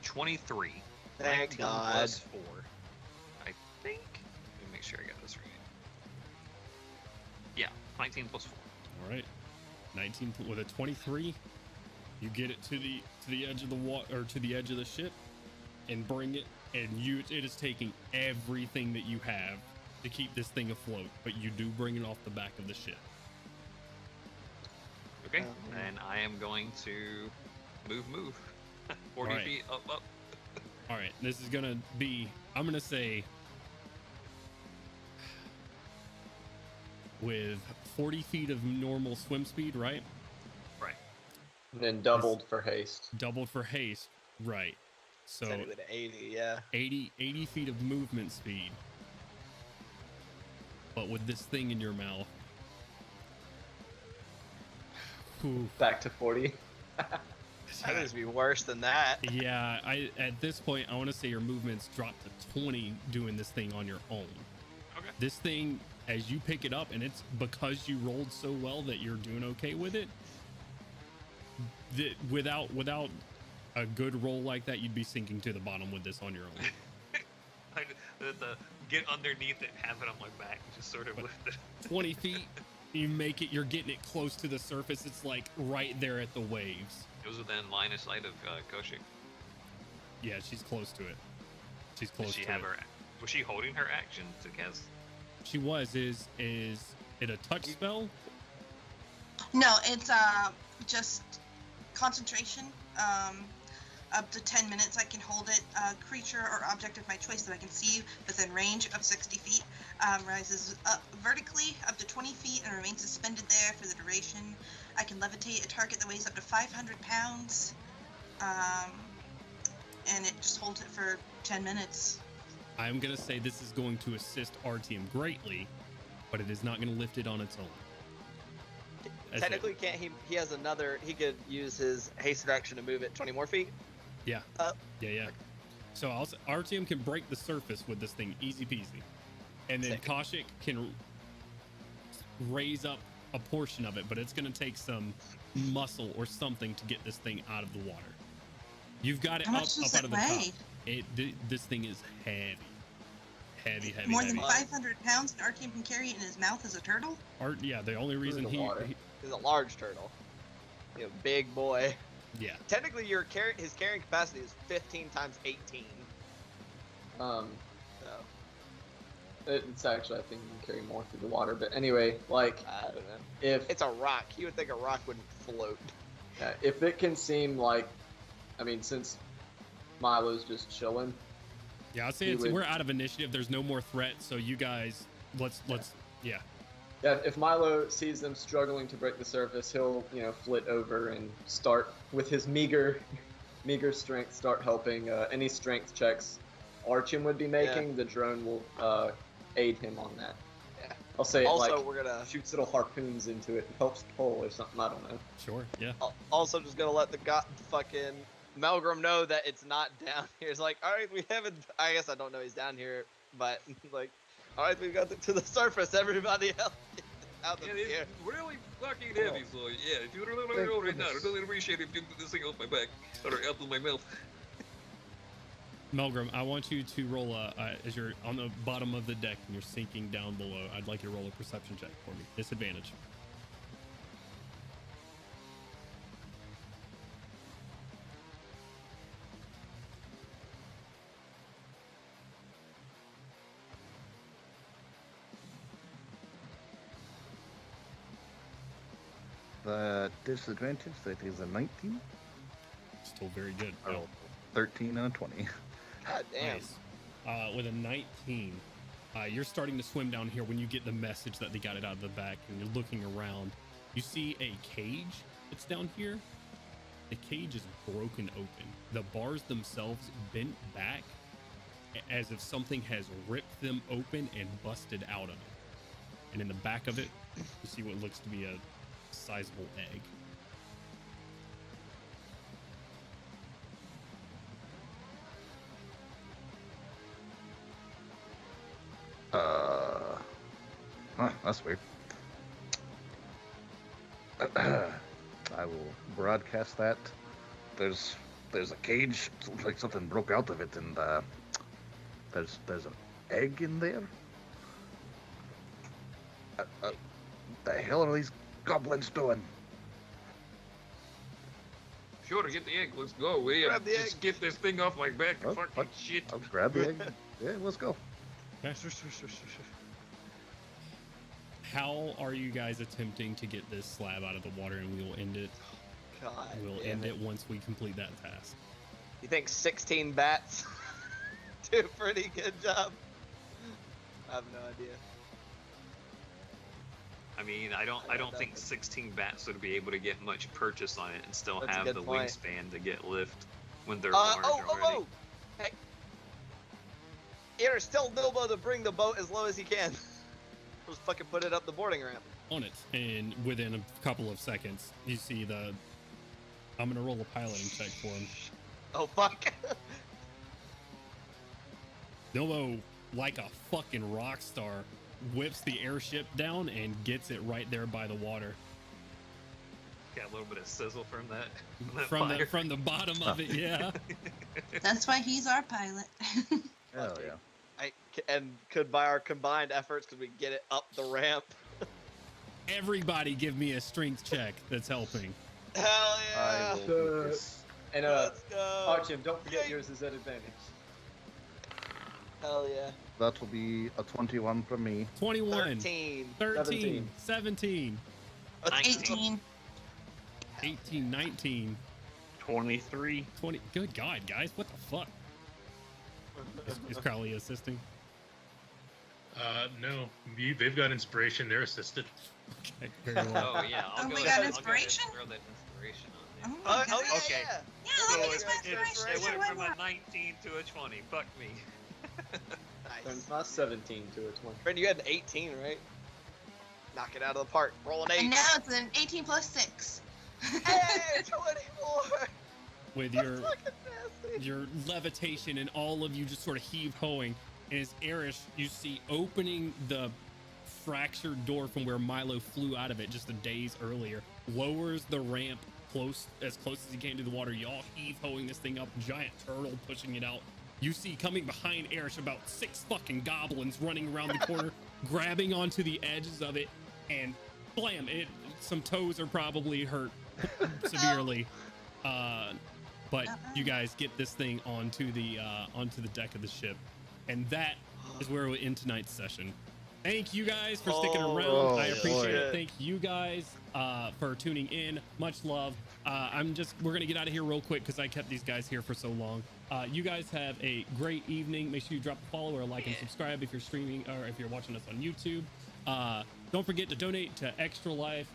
23. Thank 19 God. plus 4. I think. Let me make sure I got this right. Yeah, 19 plus 4. All right. 19 with a 23. You get it to the edge of the water, or to the edge of the ship, and bring it. And it is taking everything that you have to keep this thing afloat, but you do bring it off the back of the ship. Okay, and I am going to move. 40 All right. feet up. All right, this is gonna be, I'm gonna say, with 40 feet of normal swim speed, right? Right. And then doubled for haste. Doubled for haste, right? So Said it with 80, yeah. 80 feet of movement speed. But with this thing in your mouth. Whew. Back to 40. That needs to be worse than that. Yeah, at this point, I want to say your movement's dropped to 20 doing this thing on your own. Okay. This thing, as you pick it up, and it's because you rolled so well that you're doing okay with it. Without a good roll like that, you'd be sinking to the bottom with this on your own. The get underneath it, have it on my back, just sort of lift it. 20 feet, you make it, you're getting it close to the surface. It's like right there at the waves. It was within line of sight of Kaushik. Yeah, she's close to it. She's close Did she to have it. her? Was she holding her action to cast? She was. Is it a touch spell? No, it's just concentration. Up to 10 minutes I can hold it. Creature or object of my choice that I can see within range of 60 feet rises up vertically up to 20 feet and remains suspended there for the duration. I can levitate a target that weighs up to 500 pounds. And it just holds it for 10 minutes. I'm going to say this is going to assist Artyom greatly, but it is not going to lift it on its own. Technically, can't he has another, he could use his haste action to move it 20 more feet. Yeah. Yeah. So Artyom can break the surface with this thing, easy peasy. And then Kaushik can raise up a portion of it, but it's going to take some muscle or something to get this thing out of the water. You've got it How up much does out it of the weigh? top. This thing is heavy. Heavy. More than 500 pounds, and Artyom can carry it in his mouth as a turtle? Yeah, the only reason he He's a large turtle. He's a big boy. Yeah. Technically, his carrying capacity is 15 times 18. So. So, It's actually, I think you can carry more through the water. But anyway, like, I don't know. if It's a rock. You would think a rock wouldn't float. if it can seem like, I mean, since Milo's just chilling. Yeah, I'd say we're out of initiative. There's no more threat, so you guys, let's yeah. Yeah, if Milo sees them struggling to break the surface, he'll, flit over and start with his meager strength, start helping. Any strength checks Artyom would be making, the drone will aid him on that. Yeah. I'll say Also, it we're gonna shoots little harpoons into it and helps pull or something. I don't know. Sure, yeah. Also just gonna let the fucking Melgrim know that it's not down here. It's like, all right, we haven't. I guess I don't know he's down here, but like, all right, we got to the surface. Everybody else out of here. It's really fucking heavy, so yeah, if you really know right now, I really appreciate it if you put this thing off my back or out of my mouth. Melgrim, I want you to roll as you're on the bottom of the deck and you're sinking down below. I'd like you to roll a perception check for me. Disadvantage. the disadvantage, that is a 19. Still very good. I rolled 13 and a 20. God damn. Nice. With a 19, you're starting to swim down here when you get the message that they got it out of the back, and you're looking around. You see a cage that's down here. The cage is broken open. The bars themselves bent back as if something has ripped them open and busted out of it. And in the back of it, you see what looks to be a sizable egg. That's weird. I will broadcast that. There's a cage. It looks like something broke out of it, and there's an egg in there. The hell are these goblins doing? Sure, get the egg. Let's go. We Grab the just egg. get this thing off my back. Oh, Fucking fuck. shit. I'll grab the egg. Yeah, let's go. How are you guys attempting to get this slab out of the water, and we will end it? God. We'll damn end it once we complete that task. You think 16 bats do a pretty good job? I have no idea. I mean, I don't think 16 bats would be able to get much purchase on it and still That's a have good the point. wingspan to get lift when they're large already. Hey. You're still able to bring the boat as low as you can. Just fucking put it up the boarding ramp. On it, and within a couple of seconds, you see the. I'm gonna roll a piloting check for him. Oh fuck. Novo, like a fucking rock star, whips the airship down and gets it right there by the water. Got a little bit of sizzle from that. From the bottom of it, yeah. That's why he's our pilot. Hell yeah. And could by our combined efforts, could we get it up the ramp? Everybody give me a strength check that's helping. Hell I yeah! will do this. And Let's go! Archim, don't forget yours is at advantage. Hell yeah! That will be a 21 from me. 21, 13. 13, 17, 18. 18, 19, 23. 20. Good God, guys, what the fuck? Is Crowley assisting? No. They've got inspiration. They're assisted. Okay, very well. Oh yeah, I'll Oh, go we ahead- got I'll go ahead and inspiration? throw that inspiration on Oh, there. my Oh, God. okay. Yeah, So let me get my it inspiration. went Why from a not? 19 to a 20. Fuck me. Nice. Turns my 17 to a 20. Friend, you had an 18, right? Knock it out of the park. Roll an 8. And now it's an 18 plus 6. Hey, 24. With That's your fucking nasty. your levitation and all of you just sort of heave-hoing, and as Erish, you see opening the fractured door from where Milo flew out of it just a days earlier, lowers the ramp as close as he can to the water. Y'all heave-hoing this thing up, giant turtle pushing it out. You see coming behind Erish about 6 fucking goblins running around the corner, grabbing onto the edges of it, and blam! Some toes are probably hurt severely. But you guys get this thing onto the deck of the ship, and that is where we'll end tonight's session. Thank you guys for sticking around. I appreciate it. Thank you guys for tuning in. Much love. We're gonna get out of here real quick because I kept these guys here for so long. You guys have a great evening. Make sure you drop a follow or a like and subscribe if you're streaming or if you're watching us on YouTube. Don't forget to donate to Extra Life.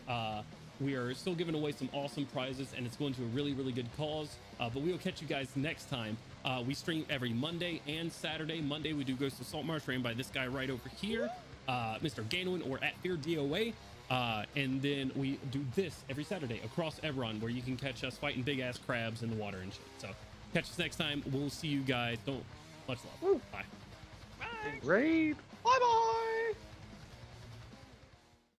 We are still giving away some awesome prizes, and it's going to a really, really good cause. But we will catch you guys next time. We stream every Monday and Saturday. Monday, we do Ghost of Saltmarsh, ran by this guy right over here, Mr. Gandalin, or at Fear DOA. And then we do this every Saturday across Eberron, where you can catch us fighting big-ass crabs in the water and shit. So catch us next time. We'll see you guys. Much love. Bye. Raid. Bye-bye.